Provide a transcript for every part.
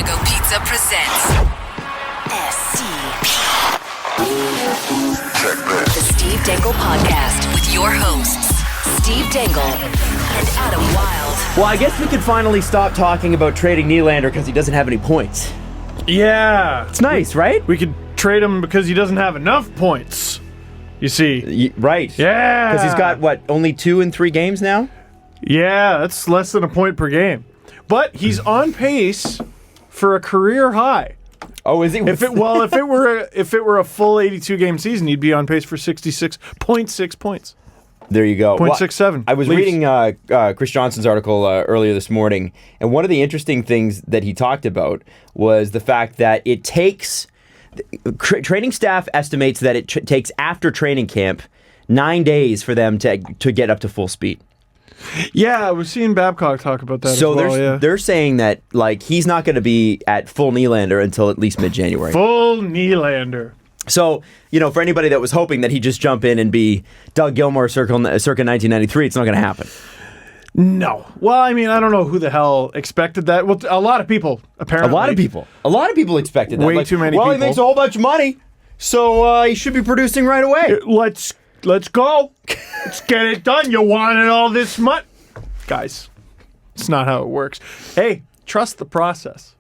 Go Pizza presents SCP. The Steve Dangle Podcast with your hosts, Steve Dangle and Adam Wilde. Well, I guess we could finally stop talking about trading Nylander because he doesn't have any points. Yeah. It's nice, right? We could trade him because he doesn't have enough points. You see. Right. Yeah. Because he's got, what, only 2 in 3 games now? Yeah, that's less than a point per game. But he's on pace for a career high. Oh, is he? If it were a full 82 game season, he'd be on pace for 66.6 points. There you go. 0.67. I was reading Chris Johnson's article earlier this morning, and one of the interesting things that he talked about was the fact that it takes training staff estimates that it takes after training camp 9 days for them to get up to full speed. Yeah, I was seeing Babcock talk about that as well. They're saying that like he's not going to be at full Nylander until at least mid-January. Full Nylander. So, for anybody that was hoping that he'd just jump in and be Doug Gilmour circa 1993, it's not going to happen. No. Well, I mean, I don't know who the hell expected that. Well, a lot of people, apparently. A lot of people expected that. Way too many people. Well, he makes a whole bunch of money, so he should be producing right away. Let's go. Let's get it done. You wanted all this money. Guys, it's not how it works. Hey, trust the process.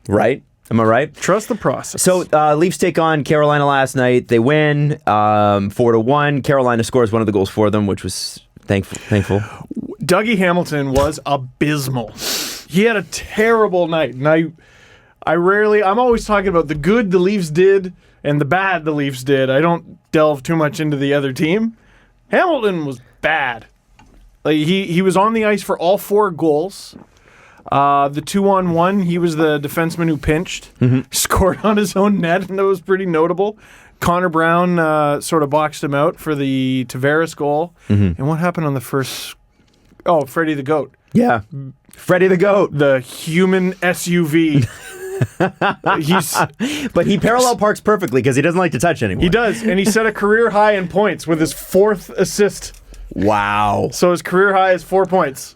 Right? Am I right? Trust the process. So, Leafs take on Carolina last night. They win 4-1. Carolina scores one of the goals for them, which was thankful. Dougie Hamilton was abysmal. He had a terrible night. And I'm always talking about the good the Leafs did and the bad the Leafs did. I don't delve too much into the other team. Hamilton was bad. Like he was on the ice for all 4 goals. The 2-on-1, he was the defenseman who pinched, scored on his own net, and that was pretty notable. Connor Brown sort of boxed him out for the Tavares goal. And what happened on the first? Oh, Freddie the Goat. Yeah, Freddie the Goat. The human SUV. But he parallel parks perfectly because he doesn't like to touch anyone. He does, and he set a career high in points with his 4th assist. Wow. So his career high is 4 points.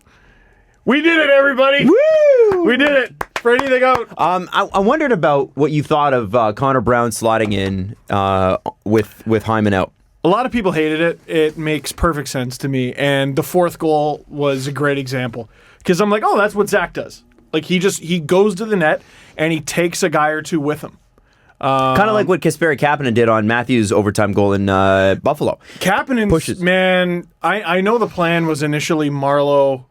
We did it, everybody! Woo! We did it! Freddie the Goat. I wondered about what you thought of Connor Brown slotting in with Hyman out. A lot of people hated it. It makes perfect sense to me. And the 4th goal was a great example. Because I'm like, oh, that's what Zach does. Like, he goes to the net, and he takes a guy or two with him. Kind of like what Kasperi Kapanen did on Matthews' overtime goal in Buffalo. Kapanen pushes. Man, I know the plan was initially Marleau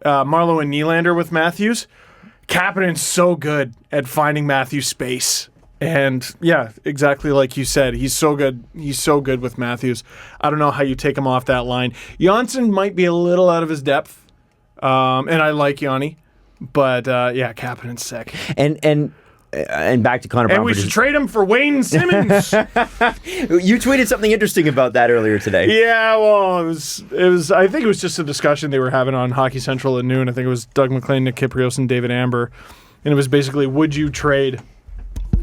and Nylander with Matthews. Kapanen's so good at finding Matthews space. And yeah, exactly like you said, he's so good. He's so good with Matthews. I don't know how you take him off that line. Janssen might be a little out of his depth, and I like Yanni, but yeah, Kapanen's sick. And back to Connor Brown. And we should trade him for Wayne Simmonds. You tweeted something interesting about that earlier today. Yeah, well, it was. I think it was just a discussion they were having on Hockey Central at noon. I think it was Doug McLean, Nick Kypreos, and David Amber, and it was basically, would you trade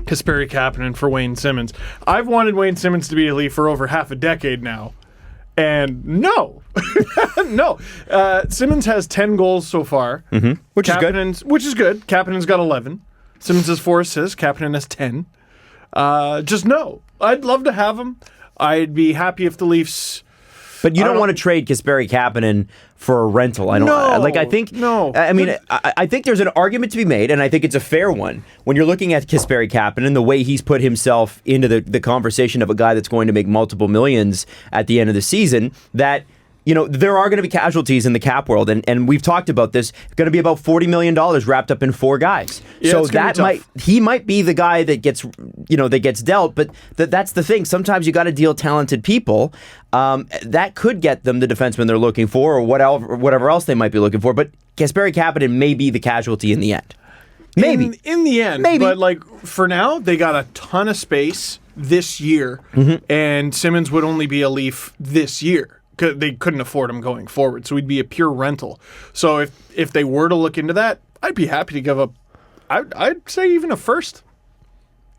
Kasperi Kapanen for Wayne Simmonds? I've wanted Wayne Simmonds to be a Leaf for over half a decade now, and no, no. Simmonds has 10 goals so far, which is good. Kapanen's got 11. Simmonds has 4 assists. Kapanen has 10. Just no. I'd love to have him. I'd be happy if the Leafs. But you don't want to trade Kasperi Kapanen for a rental. I think there's an argument to be made, and I think it's a fair one. When you're looking at Kasperi Kapanen, the way he's put himself into the conversation of a guy that's going to make multiple millions at the end of the season, that there are going to be casualties in the cap world, and we've talked about this. It's going to be about $40 million wrapped up in 4 guys. Yeah, so he might be the guy that gets dealt, but that's the thing. Sometimes you got to deal talented people. That could get them the defenseman they're looking for, or whatever else they might be looking for. But Kasperi Kapanen may be the casualty in the end. Maybe in the end, maybe. But like for now, they got a ton of space this year, and Simmonds would only be a Leaf this year. They couldn't afford him going forward, so he'd be a pure rental. So if they were to look into that, I'd be happy to give up. I'd say even a first.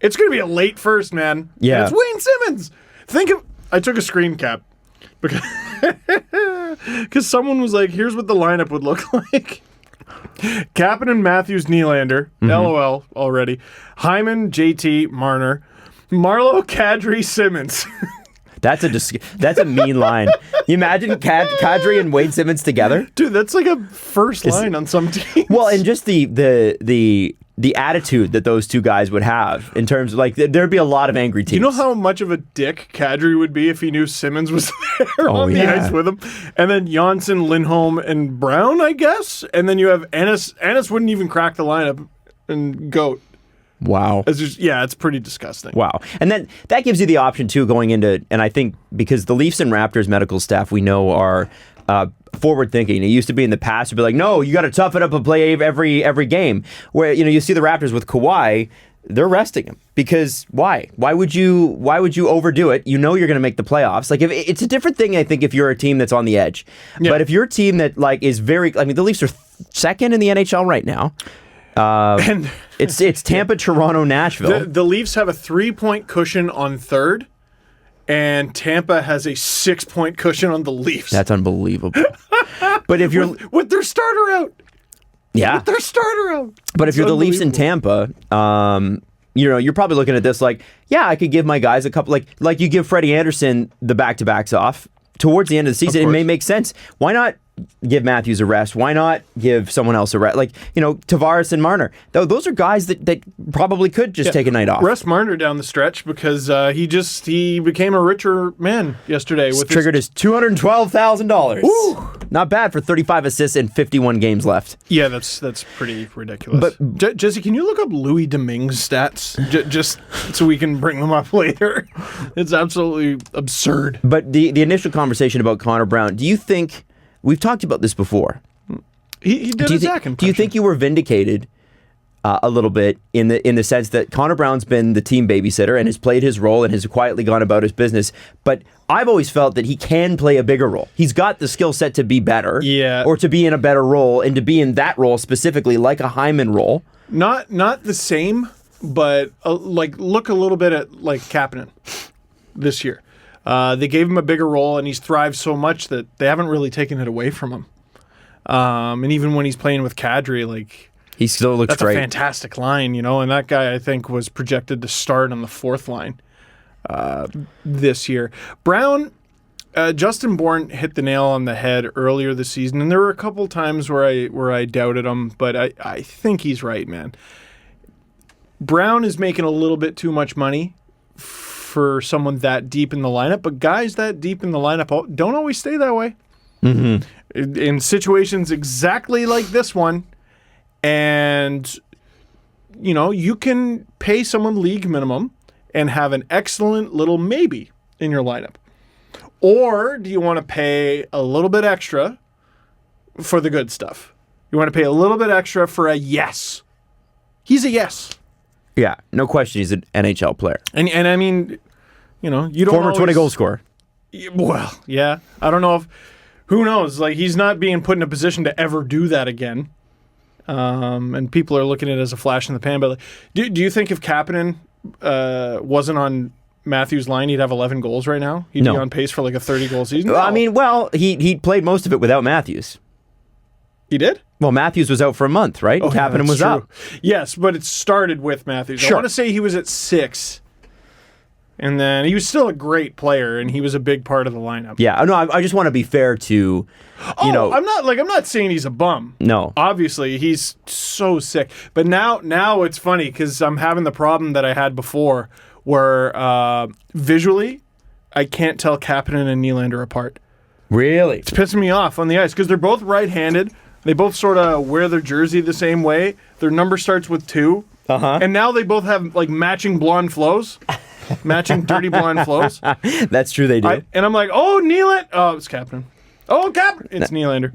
It's going to be a late first, man. Yeah, and it's Wayne Simmonds. I took a screen cap because someone was like, "Here's what the lineup would look like." Kapanen, Matthews, Nylander. LOL already. Hyman, JT, Marner. Marleau, Kadri, Simmonds. That's a mean line. You imagine Kadri and Wade Simmonds together? Dude, that's like a first line on some teams. Well, and just the attitude that those two guys would have in terms of like there'd be a lot of angry teams. You know how much of a dick Kadri would be if he knew Simmonds was there on the ice with him? And then Janssen, Lindholm, and Brown, I guess? And then you have Ennis. Ennis wouldn't even crack the lineup, and Goat. Wow. It's pretty disgusting. Wow. And then that gives you the option, too, going into, and I think because the Leafs and Raptors medical staff we know are forward thinking. It used to be in the past to be like, no, you got to tough it up and play every game. Where, you see the Raptors with Kawhi, they're resting him. Because why? Why would you overdo it? You know you're going to make the playoffs. Like, if it's a different thing, I think, if you're a team that's on the edge. Yeah. But if you're a team that is very, I mean, the Leafs are second in the NHL right now. And it's Tampa, Toronto, Nashville. The Leafs have a 3-point cushion on third, and Tampa has a 6-point cushion on the Leafs. That's unbelievable. But if you're with their starter out, but if you're the Leafs in Tampa, you're probably looking at this like, I could give my guys a couple, like you give Freddie Anderson the back-to-backs off towards the end of the season. It may make sense. Why not give Matthews a rest? Why not give someone else a rest? Like, Tavares and Marner. Those are guys that probably could just take a night off. Rest Marner down the stretch because he became a richer man yesterday. Triggered his $212,000. Ooh. Not bad for 35 assists and 51 games left. Yeah, that's pretty ridiculous. But Jesse, can you look up Louis Domingue's stats just so we can bring them up later? It's absolutely absurd. But the initial conversation about Connor Brown, do you think... We've talked about this before. He did a Zach impression. Do you think you were vindicated a little bit in the sense that Connor Brown's been the team babysitter and has played his role and has quietly gone about his business, but I've always felt that he can play a bigger role. He's got the skill set to be better, or to be in a better role, and to be in that role specifically, like a Hyman role. Not the same, but look a little bit at Kapanen this year. They gave him a bigger role, and he's thrived so much that they haven't really taken it away from him. And even when he's playing with Kadri, he still looks great. That's a fantastic line, and that guy, I think, was projected to start on the fourth line this year. Brown, Justin Bourne hit the nail on the head earlier this season, and there were a couple times where I doubted him, but I think he's right, man. Brown is making a little bit too much money for someone that deep in the lineup, but guys that deep in the lineup don't always stay that way. Mm-hmm. In situations exactly like this one, and you can pay someone league minimum and have an excellent little maybe in your lineup. Or do you want to pay a little bit extra for the good stuff? You want to pay a little bit extra for a yes. He's a yes. Yeah, no question he's an NHL player. And I mean, you don't former 20-goal scorer. Well, yeah. I don't know if... Who knows? He's not being put in a position to ever do that again. And people are looking at it as a flash in the pan. But do you think if Kapanen wasn't on Matthews' line, he'd have 11 goals right now? He'd be on pace for a 30-goal season? No. I mean, he played most of it without Matthews. He did? Well, Matthews was out for a month, right? Oh, Kapanen was up. Yes, but it started with Matthews. Sure. I want to say he was at 6. And then he was still a great player, and he was a big part of the lineup. Yeah, no, I just want to be fair to, I'm not saying he's a bum. No. Obviously, he's so sick. But now it's funny because I'm having the problem that I had before where visually, I can't tell Kapanen and Nylander apart. Really? It's pissing me off on the ice because they're both right-handed. They both sort of wear their jersey the same way. Their number starts with 2. Uh-huh. And now they both have matching blonde flows. Matching dirty blonde flows. That's true, they do. And I'm like, oh, Nylander. Oh, it's Kapanen. Oh, Kapanen. It's Nylander.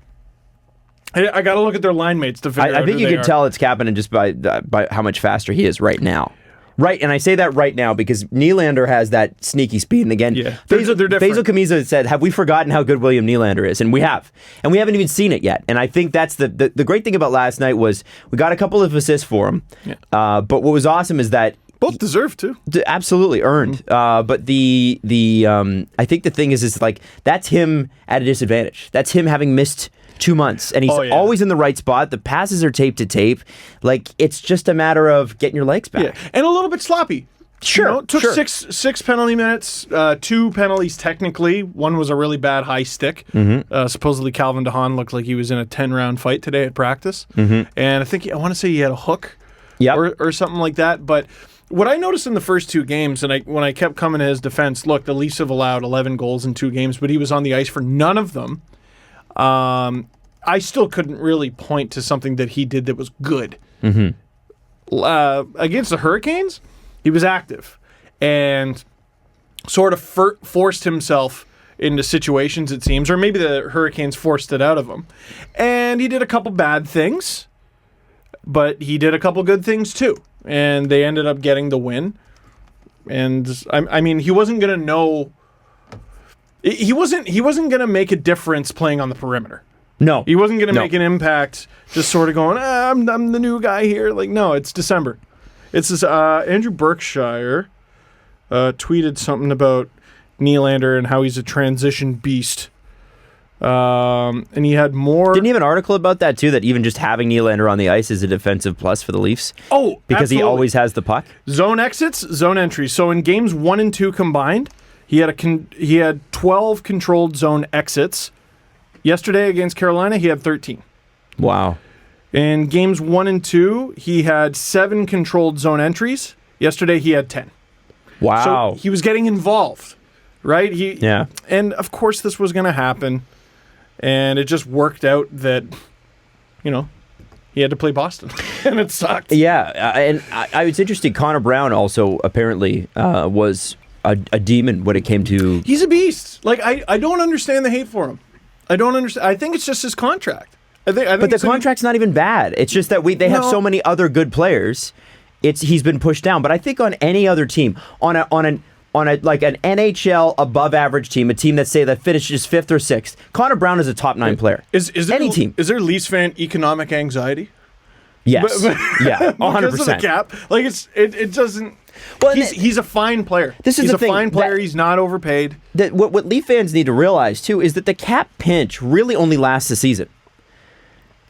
I got to look at their line mates to figure out I think who you they can are. tell it's Kapanen just by how much faster he is right now. Right, and I say that right now because Nylander has that sneaky speed. And again, they're different. Faisal Kamiza said, have we forgotten how good William Nylander is? And we have. And we haven't even seen it yet. And I think that's the great thing about last night was we got a couple of assists for him. Yeah. But what was awesome is that both deserve to. Absolutely earned. But I think the thing is that's him at a disadvantage. That's him having missed 2 months, and he's always in the right spot. The passes are tape to tape. Like, it's just a matter of getting your legs back. Yeah. And a little bit sloppy. Sure. Took six penalty minutes, 2 penalties technically. One was a really bad high stick. Supposedly Calvin DeHaan looked like he was in a 10-round fight today at practice. And I want to say he had a hook or something like that. But what I noticed in the first 2 games, and when I kept coming to his defense, look, the Leafs have allowed 11 goals in 2 games, but he was on the ice for none of them. I still couldn't really point to something that he did that was good. Against the Hurricanes, he was active and sort of forced himself into situations, it seems, or maybe the Hurricanes forced it out of him. And he did a couple bad things, but he did a couple good things too. And they ended up getting the win. And I mean, he wasn't going to know. He wasn't going to make a difference playing on the perimeter. No. He wasn't going to make an impact just sort of going, I'm the new guy here. Like, no, it's December. It's this, Andrew Berkshire tweeted something about Nylander and how he's a transition beast. And he had more. Didn't he have an article about that too, that even just having Nylander on the ice is a defensive plus for the Leafs? Oh, because absolutely. he always has the puck? Zone exits, zone entries. So in games 1 and 2 combined, he had 12 controlled zone exits. Yesterday against Carolina, he had 13. Wow. In games 1 and 2, he had 7 controlled zone entries. Yesterday, he had 10. Wow. So he was getting involved, right? Yeah. And, of course, this was going to happen. And it just worked out that, he had to play Boston. And it sucked. Yeah. And it's interesting. Connor Brown also apparently was a demon when it came to... He's a beast. Like, I don't understand the hate for him. I don't understand. I think it's just his contract. I think but the contract's not even bad. It's just that they have so many other good players. He's been pushed down. But I think on any other team, on an NHL above average team, a team that finishes 5th or 6th, Connor Brown is a top 9 player. Is there any team? Is there Leafs fan economic anxiety? Yes. Yeah. 100%. Because of the cap, like it doesn't. Well, he's a fine player. He's a fine player. He's not overpaid. What Leaf fans need to realize too is that the cap pinch really only lasts a season.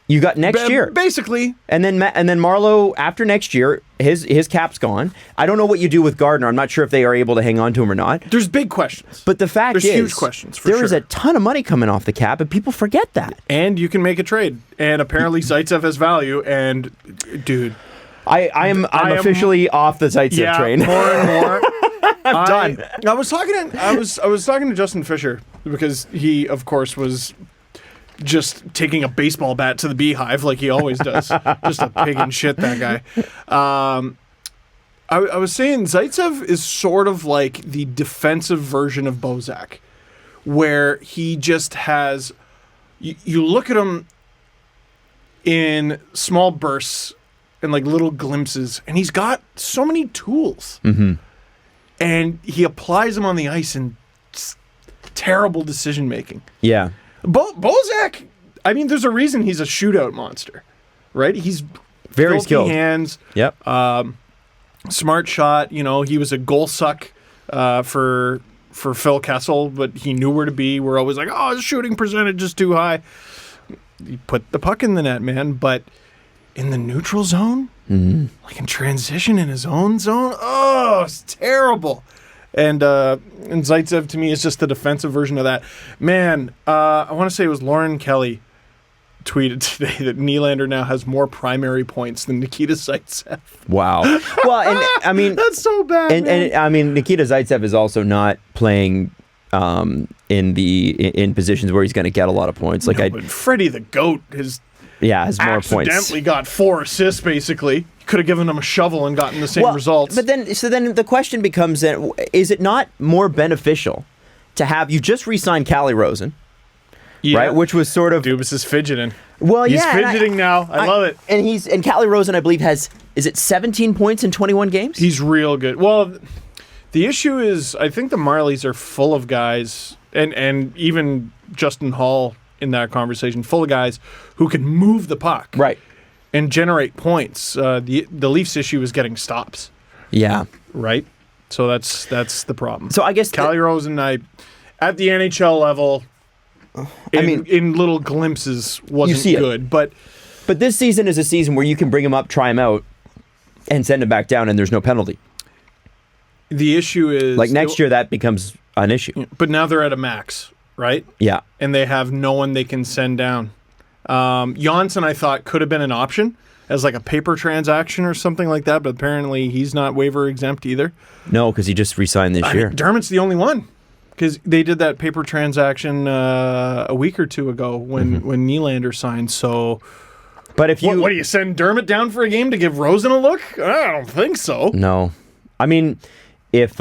You got next year, basically, and then Marleau after next year, his cap's gone. I don't know what you do with Gardner. I'm not sure if they are able to hang on to him or not. There's big questions, but the fact is, huge questions. There is a ton of money coming off the cap, and people forget that. And you can make a trade, and apparently Zaitsev has value. And dude, I'm officially off the Zaitsev train. More and more. I'm done. I was talking to Justin Fisher because he, of course, was just taking a baseball bat to the beehive like he always does. Just a pig in shit, that guy. I was saying Zaitsev is sort of like the defensive version of Bozak, where he just has... You look at him in small bursts and like little glimpses, and he's got so many tools. And he applies them on the ice in terrible decision-making. Yeah. Bozak, I mean, there's a reason he's a shootout monster, right? He's very skilled. Hands. Yep. Smart shot. He was a goal suck for Phil Kessel, but he knew where to be. We're always like, oh, his shooting percentage is too high. He put the puck in the net, man. But in the neutral zone, like in transition in his own zone, oh, it's terrible. And Zaitsev, to me, is just the defensive version of that. Man, I want to say it was Lauren Kelly tweeted today that Nylander now has more primary points than Nikita Zaitsev. Wow. Well, and I mean... That's so bad, and I mean, Nikita Zaitsev is also not playing in positions where he's going to get a lot of points. But Freddie the GOAT has more points. Accidentally got 4 assists, basically. Could have given him a shovel and gotten the same results. But then the question becomes, is it not more beneficial to have... You just re-signed Calle Rosen, right? Which was sort of... Dubas is fidgeting. Well, he's fidgeting now. I love it. And Calle Rosen, I believe, has... Is it 17 points in 21 games? He's real good. Well, the issue is, I think the Marlies are full of guys, and even Justin Hall in that conversation, full of guys who can move the puck. Right. And generate points. The Leafs' issue is getting stops. Yeah. Right? So that's the problem. So I guess... Calle Rosen, at the NHL level, in little glimpses wasn't good. But this season is a season where you can bring him up, try him out, and send him back down, and there's no penalty. The issue is... Like, next year, that becomes an issue. But now they're at a max, right? Yeah. And they have no one they can send down. Janssen, I thought, could have been an option as like a paper transaction or something like that, but apparently he's not waiver exempt either. No, because he just re-signed this year. Dermott's the only one, because they did that paper transaction a week or two ago when Nylander signed. So, but if you what do you send Dermott down for a game to give Rosen a look? I don't think so. No, I mean, if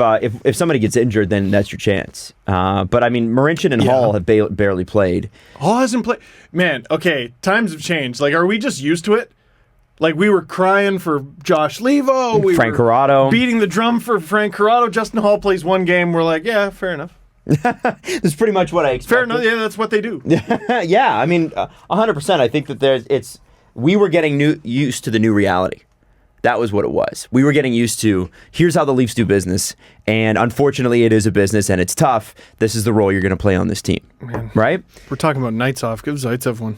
somebody gets injured, then that's your chance. But I mean, Marincin and Hall have barely played. Hall hasn't played. Man, okay, times have changed. Like, are we just used to it? Like, we were crying for Josh Levo. Frank Corrado. Beating the drum for Frank Corrado. Justin Hall plays one game. We're like, yeah, fair enough. That's pretty much what I expected. Fair enough. Yeah, that's what they do. Yeah, I mean, 100%. I think that we were getting used to the new reality. That was what it was. We were getting used to, here's how the Leafs do business, and unfortunately it is a business and it's tough. This is the role you're going to play on this team. Man, right? We're talking about nights off. Give Zaitsev one.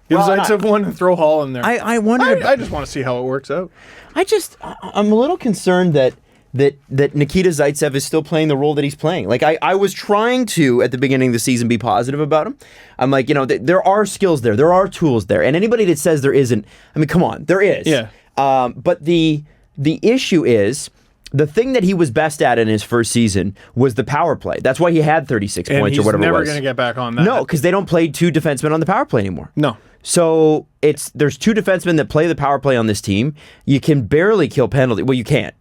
Give Zaitsev one and throw Hall in there. I wonder. I just want to see how it works out. I'm a little concerned that Nikita Zaitsev is still playing the role that he's playing. Like, I was trying to, at the beginning of the season, be positive about him. I'm like, there are skills there. There are tools there. And anybody that says there isn't, I mean, come on, there is. Yeah. But the issue is, the thing that he was best at in his first season was the power play. That's why he had 36 points or whatever it was. He's never going to get back on that. No, because they don't play two defensemen on the power play anymore. No. So there's two defensemen that play the power play on this team. You can barely kill penalty. Well, you can't.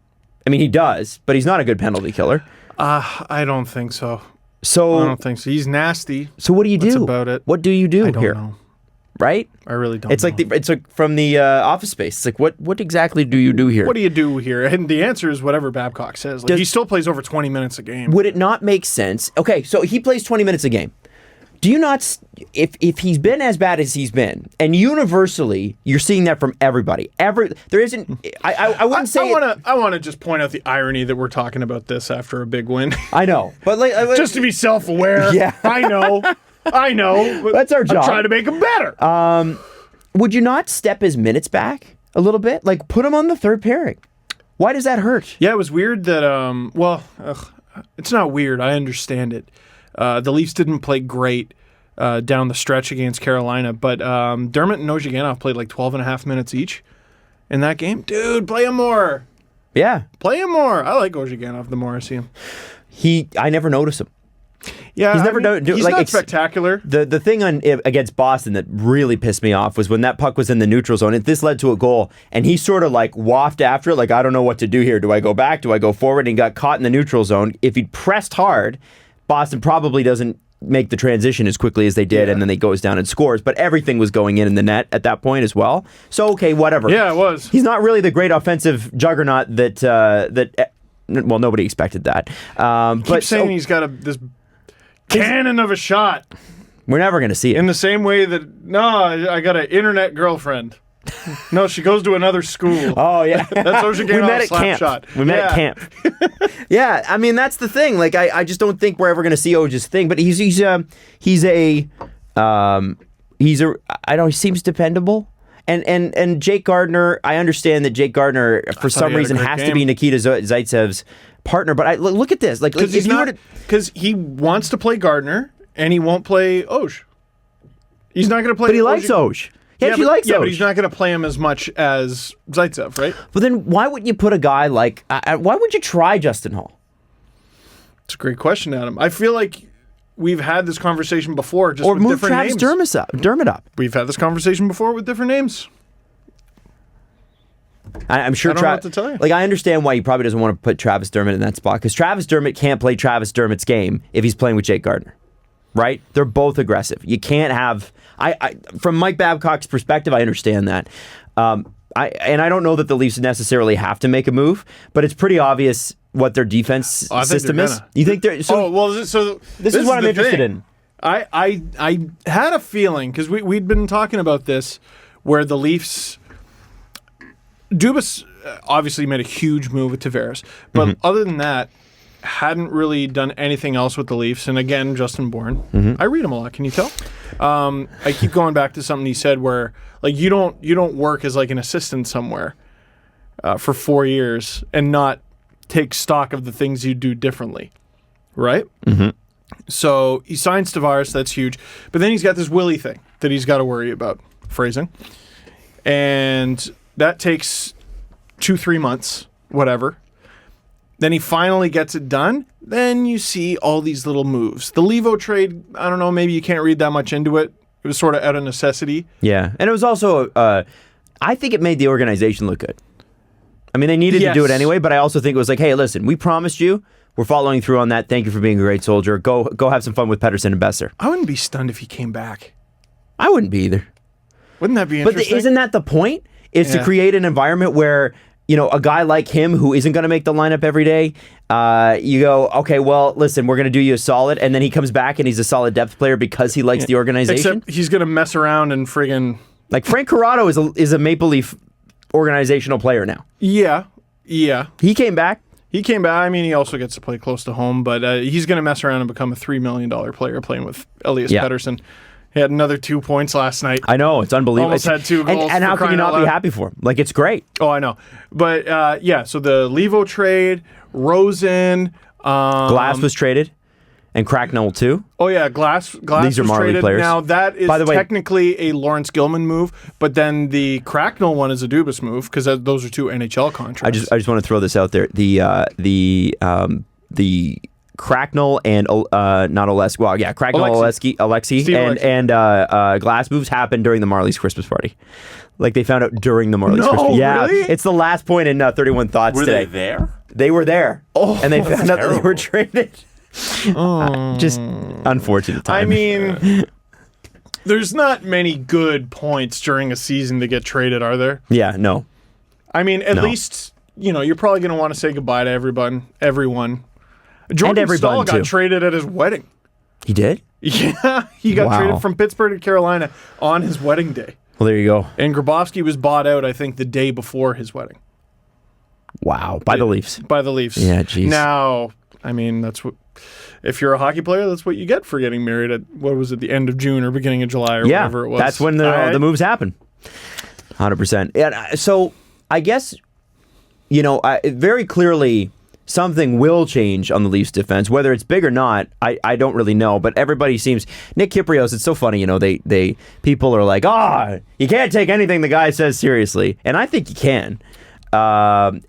I mean, he does, but he's not a good penalty killer. I don't think so. I don't think so. He's nasty. So what do you do? That's about it. What do you do I don't here? know. Right? I really don't. It's know. like it's like from the Office Space. It's like what exactly do you do here? What do you do here? And the answer is whatever Babcock says. Like, he still plays over 20 minutes a game. Would it not make sense? Okay, so he plays 20 minutes a game. Do you not, if he's been as bad as he's been, and universally you're seeing that from everybody, there isn't. I wouldn't say. I want to just point out the irony that we're talking about this after a big win. I know, but just to be self-aware. Yeah, I know. That's our job. I'm trying to make him better. Would you not step his minutes back a little bit? Like, put him on the third pairing. Why does that hurt? Yeah, it was weird that. It's not weird. I understand it. The Leafs didn't play great down the stretch against Carolina, but Dermott and Nozhiganoff played like 12 and a half minutes each in that game. Dude, play him more. Yeah. Play him more. I like Nozhiganoff the more I see him. I never notice him. Yeah, he's never he's not spectacular. The thing against Boston that really pissed me off was when that puck was in the neutral zone. This led to a goal, and he sort of like waffed after it, like, I don't know what to do here. Do I go back? Do I go forward? And he got caught in the neutral zone. If he'd pressed hard, Boston probably doesn't make the transition as quickly as they did, and then he goes down and scores. But everything was going in the net at that point as well. So, okay, whatever. Yeah, it was. He's not really the great offensive juggernaut that nobody expected that. Keep saying he's got this cannon of a shot. We're never going to see it. In the same way that, I got an internet girlfriend. No, she goes to another school. Oh, yeah. That's Nozhiganoff's slap shot. We met at camp. Yeah, I mean, that's the thing. Like, I just don't think we're ever going to see Oj's thing. But he seems dependable. And Jake Gardiner, I understand that Jake Gardiner, for some reason, has to be Nikita Zaitsev's partner. But look at this. Because he wants to play Gardiner, and he won't play Oj. He's not going to play. But he likes Oj. He likes Oj. But he's not going to play him as much as Zaitsev, right? But then why wouldn't you put a guy like... why would you try Justin Hall? It's a great question, Adam. I feel like we've had this conversation before, just or with move different Travis names. Dermott up. We've had this conversation before with different names. I'm sure. I don't know what to tell you. Like, I understand why he probably doesn't want to put Travis Dermott in that spot, because Travis Dermott can't play Travis Dermott's game if he's playing with Jake Gardiner. Right? They're both aggressive. You can't have... from Mike Babcock's perspective, I understand that. I don't know that the Leafs necessarily have to make a move, but it's pretty obvious what their defense system is. You think they're... So this is what I'm interested in. I had a feeling, because we'd been talking about this, where the Leafs... Dubas obviously made a huge move with Tavares, but other than that, hadn't really done anything else with the Leafs. And again, Justin Bourne. I read him a lot. Can you tell? I keep going back to something he said where like you don't work as like an assistant somewhere for 4 years and not take stock of the things you do differently, right? So he signs Tavares. That's huge. But then he's got this Willie thing that he's got to worry about. Phrasing. And that takes 2-3 months, whatever. Then he finally gets it done. Then you see all these little moves. The Levo trade, I don't know, maybe you can't read that much into it. It was sort of out of necessity. Yeah, and it was also, I think it made the organization look good. I mean, they needed to do it anyway, but I also think it was like, hey, listen, we promised you. We're following through on that. Thank you for being a great soldier. Go have some fun with Pettersson and Besser. I wouldn't be stunned if he came back. I wouldn't be either. Wouldn't that be interesting? But isn't that the point? Is to create an environment where, you know, a guy like him who isn't going to make the lineup every day, you go, okay, well, listen, we're going to do you a solid, and then he comes back and he's a solid depth player because he likes the organization. Except he's going to mess around and friggin'... Like, Frank Corrado is a Maple Leaf organizational player now. Yeah. He came back. I mean, he also gets to play close to home, but he's going to mess around and become a $3 million player playing with Elliott Pettersson. He had another 2 points last night. I know, it's unbelievable. Almost had 2 goals. And how can you not be happy for him? Like, it's great. Oh, I know. But, so the Levo trade, Rosen. Glass was traded, and Cracknell too. Oh, yeah, Glass These are was Marley traded. players. Now, that is technically a Lawrence Gilman move, but then the Cracknell one is a Dubas move, because those are 2 NHL contracts. I just want to throw this out there. The Cracknell and not Oleski. Well, yeah, Cracknell, Alexi, and Glass moves happened during the Marlies Christmas party. Like they found out during the Marlies Christmas. Yeah, really? It's the last point in 31 Thoughts today. Were they there? They were there. Oh, and they found out that they were traded. Just unfortunate time. I mean, there's not many good points during a season to get traded, are there? Yeah, no. I mean, at least, you know, you're probably going to want to say goodbye to everyone. Jordan Staal got traded at his wedding. He did? Yeah, he got traded from Pittsburgh to Carolina on his wedding day. Well, there you go. And Grabowski was bought out, I think, the day before his wedding. Wow, by the Leafs. By the Leafs. Yeah, jeez. Now, I mean, that's what... If you're a hockey player, that's what you get for getting married at, what was it, the end of June or beginning of July or whatever it was. That's when the moves happen. 100%. And so, I guess, you know, very clearly... something will change on the Leafs defense. Whether it's big or not, I don't really know. But everybody seems... Nick Kypreos, it's so funny, you know, they people are like, you can't take anything the guy says seriously. And I think you can. And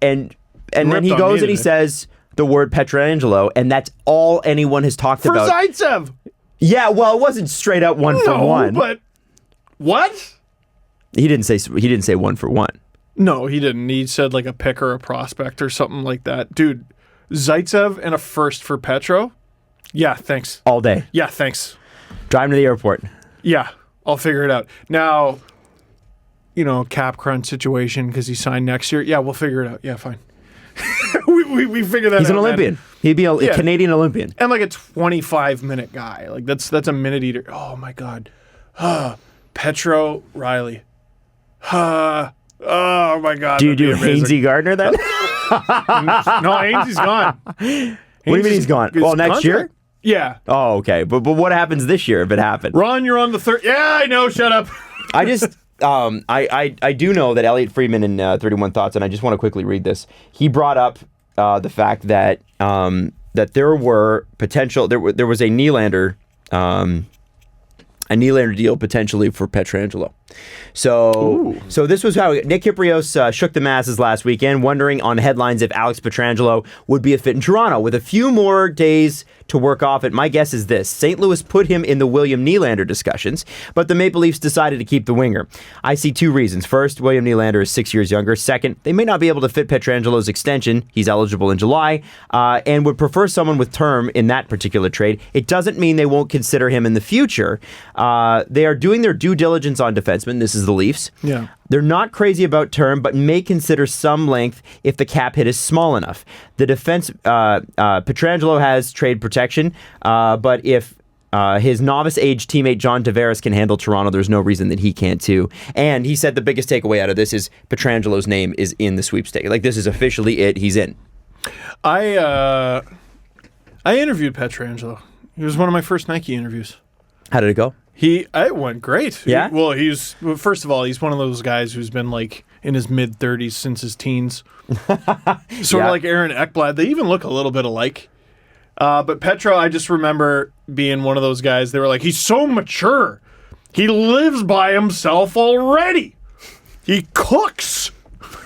then he goes and he says the word Pietrangelo, and that's all anyone has talked about. For Zaitsev! Yeah, well, it wasn't straight up one for one. But what? He didn't say one for one. No, he didn't. He said like a pick or a prospect or something like that. Dude, Zaitsev and a first for Petro? Yeah, thanks. All day. Yeah, thanks. Drive him to the airport. Yeah, I'll figure it out. Now, you know, cap crunch situation because he signed next year. Yeah, we'll figure it out. Yeah, fine. we figure that out. He's an Olympian. Man. He'd be a Canadian Olympian. And like a 25-minute guy. Like that's a minute eater. Oh my God. Petro, Rielly. Oh my God. Do you do Hainsey Gardner then? No, Ainsley's gone. What do you mean he's gone? Well, next year? Yeah. Oh, okay. But what happens this year if it happened? Ron, you're on the third. Yeah, I know. Shut up. I just I do know that Elliott Friedman in 31 Thoughts, and I just want to quickly read this. He brought up the fact that that there were potential. There was a Nylander deal potentially for Pietrangelo. So this was how Nick Kypreos shook the masses last weekend, wondering on headlines if Alex Pietrangelo would be a fit in Toronto. With a few more days to work off it, my guess is this: St. Louis put him in the William Nylander discussions, but the Maple Leafs decided to keep the winger. I see two reasons. First, William Nylander is 6 years younger. Second, they may not be able to fit Pietrangelo's extension. He's eligible in July, and would prefer someone with term in that particular trade. It doesn't mean they won't consider him in the future. They are doing their due diligence on defensemen. This is the Leafs. Yeah. They're not crazy about term, but may consider some length if the cap hit is small enough. The defense, Pietrangelo has trade protection, but if his novice-age teammate John Tavares can handle Toronto, there's no reason that he can't too. And he said the biggest takeaway out of this is Pietrangelo's name is in the sweepstakes. Like, this is officially it. He's in. I interviewed Pietrangelo. He was one of my first Nike interviews. How did it go? It went great. Yeah? First of all, he's one of those guys who's been like in his mid-30s since his teens. Sort of like Aaron Ekblad. They even look a little bit alike. But Petro, I just remember being one of those guys. They were like, he's so mature. He lives by himself already. He cooks.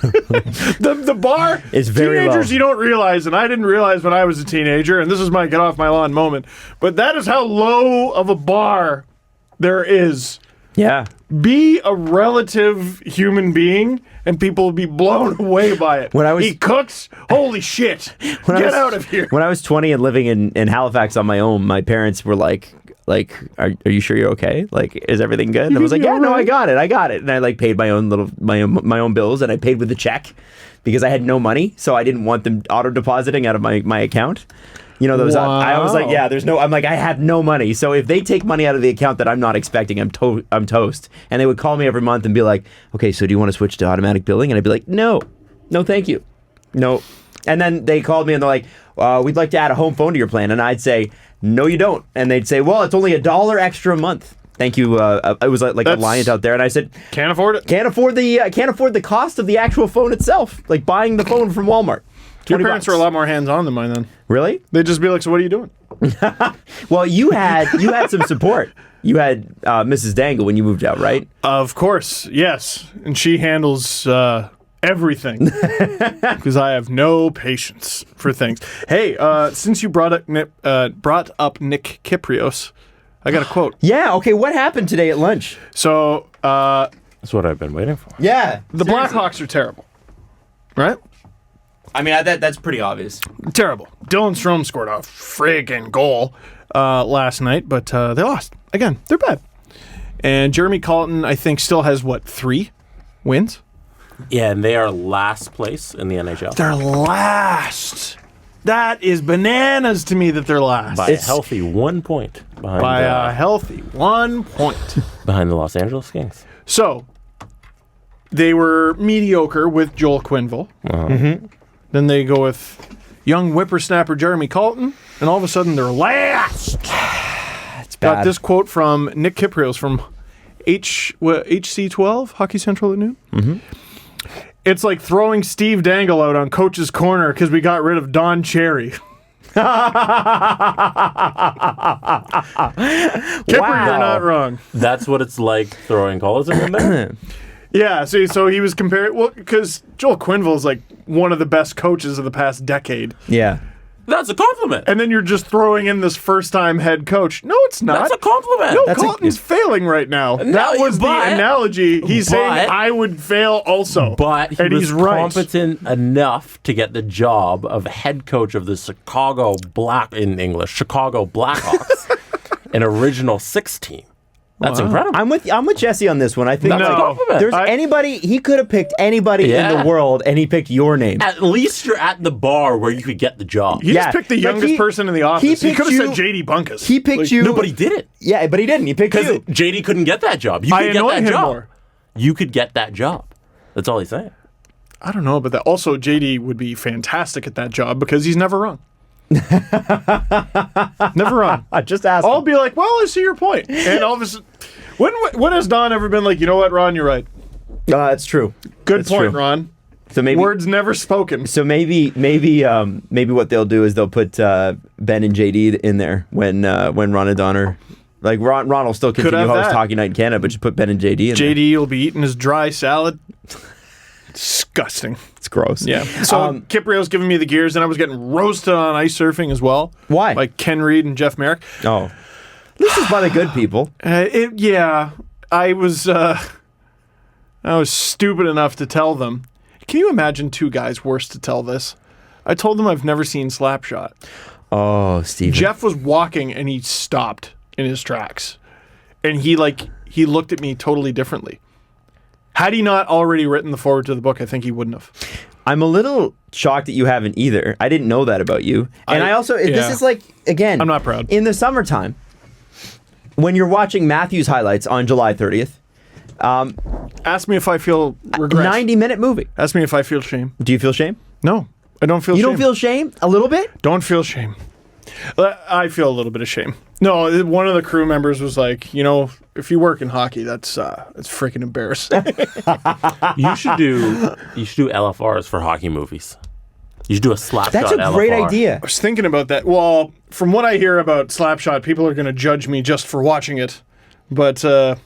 the bar is very teenagers low. You don't realize, and I didn't realize when I was a teenager, and this is my get off my lawn moment, but that is how low of a bar there is. Yeah. Be a relative human being and people will be blown away by it. He cooks, holy shit. Get out of here. When I was 20 and living in Halifax on my own, my parents were like, are you sure you're okay? Like, is everything good? And I was like, yeah, no, I got it. And I like paid my own bills, and I paid with a check because I had no money, so I didn't want them auto depositing out of my account. You know, those. Wow. I was like, yeah, I'm like, I have no money. So if they take money out of the account that I'm not expecting, I'm toast. And they would call me every month and be like, okay, so do you want to switch to automatic billing? And I'd be like, no, thank you. No. And then they called me and they're like, we'd like to add a home phone to your plan. And I'd say, no, you don't. And they'd say, well, it's only $1 extra a month. Thank you. I was like a Lions out there, and I said, can't afford it. Can't afford the cost of the actual phone itself. Like buying the phone from Walmart. Your parents were a lot more hands-on than mine then. Really? They'd just be like, so what are you doing? Well, you had some support. You had Mrs. Dangle when you moved out, right? Of course, yes. And she handles everything because I have no patience for things. Hey, since you brought up Nick Kypreos, I got a quote. Yeah, okay, what happened today at lunch? So, that's what I've been waiting for. Yeah. The Blackhawks are terrible, right? I mean, that's pretty obvious. Terrible. Dylan Strome scored a friggin' goal last night, but they lost. Again, they're bad. And Jeremy Colleton, I think, still has, 3 wins? Yeah, and they are last place in the NHL. They're last. That is bananas to me that they're last. By a healthy 1 point behind. By a healthy 1 point. Behind the Los Angeles Kings. So, they were mediocre with Joel Quenneville. Mm-hmm. Then they go with young whippersnapper Jeremy Colleton, and all of a sudden they're last. It's bad. Got this quote from Nick Kypreos from HC12, Hockey Central at noon. Mm-hmm. It's like throwing Steve Dangle out on Coach's Corner because we got rid of Don Cherry. Kipper, you're not wrong. That's what it's like throwing Colleton in there? Yeah, so he was comparing... Well, because Joel Quenneville is like one of the best coaches of the past decade. Yeah. That's a compliment. And then you're just throwing in this first-time head coach. No, it's not. That's a compliment. No, Colton's failing right now. That was the analogy. He's saying I would fail also. But he's right. Competent enough to get the job of head coach of the Chicago Blackhawks, an original 6 team. That's incredible. I'm with Jesse on this one. I think there's anybody he could have picked anybody in the world, and he picked your name. At least you're at the bar where you could get the job. He just picked the youngest person in the office. He could have said JD Bunkus. He picked you. No, but he didn't. Yeah, but he didn't. He picked you. Because JD couldn't get that job. You could get that job. More. You could get that job. That's all he's saying. I don't know about that. Also, JD would be fantastic at that job because he's never wrong. Never wrong. Just ask. I'll be like, well, I see your point. And all of a sudden, when has Don ever been like, you know what, Ron, you're right? That's true. Good point, Ron. So maybe words never spoken. So maybe what they'll do is they'll put Ben and JD in there when Ron and Don are like Ron will still continue host Hockey Night in Canada, but just put Ben and JD in there. JD will be eating his dry salad. Disgusting. It's gross. Yeah. So Kypreos giving me the gears, and I was getting roasted on ice surfing as well. Why? By Ken Reed and Jeff Merrick. Oh, this is by the good people. I was stupid enough to tell them. Can you imagine 2 guys worse to tell this? I told them I've never seen Slapshot. Oh, Steven. Jeff was walking and he stopped in his tracks, and he looked at me totally differently. Had he not already written the foreword to the book, I think he wouldn't have. I'm a little shocked that you haven't either. I didn't know that about you. And I also, this is like, again, I'm not proud. In the summertime, when you're watching Matthews highlights on July 30th, ask me if I feel regret. 90-minute movie. Ask me if I feel shame. Do you feel shame? No. I don't feel You shame. don't feel shame? A little bit? Don't feel shame. I feel a little bit of shame. No, one of the crew members was like, if you work in hockey, that's freaking embarrassing. You should do LFRs for hockey movies. You should do a Slapshot That's a great LFR. idea. I was thinking about that. Well, from what I hear about Slapshot, people are going to judge me just for watching it. But, I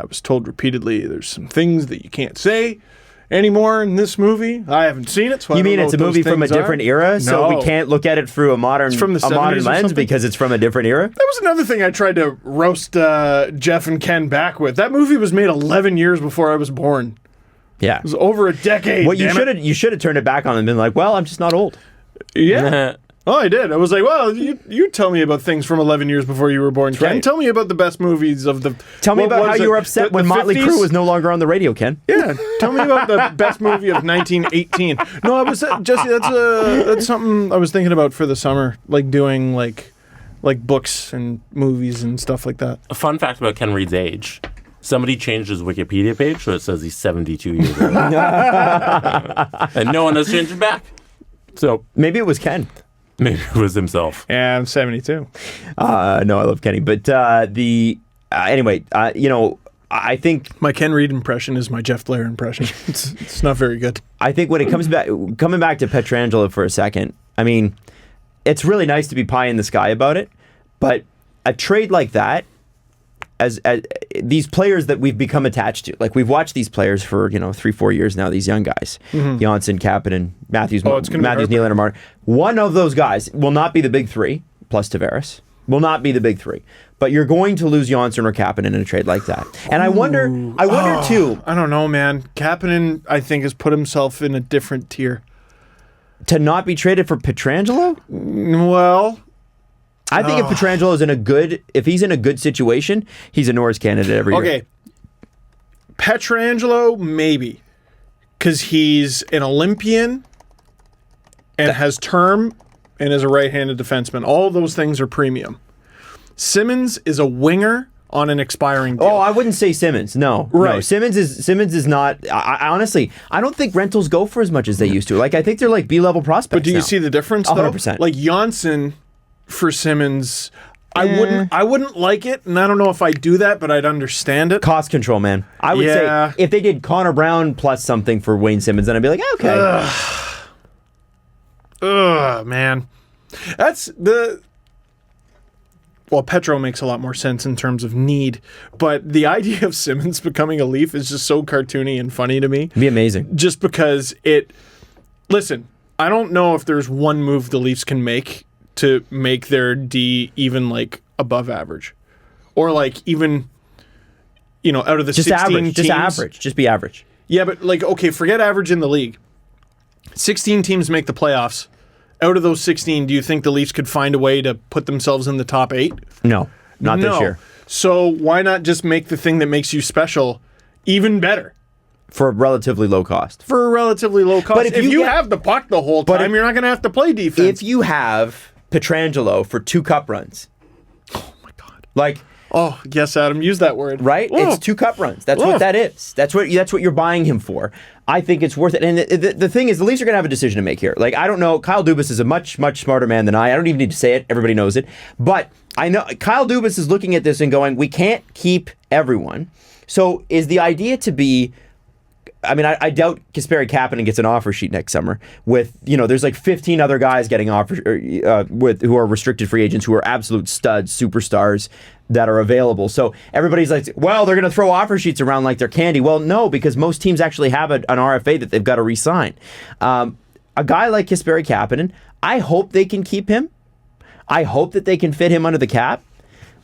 was told repeatedly there's some things that you can't say anymore in this movie. I haven't seen it, so You I don't mean know it's a what those movie from a things different are. era, so No. we can't look at it through a modern from the 70s modern or lens something? because it's from a different era? That was another thing I tried to roast Jeff and Ken back with. That movie was made 11 years before I was born. Yeah. It was over a decade. Well, you damn it. should have turned it back on and been like, well, I'm just not old. Yeah. Oh, I did. I was like, well, you tell me about things from 11 years before you were born, Ken. right. Tell me about the best movies of the... Tell me what about was how it? you were upset when The Motley 50s? Crue was no longer on the radio, Ken. Yeah, tell me about the best movie of 1918. No, I was Jesse. That's something I was thinking about for the summer, like doing like books and movies and stuff like that. A fun fact about Ken Reed's age. Somebody changed his Wikipedia page so it says he's 72 years old. And no one has changed it back. So Maybe it was Ken. maybe it was himself. Yeah, I'm 72. No, I love Kenny. But anyway, I think My Ken Reed impression is my Jeff Blair impression. It's not very good. I think when it comes back, coming back to Pietrangelo for a second, I mean, it's really nice to be pie in the sky about it, but a trade like that, as these players that we've become attached to, like we've watched these players for 3-4 years now, these young guys, Janssen, Kapanen, Matthews, Nylander, Martin. One of those guys will not be the big three plus Tavares. Will not be the big three, but you're going to lose Janssen or Kapanen in a trade like that. And I wonder too. I don't know, man. Kapanen, I think, has put himself in a different tier. To not be traded for Pietrangelo? Well, I think if Pietrangelo is if he's in a good situation, he's a Norris candidate every year. okay. Pietrangelo, maybe, because he's an Olympian and has term and is a right-handed defenseman. All of those things are premium. Simmonds is a winger on an expiring deal. Oh, I wouldn't say Simmonds. No, Right. No, Simmonds is not. I honestly, I don't think rentals go for as much as they used to. Like I think they're like B-level prospects. But do you now. see the difference, though? 100%. Like Janssen for Simmonds, I wouldn't like it, and I don't know if I'd do that, but I'd understand it. Cost control, man. I would Yeah. say if they did Connor Brown plus something for Wayne Simmonds, then I'd be like, okay. Ugh, man. That's the... Well, Petro makes a lot more sense in terms of need, but the idea of Simmonds becoming a Leaf is just so cartoony and funny to me. It'd be amazing. Just because it... Listen, I don't know if there's one move the Leafs can make to make their D even, like, above average. Or, like, even, out of the Just 16 average. teams. Just average. Just be average. Yeah, but, like, okay, forget average in the league. 16 teams make the playoffs. Out of those 16, do you think the Leafs could find a way to put themselves in the top 8? No, not this year. So why not just make the thing that makes you special even better? For a relatively low cost. For a relatively low cost. But if you have the puck the whole time, you're not going to have to play defense. If you have Pietrangelo for 2 cup runs. Oh, my God. Like... Oh, yes, Adam, use that word. Right? Oh. It's 2 cup runs. That's what that is. That's what you're buying him for. I think it's worth it. And the thing is, the Leafs are going to have a decision to make here. Like, I don't know. Kyle Dubas is a much, much smarter man than I don't even need to say it. Everybody knows it. But I know Kyle Dubas is looking at this and going, we can't keep everyone. So is the idea to be... I mean, I doubt Kasperi Kapanen gets an offer sheet next summer with, there's like 15 other guys getting offers who are restricted free agents who are absolute studs, superstars that are available. So everybody's like, well, they're going to throw offer sheets around like they're candy. Well, no, because most teams actually have an RFA that they've got to re-sign. A guy like Kasperi Kapanen, I hope they can keep him. I hope that they can fit him under the cap.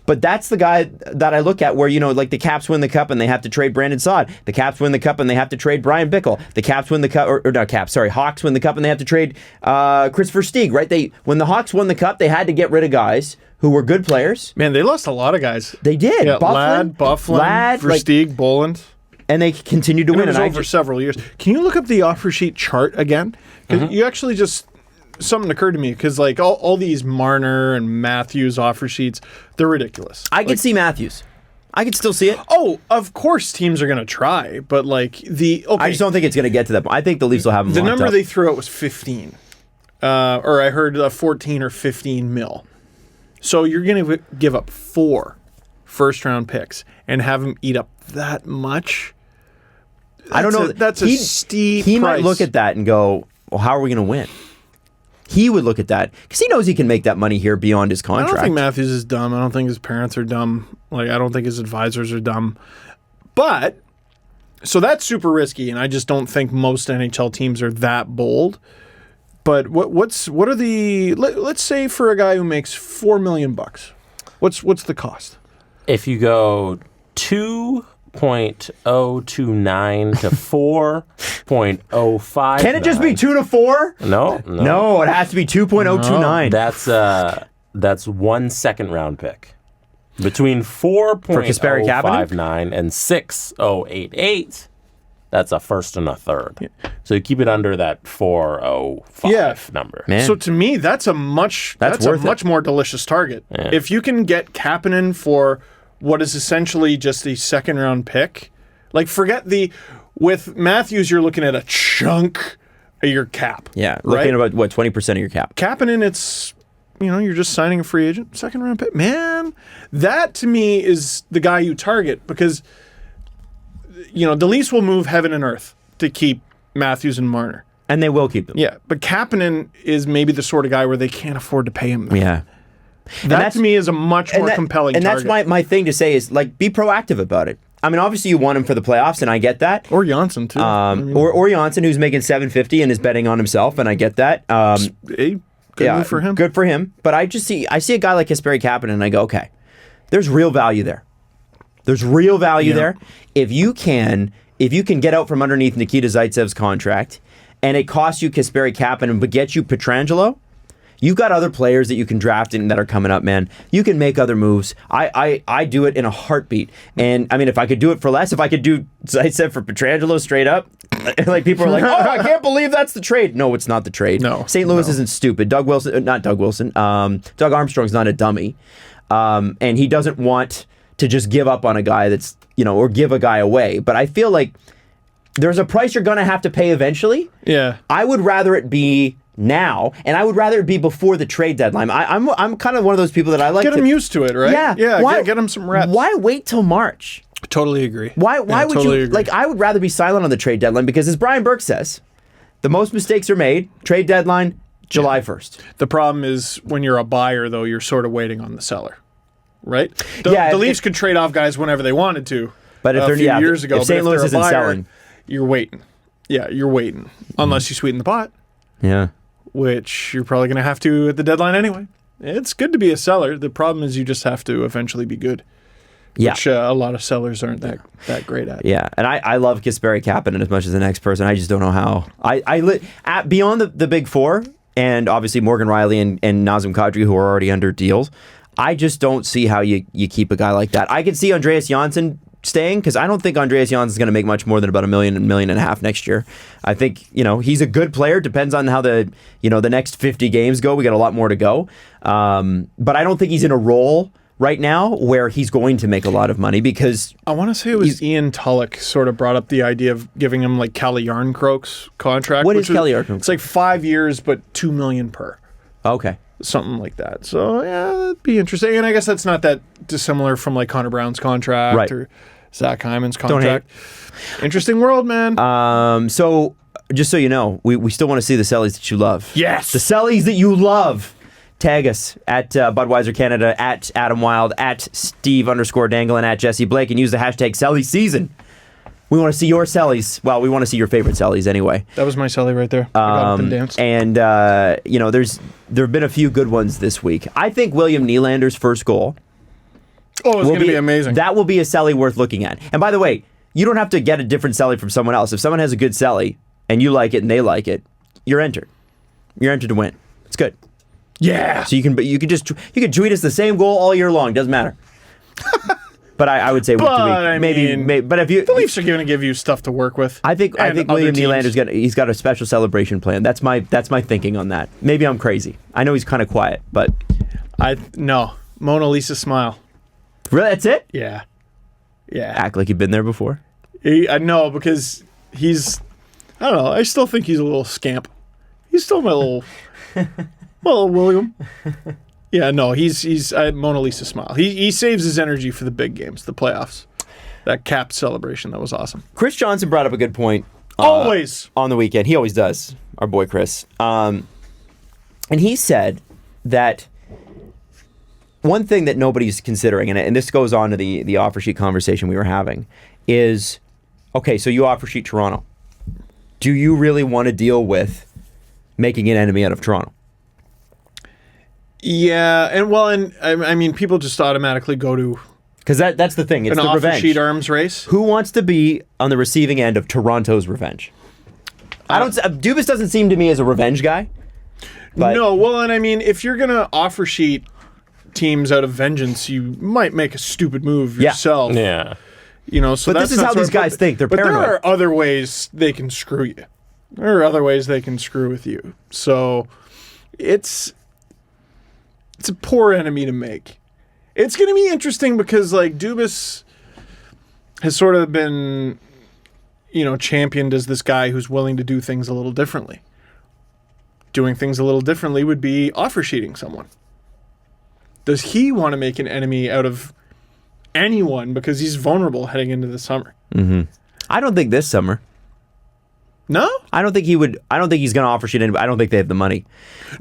But that's the guy that I look at where, like the Caps win the Cup and they have to trade Brandon Saad. The Caps win the Cup and they have to trade Brian Bickle. The Caps win the Cup, or not Caps, sorry, Hawks win the Cup and they have to trade Christopher Stieg, right? When the Hawks won the Cup, they had to get rid of guys who were good players. Man, they lost a lot of guys. They did. Yeah, Bufflin, Versteeg, Boland. And they continued to win. It was over several years. Can you look up the offer sheet chart again? Because you actually just... Something occurred to me, because like all these Marner and Matthews offer sheets, they're ridiculous. I could see Matthews. I could still see it. Oh, of course teams are going to try, but like I just don't think it's going to get to that point. I think the Leafs will have him The locked number up. they threw out was 15. Or I heard 14 or 15 mil. So you're going to give up 4 first-round picks and have him eat up that much? I don't know. That's a steep He price. might look at that and go, well, how are we going to win? He would look at that because he knows he can make that money here beyond his contract. I don't think Matthews is dumb. I don't think his parents are dumb. Like, I don't think his advisors are dumb. But, so that's super risky, and I just don't think most NHL teams are that bold. But what are the, let's say for a guy who makes $4 million, what's the cost? If you go 2.029 to 4.05. Can it just be 2 to 4? No, it has to be 2.029. That's 1 second round pick. Between 4.059 and 6.088, that's a first and a third. Yeah. So you keep it under that 4.05 number. Man. So to me, that's a much more delicious target. Yeah. If you can get Kapanen for what is essentially just a second round pick, like with Matthews, you're looking at a chunk of your cap. Yeah, looking at about 20% of your cap. Kapanen, it's you're just signing a free agent, second round pick. Man, that to me is the guy you target because the Leafs will move heaven and earth to keep Matthews and Marner. And they will keep them. Yeah, but Kapanen is maybe the sort of guy where they can't afford to pay him. Yeah. That to me is a much more compelling target. And that's my thing to say is, like, be proactive about it. I mean, obviously you want him for the playoffs, and I get that. Or Janssen, too. Or Janssen, who's making $750 and is betting on himself, and I get that. Good move for him. Good for him. But I see a guy like Kasperi Kapanen, and I go, okay, there's real value there. There's real value there. If you can get out from underneath Nikita Zaitsev's contract, and it costs you Kasperi Kapanen, but gets you Pietrangelo, you've got other players that you can draft in that are coming up, man. You can make other moves. I do it in a heartbeat. And, I mean, if I could do it for less, if I could do Zaitsev for Pietrangelo straight up, like, people are like, oh, I can't believe that's the trade. No, it's not the trade. No. St. Louis isn't stupid. Doug Armstrong's not a dummy. And he doesn't want to just give up on a guy that's, or give a guy away. But I feel like there's a price you're going to have to pay eventually. Yeah. I would rather it be now, and I would rather it be before the trade deadline. I'm kind of one of those people that I like get him used to it, right? Yeah. Get him some reps. Why wait till March? Totally agree. Why would totally you agree. like? I would rather be silent on the trade deadline because, as Brian Burke says, the most mistakes are made. Trade deadline, July 1st. The problem is when you're a buyer, though, you're sort of waiting on the seller, right? The Leafs could trade off guys whenever they wanted to. But if a few years ago, if St. Louis isn't selling, you're waiting. Yeah, you're waiting unless you sweeten the pot. Yeah. Which you're probably going to have to at the deadline anyway. It's good to be a seller. The problem is you just have to eventually be good. Yeah. Which a lot of sellers aren't that great at. Yeah, and I love Kasperi Kapanen as much as the next person. I just don't know how. Beyond the big four, and obviously Morgan Rielly and Nazem Kadri, who are already under deals, I just don't see how you keep a guy like that. I can see Andreas Janssen staying because I don't think Andreas Janssen is going to make much more than about $1 million and a half next year. I think he's a good player. Depends on how the next 50 games go. We got a lot more to go, but I don't think he's in a role right now where he's going to make a lot of money because I want to say it was Ian Tulloch sort of brought up the idea of giving him like Calle Jarnkrok's contract. What is Calle Jarnkrok? It's like 5 years, but $2 million per. Okay. Something like that. So yeah, that'd be interesting. And I guess that's not that dissimilar from like Connor Brown's contract or Zach Hyman's contract. Interesting world, man. So just so you know, we still want to see the Sellies that you love. Yes. The Sellies that you love. Tag us at Budweiser Canada, at Adam Wild, at Steve_Dangle, and at Jesse Blake, and use the hashtag SellySeason. We want to see your Sellies. Well, we want to see your favorite Sellies anyway. That was my Selly right there. I got up and danced. And there have been a few good ones this week. I think William Nylander's first goal. Oh, it's going to be amazing. That will be a Selly worth looking at. And by the way, you don't have to get a different Selly from someone else. If someone has a good Selly and you like it and they like it, you're entered. You're entered to win. It's good. Yeah. So you can tweet us the same goal all year long. Doesn't matter. But I would say maybe. But if the Leafs are going to give you stuff to work with. I think William Nylander's got a special celebration plan. That's my thinking on that. Maybe I'm crazy. I know he's kind of quiet, but no Mona Lisa smile. Really, that's it? Yeah. Yeah. Act like you've been there before. I know, because he's, I don't know, I still think he's a little scamp. He's still my little William. Yeah, no, he's Mona Lisa smile. He saves his energy for the big games, the playoffs. That cap celebration, that was awesome. Chris Johnson brought up a good point. Always. On the weekend. He always does, our boy Chris. And he said that one thing that nobody's considering, and this goes on to the offer sheet conversation we were having, is, okay, so you offer sheet Toronto. Do you really want to deal with making an enemy out of Toronto? Yeah, and I mean, people just automatically go to because that's the thing. It's an the offer revenge. sheet arms race. Who wants to be on the receiving end of Toronto's revenge? Dubas doesn't seem to me as a revenge guy. But no, well, and I mean, if you're gonna offer sheet teams out of vengeance, you might make a stupid move yourself. Yeah. You know, so but that's this is how these guys think. They're paranoid. But there are other ways they can screw you. There are other ways they can screw with you. So it's a poor enemy to make. It's going to be interesting because, like, Dubas has sort of been, championed as this guy who's willing to do things a little differently. Doing things a little differently would be offer sheeting someone. Does he want to make an enemy out of anyone because he's vulnerable heading into the summer? Mm-hmm. I don't think this summer. No? I don't think he would. I don't think he's going to offer sheet anybody. I don't think they have the money.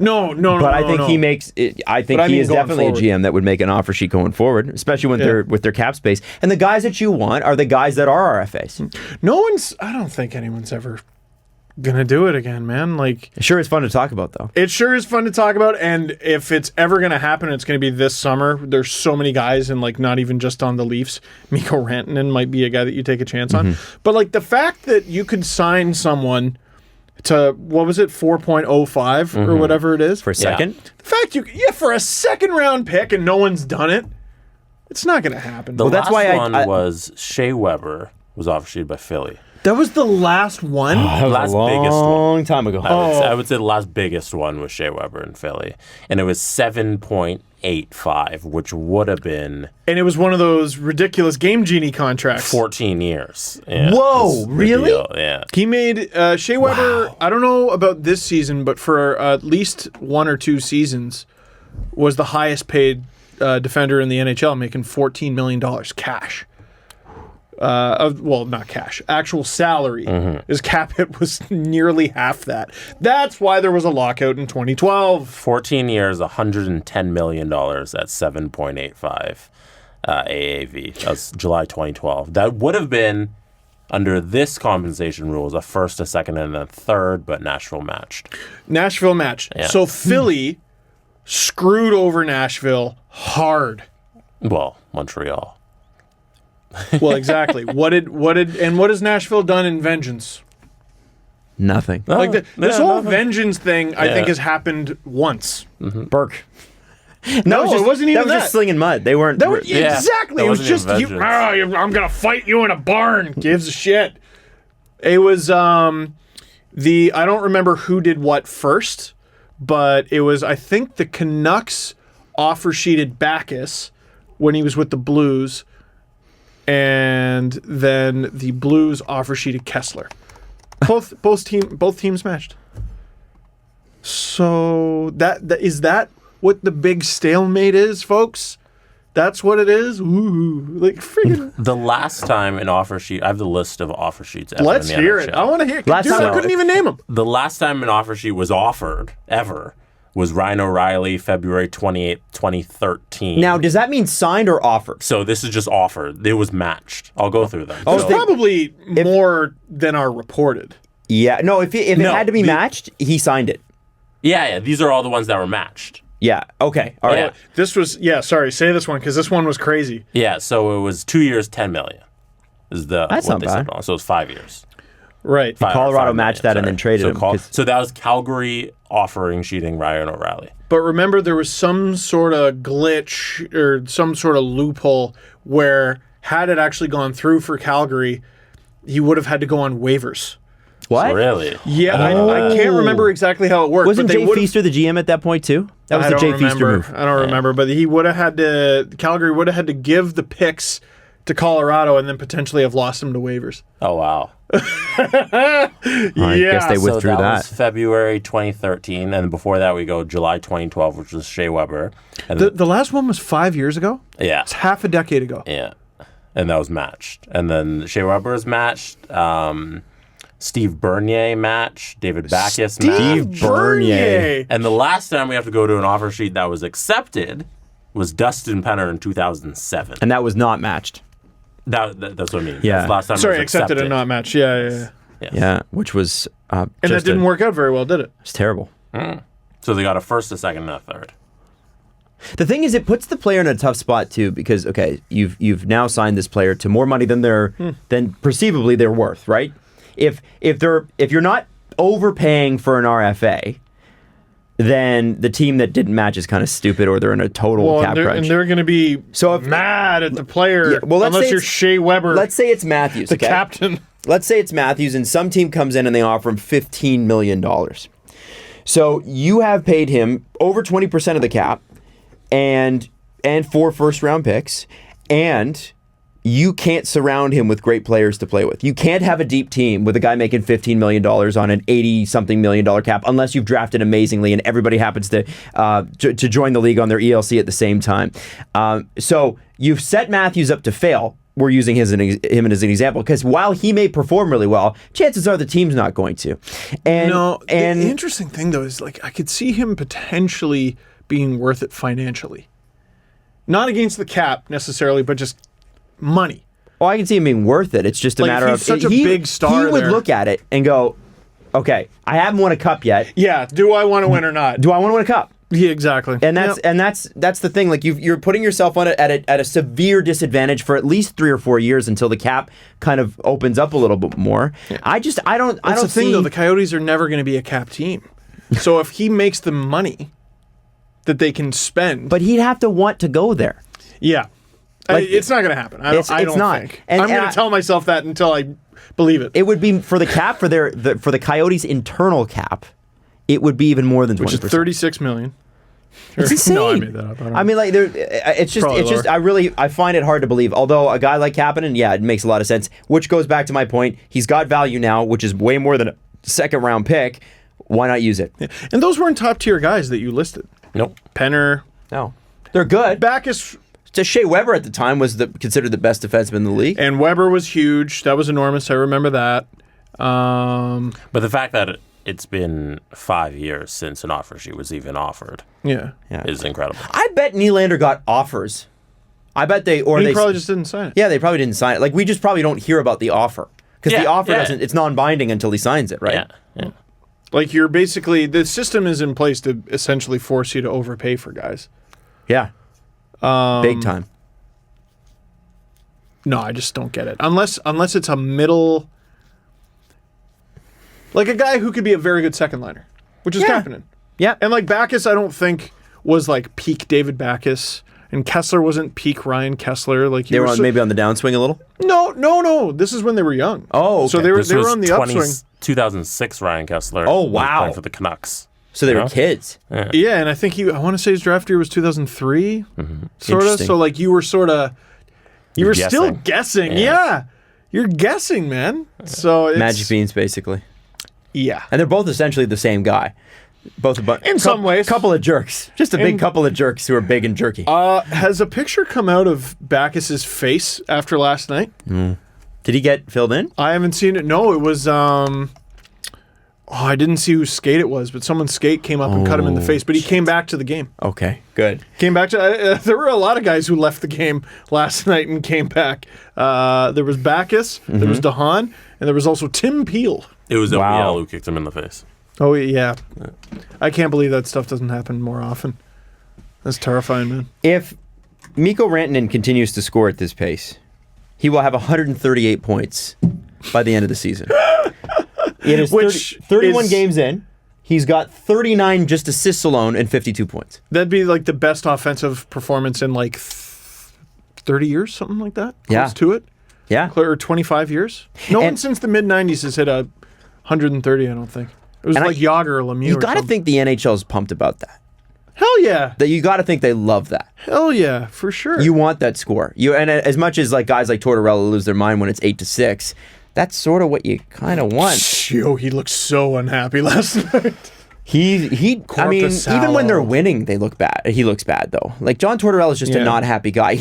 No. But I think he makes. I think he is definitely forward. A GM that would make an offer sheet going forward, especially when they're with their cap space. And the guys that you want are the guys that are RFAs. I don't think anyone's ever gonna do it again, man. Like, it sure is fun to talk about, though. It sure is fun to talk about, and if it's ever gonna happen, it's gonna be this summer. There's so many guys, and like not even just on the Leafs. Mikko Rantanen might be a guy that you take a chance on. But like the fact that you could sign someone to, what was it, 4.05 or whatever it is for a second. The fact for a second round pick and no one's done it, it's not gonna happen. The last one was Shea Weber was offer sheeted by Philly. That was the last one? That was a long time ago. I would say the last biggest one was Shea Weber in Philly. And it was 7.85, which would have been... And it was one of those ridiculous Game Genie contracts. 14 years. Yeah, whoa, really? Yeah. He made... Shea Weber, I don't know about this season, but for at least 1 or 2 seasons, was the highest paid defender in the NHL, making $14 million cash. Not cash, actual salary. His cap hit was nearly half that. That's why there was a lockout in 2012. 14 years, $110 million at 7.85 AAV. That was July 2012. That would have been, under this compensation rules, a first, a second, and a third, but Nashville matched. Yeah. So Philly screwed over Nashville hard. Well, Montreal. Well, exactly. What has Nashville done in vengeance? Nothing. Like this whole vengeance thing, I think, has happened once. Burke. No, it wasn't even that. That was just slinging mud. They weren't. Exactly. It was just, I'm going to fight you in a barn. Gives a shit. It was I don't remember who did what first, but it was, I think the Canucks offer sheeted Backus when he was with the Blues. And then the Blues offer sheeted Kessler. Both teams matched. So that is that what the big stalemate is, folks? That's what it is. Ooh, like freaking. The last time an offer sheet, I have the list of offer sheets. Ever Let's in the hear NHL. it. I want to hear it. I couldn't even name them. The last time an offer sheet was offered ever was Ryan O'Reilly, February 28th, 2013. Now, does that mean signed or offered? So this is just offered. It was matched. I'll go through them. There's probably more than are reported. Yeah. No, if it had to be matched, he signed it. Yeah. These are all the ones that were matched. Yeah. Okay. All right. Yeah. This was, sorry, say this one, because this one was crazy. Yeah, so it was 2 years, $10 million. That's not bad. So it was 5 years. Right. Colorado matched that and then traded him. So that was Calgary offering sheeting Ryan O'Reilly. But remember, there was some sort of glitch or some sort of loophole where, had it actually gone through for Calgary, he would have had to go on waivers. What? Really? Yeah, I can't remember exactly how it worked. Wasn't Jay Feaster the GM at that point too? That was the Jay Feaster move. I don't remember, but he would have had to. Calgary would have had to give the picks to Colorado and then potentially have lost him to waivers. Oh, wow. I guess they withdrew so that that. was February 2013, and before that we go July 2012, which was Shea Weber. And The last one was 5 years ago? yeah. It's half a decade ago. Yeah. And that was matched. And then Shea Weber is matched. Steve Bernier matched. David Backes matched. Steve Bernier. And the last time we have to go to an offer sheet that was accepted was Dustin Penner in 2007. And that was not matched. That's what I mean. Yeah. That's the last time Sorry, it was accepted and not matched. Yeah. Yes. Yeah, which was And that didn't work out very well, did it? It's terrible. So they got a first, a second, and a third. The thing is, it puts the player in a tough spot too, because you've now signed this player to more money than than perceivably they're worth, right? If you're not overpaying for an RFA, then the team that didn't match is kind of stupid, or they're in a total cap crunch. And they're going to be mad at the player unless you're Shea Weber. Let's say it's Matthews, the captain. Let's say it's Matthews, and some team comes in and they offer him $15 million. So you have paid him over 20% of the cap, and 4 first-round picks, and you can't surround him with great players to play with. You can't have a deep team with a guy making $15 million on an $80-something million cap unless you've drafted amazingly and everybody happens to join the league on their ELC at the same time. So you've set Matthews up to fail. We're using him as an example because while he may perform really well, chances are the team's not going to. And the interesting thing, though, is I could see him potentially being worth it financially. Not against the cap necessarily, but just money. Well, I can see him being worth it. It's just a matter of such a big star. He would look at it and go, "Okay, I haven't won a cup yet. Yeah, do I want to win or not? Do I want to win a cup?" Yeah, exactly. And that's the thing. Like you're putting yourself on at a severe disadvantage for at least 3 or 4 years until the cap kind of opens up a little bit more. Yeah. I don't. That's the thing, though. The Coyotes are never going to be a cap team. So if he makes the money that they can spend, but he'd have to want to go there. Yeah. It's not going to happen. I don't think. I'm going to tell myself that until I believe it. It would be for the cap for the Coyotes' internal cap. It would be even more than 20%. Which is $36 million. It's insane. No, I made that up. I mean, it's just. I find it hard to believe. Although a guy like Kapanen, yeah, it makes a lot of sense. Which goes back to my point. He's got value now, which is way more than a second-round pick. Why not use it? Yeah. And those weren't top-tier guys that you listed. Nope. Penner. No, they're good. Backes. Shea Weber at the time was considered the best defenseman in the league. And Weber was huge. That was enormous. I remember that. But the fact that it's been 5 years since an offer sheet was even offered is incredible. I bet Nylander got offers. I bet they probably just didn't sign it. Yeah, they probably didn't sign it. Like, we just probably don't hear about the offer. Because the offer doesn't, it's non-binding until he signs it, right? Yeah. Like, you're basically, the system is in place to essentially force you to overpay for guys. Yeah. Big time. No, I just don't get it. Unless it's a middle, like a guy who could be a very good second liner, which is Kapanen. Yeah. And like Backes, I don't think was like peak David Backes, and Kessler wasn't peak Ryan Kessler. Like they were maybe on the downswing a little. No. This is when they were young. Oh, okay. So they were on the upswing. 2006 Ryan Kessler. Oh, wow. Playing for the Canucks. So they were kids. Yeah, and I think I want to say his draft year was 2003, sort of. So like you were still guessing. Yeah, you're guessing, man. So it's Magic Beans, basically. Yeah, and they're both essentially the same guy. Both in some ways, couple of jerks, just a big couple of jerks who are big and jerky. Has a picture come out of Backes' face after last night? Did he get filled in? I haven't seen it. No, it was. I didn't see whose skate it was, but someone's skate came up and cut him in the face. But he came back to the game. Okay, good. Came back to. There were a lot of guys who left the game last night and came back. There was Backes, there was DeHaan, and there was also Tim Peel. It was OEL who kicked him in the face. Oh, yeah. I can't believe that stuff doesn't happen more often. That's terrifying, man. If Mikko Rantanen continues to score at this pace, he will have 138 points by the end of the season. It is 31 games in. He's got 39 just assists alone and 52 points. That'd be like the best offensive performance in like 30 years, something like that? Close to it? Yeah. Or 25 years? No one since the mid-90s has hit 130, I don't think. It was like Yager or Lemieux. You got to think the NHL is pumped about that. Hell yeah. That you got to think they love that. Hell yeah, for sure. You want that score. And as much as like guys like Tortorella lose their mind when it's 8-6, that's sort of what you kind of want. Yo, he looked so unhappy last night. I mean, even when they're winning, they look bad. He looks bad though. Like John Tortorella is just a not happy guy.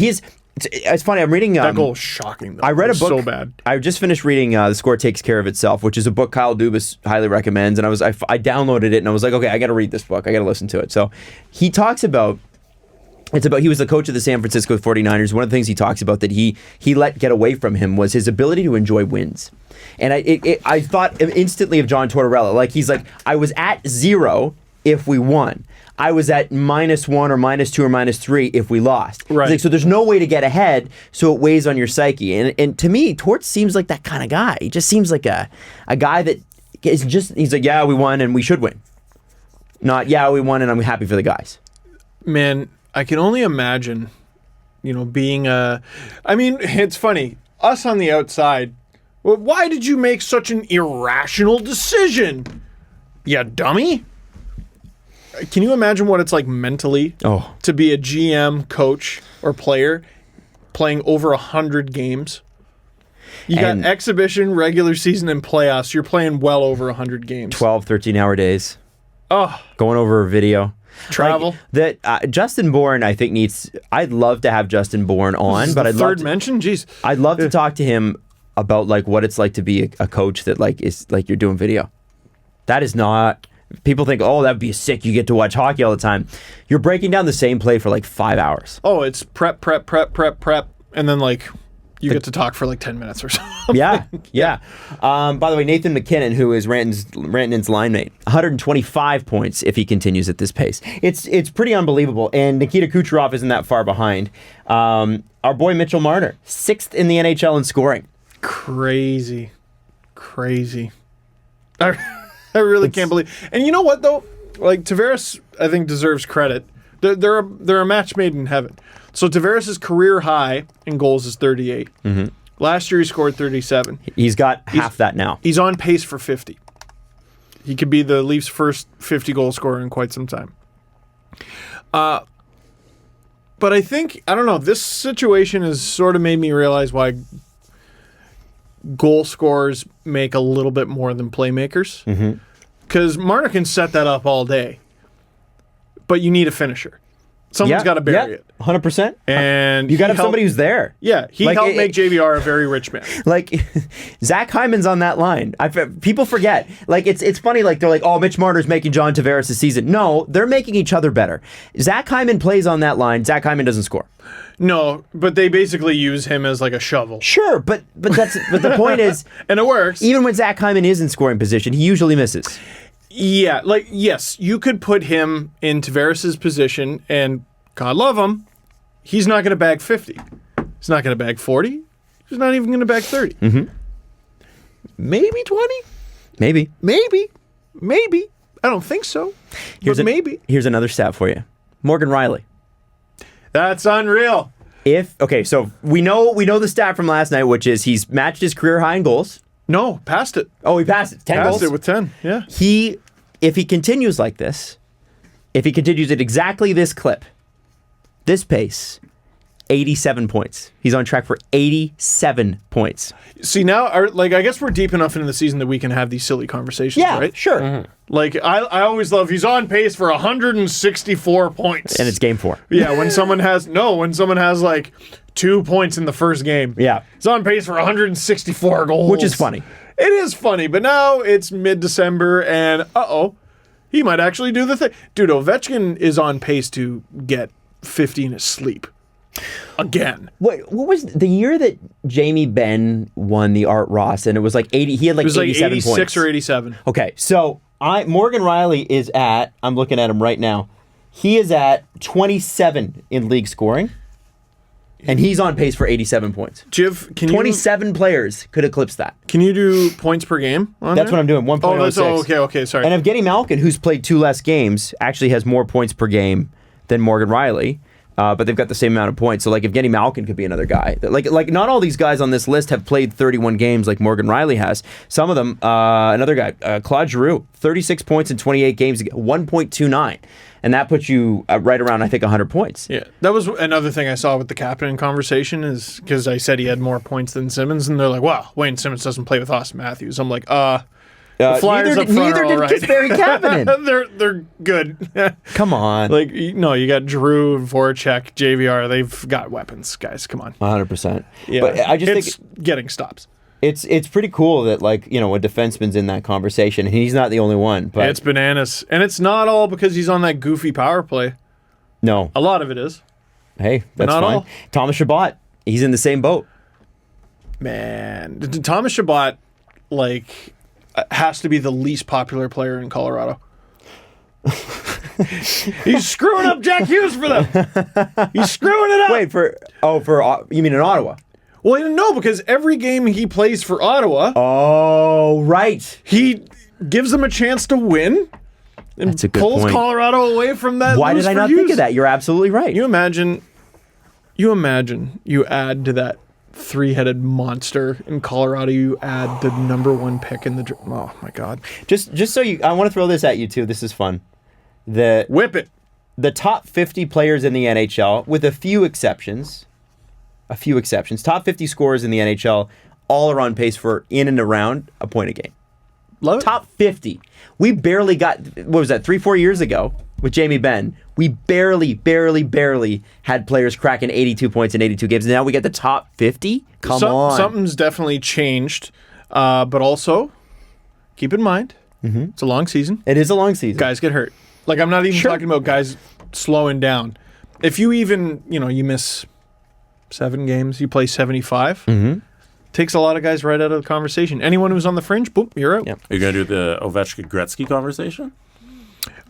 It's funny. I'm reading that goal was shocking though. I read a book so bad. I just finished reading The Score Takes Care of Itself, which is a book Kyle Dubas highly recommends, and I downloaded it and I was like, okay, I got to read this book. I got to listen to it. So he talks about he was the coach of the San Francisco 49ers. One of the things he talks about that he let get away from him was his ability to enjoy wins. And I thought instantly of John Tortorella. Like he's like, I was at 0 if we won. I was at -1 or -2 or -3 if we lost. Right. Like, so there's no way to get ahead, so it weighs on your psyche. And to me, Torts seems like that kind of guy. He just seems like a guy that is he's like, yeah, we won and we should win. Not, yeah, we won and I'm happy for the guys. Man, I can only imagine, being I mean, it's funny. Us on the outside, well, why did you make such an irrational decision? You dummy? Can you imagine what it's like mentally to be a GM, coach, or player playing over 100 games? You got exhibition, regular season, and playoffs. You're playing well over 100 games. 12, 13-hour days. Oh. Going over a video. Travel. Like Justin Bourne, I think I'd love to have Justin Bourne on, but I'd love to, mention? Jeez. I'd love to talk to him about like what it's like to be a coach that like is like you're doing video. That is not... People think, oh, that'd be sick. You get to watch hockey all the time. You're breaking down the same play for like 5 hours. Oh, it's prep, and then like you get to talk for like 10 minutes or something. Yeah. By the way, Nathan McKinnon, who is Rantanen's line mate, 125 points if he continues at this pace. It's pretty unbelievable. And Nikita Kucherov isn't that far behind. Our boy Mitchell Marner, 6th in the NHL in scoring. Crazy. I really can't believe. And you know what though? Like Tavares, I think deserves credit. They're a match made in heaven. So Tavares' career high in goals is 38. Mm-hmm. Last year he scored 37. He's got half that now. He's on pace for 50. He could be the Leafs' first 50-goal scorer in quite some time. But I think, I don't know, this situation has sort of made me realize why goal scorers make a little bit more than playmakers. Because Marner can set that up all day, but you need a finisher. Someone's got to bury it. 100%. And you got to have somebody who's there. Yeah, he helped make JVR a very rich man. Like, Zach Hyman's on that line. People forget. Like, it's funny, like, they're like, oh, Mitch Marner's making John Tavares this season. No, they're making each other better. Zach Hyman plays on that line. Zach Hyman doesn't score. No, but they basically use him as like a shovel. Sure, but the point is... And it works. Even when Zach Hyman is in scoring position, he usually misses. Yeah, like, yes, you could put him in Tavares' position, and God love him, he's not going to bag 50. He's not going to bag 40. He's not even going to bag 30. Mm-hmm. Maybe 20? Maybe. I don't think so. Maybe. Here's another stat for you. Morgan Rielly. That's unreal. So we know the stat from last night, which is he's matched his career high in goals. No, passed it. Oh, he passed it. 10 goals? Passed it with 10, yeah. If he continues like this, if he continues at exactly this clip, this pace, 87 points. He's on track for 87 points. See, now, I guess we're deep enough into the season that we can have these silly conversations, right? Yeah, sure. Mm-hmm. Like, I always love, he's on pace for 164 points. And it's game 4. Yeah, when someone has like 2 points in the first game. Yeah. He's on pace for 164 goals. Which is funny. It is funny, but now it's mid-December, and he might actually do the thing. Dude, Ovechkin is on pace to get 50 in his sleep. Again. What was the year that Jamie Benn won the Art Ross, and it was like 80, he had like 87 86 points. 86 or 87. Okay, so Morgan Rielly is at, I'm looking at him right now, he is at 27 in league scoring. And he's on pace for 87 points. Jiv, 27 players could eclipse that. Can you do points per game on That's there? what I'm doing, 1.06. Okay, sorry. And Evgeny Malkin, who's played 2 less games, actually has more points per game than Morgan Rielly. but they've got the same amount of points. So, like, Evgeny Malkin could be another guy. Like not all these guys on this list have played 31 games like Morgan Rielly has. Some of them, another guy, Claude Giroux, 36 points in 28 games, 1.29. And that puts you right around, I think, 100 points. Yeah, that was another thing I saw with the captain conversation is because I said he had more points than Simmonds, and they're like, "Wow, Wayne Simmonds doesn't play with Austin Matthews." I'm like, the Flyers up front neither are did all right. Kasperi Kapanen. They're good. Come on. Like, no, you got Drew, Voracek, JVR. They've got weapons, guys. Come on. 100%. Yeah, But I just think getting stops. It's pretty cool that, like, you know, a defenseman's in that conversation. He's not the only one. But It's bananas. And it's not all because he's on that goofy power play. No. A lot of it is. Hey, that's not fine. all. Thomas Chabot, he's in the same boat. Man, Thomas Chabot, like, has to be the least popular player in Colorado. He's screwing up Jack Hughes for them. He's screwing it up. Wait, you mean in Ottawa? Well, no, because every game he plays for Ottawa, Oh, right. he gives them a chance to win and That's a good pulls point. Colorado away from that. Why lose did I for not Hughes. think of that? You're absolutely right. You imagine you add to that three-headed monster in Colorado, you add the number one pick in the oh my god. Just so I want to throw this at you too. This is fun. Whip it. The top 50 players in the NHL, with a few exceptions, top 50 scorers in the NHL, all are on pace for in and around a point a game. Love it. Top 50. We barely got, what was that, 3-4 years ago with Jamie Benn, we barely had players cracking 82 points in 82 games. And now we get the top 50? Come on. Something's definitely changed. But also, keep in mind, it's a long season. It is a long season. Guys get hurt. Like, I'm not even talking about guys slowing down. If you even, you miss 7 games, you play 75, takes a lot of guys right out of the conversation. Anyone who's on the fringe, boom, you're out. Yep. Are you going to do the Ovechkin-Gretzky conversation?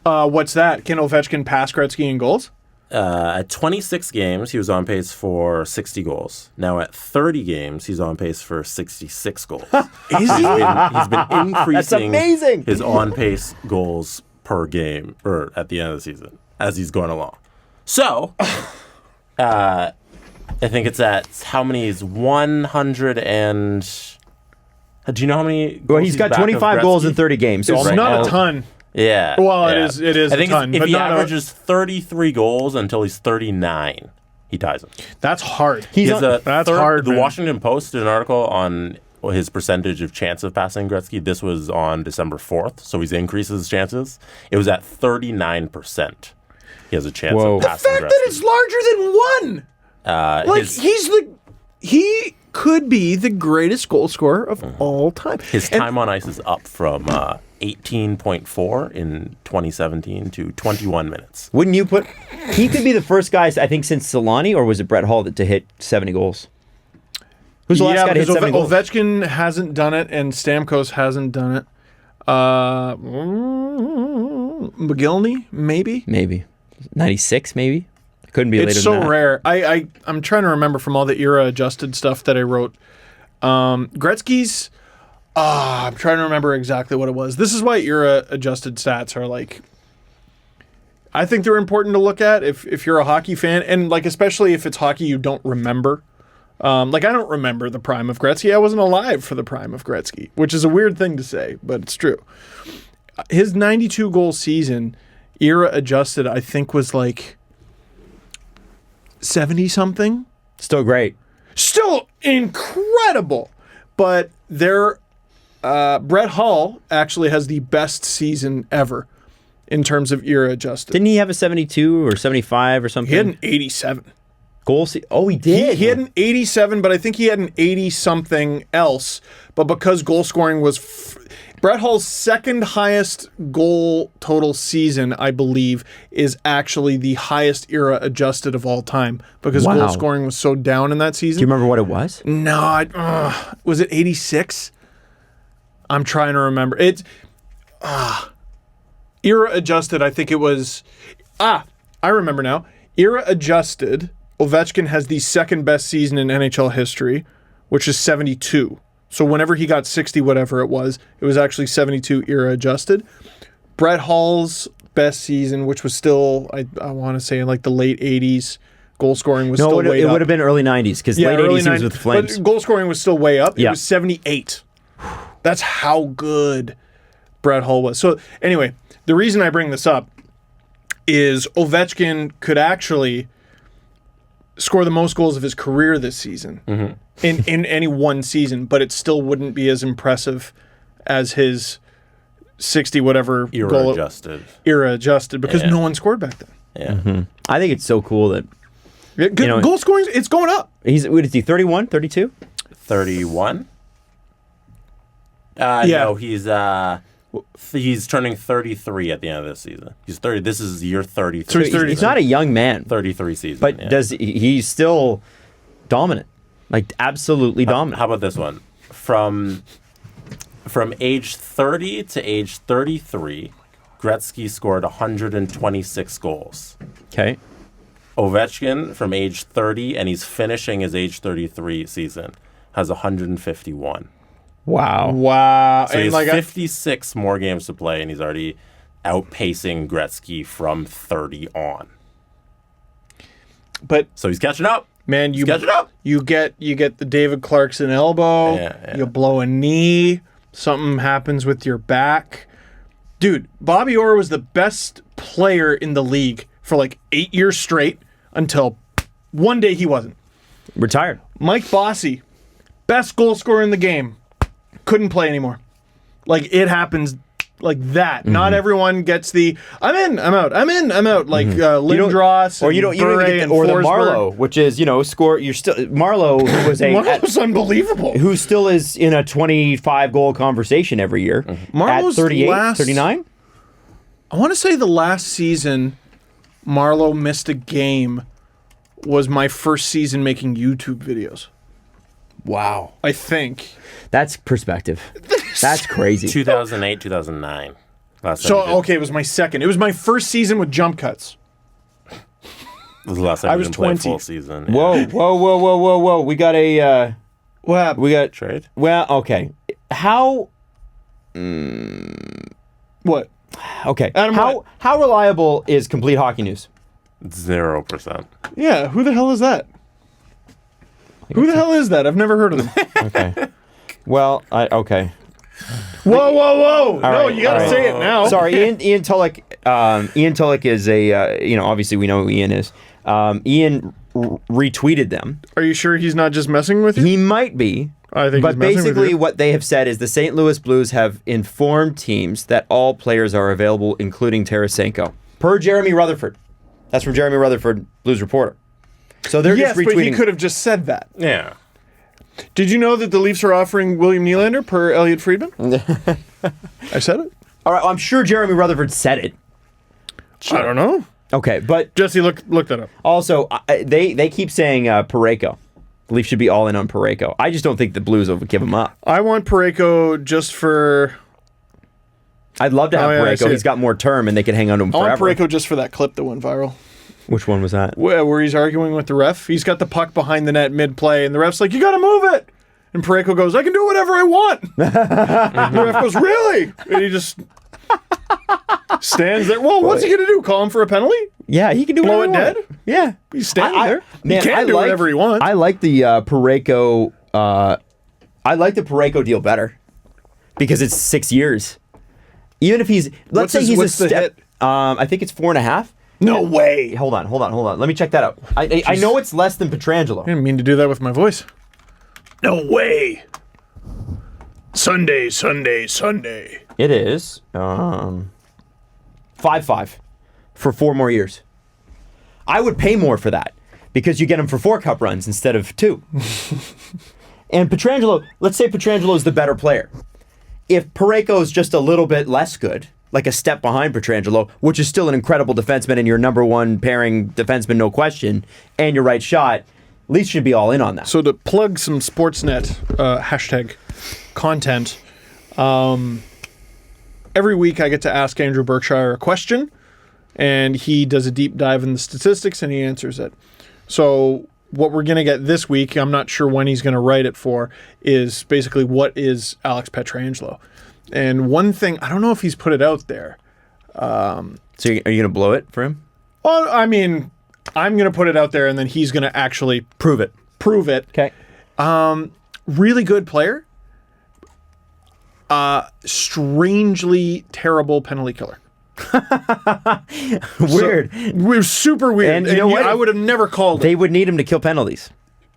What's that? Can Ovechkin pass Gretzky in goals? At 26 games, he was on pace for 60 goals. Now at 30 games, he's on pace for 66 goals. Is he? He's been increasing That's amazing. his on-pace goals per game, or at the end of the season, as he's going along. So, I think it's at how many is 100 and... Do you know how many? Well, he's got 25 goals in 30 games. It's So not a ton. Yeah. Well, yeah. it is I think a ton. if but he not averages 33 goals until he's 39, he ties him. that's hard. He's He has on- That's hard, The man. Washington Post did an article on his percentage of chance of passing Gretzky. This was on December 4th, so he's increased his chances. It was at 39%. He has a chance Whoa. of The passing The fact that it's larger than one. Like, he could be the greatest goal scorer of all time. his time on ice is up from 18.4 in 2017 to 21 minutes. Wouldn't you put... He could be the first guy, I think, since Solani, or was it Brett Hull, to hit 70 goals? Who's the last guy to hit because 70 goals? Ovechkin hasn't done it, and Stamkos hasn't done it. McGillney, maybe? Maybe. 96, maybe? Couldn't be later It's than so that. rare. I'm trying to remember from all the era-adjusted stuff that I wrote. Gretzky's... I'm trying to remember exactly what it was. This is why era-adjusted stats are like... I think they're important to look at if you're a hockey fan, and like especially if it's hockey you don't remember. Like, I don't remember the prime of Gretzky. I wasn't alive for the prime of Gretzky, which is a weird thing to say, but it's true. His 92-goal season, era-adjusted, I think was like 70-something. Still great. Still incredible. But Brett Hull actually has the best season ever in terms of era-adjusted. Didn't he have a 72 or 75 or something? He had an 87. Oh, he did? He had an 87, but I think he had an 80-something else. But because goal scoring was... Brett Hull's second highest goal total season, I believe, is actually the highest era adjusted of all time because Wow. goal scoring was so down in that season. Do you remember what it was? No, was it 86? I'm trying to remember. It's era adjusted. I think it was. I remember now. Era adjusted. Ovechkin has the second best season in NHL history, which is 72. So whenever he got 60, whatever it was actually 72 era adjusted. Brett Hull's best season, which was still, I want to say in like the late 80s, Goal scoring was No, still way it up. would have been early 90s because late 80s he was with the Flames. But goal scoring was still way up. It Yeah. was 78. That's how good Brett Hull was. So anyway, the reason I bring this up is Ovechkin could actually score the most goals of his career this season in any one season, but it still wouldn't be as impressive as his 60 whatever Era adjusted because no one scored back then. Yeah. I think it's so cool that Goal scoring, it's going up. what is he, 31, 32? 31? Yeah. No, he's turning 33 at the end of this season. He's 30. This is year 33. So he's 30. He's not a young man, 33 season. but yeah. he's still dominant, like absolutely dominant. How about this one? From age 30 to age 33, Gretzky scored 126 goals. Okay. Ovechkin, from age 30, and he's finishing his age 33 season, has 151. Wow. So he And has 56 more games to play, and he's already outpacing Gretzky from 30 on. But So he's catching up. man, He's catching up. you get the David Clarkson elbow. Yeah. You blow a knee. Something happens with your back. Dude, Bobby Orr was the best player in the league for like 8 years straight until one day he wasn't. Retired. Mike Bossy, best goal scorer in the game, couldn't play anymore. Like, it happens like that. Not everyone gets the I'm in, I'm out, I'm in, I'm out. Like Lindros Or you don't even Bure get and or the Forsberg. Marlowe, which is score. You're still Marlowe, who was Marlowe's unbelievable. who still is in a 25 goal conversation every year. Marlowe's at 38, last- 39. I want to say the last season Marlowe missed a game was my first season making YouTube videos. Wow, I think. that's perspective. That's crazy. 2008, 2009. Last time So, he did- okay, it was my second. It was my first season with jump cuts. This was the last time I he was didn't play a 20. full season. Whoa! We got a. What happened? We got Trade? Well, okay. How? What? Okay. Adam, what? How reliable is Complete Hockey News? 0%. Yeah, who the hell is that? Who the hell is that? I've never heard of them. Okay. Well, okay. Whoa. No, right, you got to all right. say it now. Sorry, Ian Tulloch. Ian Tulloch is a obviously we know who Ian is. Ian retweeted them. Are you sure he's not just messing with you? He might be. I think But he's messing with basically, you. what they have said is the St. Louis Blues have informed teams that all players are available, including Tarasenko, per Jeremy Rutherford. That's from Jeremy Rutherford, Blues reporter. So they're Yes, just retweeting. but he could have just said that. Yeah. Did you know that the Leafs are offering William Nylander per Elliott Friedman? I said it. All right, I'm sure Jeremy Rutherford said it. I don't know. Okay, but Jesse, look that up. also they keep saying Parayko. The Leafs should be all in on Parayko. I just don't think the Blues will give him up. I want Parayko just for... I'd love to have I see Parayko. it. He's got more term, and they can hang on to him I want forever. Parayko just for that clip that went viral. Which one was that? Where he's arguing with the ref. He's got the puck behind the net mid-play, and the ref's like, you got to move it. And Parayko goes, I can do whatever I want. And the ref goes, really? And he just stands there. Well, what's he going to do? Call him for a penalty? Yeah, he can do Blow whatever it he dead? wants. Yeah. He's standing there. Man, he can't do whatever he wants. I like the Parayko. I like the Parayko deal better because it's 6 years. Even if he's, let's say he's a what's the step. hit? I think it's 4.5. No way. Hold on. Let me check that out. I know it's less than Pietrangelo. I didn't mean to do that with my voice. No way. Sunday. It is 5.5 for 4 more years. I would pay more for that because you get him for 4 cup runs instead of 2. And Pietrangelo, let's say Pietrangelo is the better player. If Parayko is just a little bit less good, like a step behind Pietrangelo, which is still an incredible defenseman and your number one pairing defenseman, no question, and your right shot, Leafs should be all in on that. So to plug some Sportsnet hashtag content, every week I get to ask Andrew Berkshire a question, and he does a deep dive in the statistics and he answers it. So what we're going to get this week, I'm not sure when he's going to write it for, is basically what is Alex Pietrangelo. And one thing, I don't know if he's put it out there. So are you going to blow it for him? Well, I mean, I'm going to put it out there, and then he's going to actually Prove it. prove it. Okay. Really good player. Strangely terrible penalty killer. Weird. We're super weird. And you know what? I would have never called it. They would need him to kill penalties.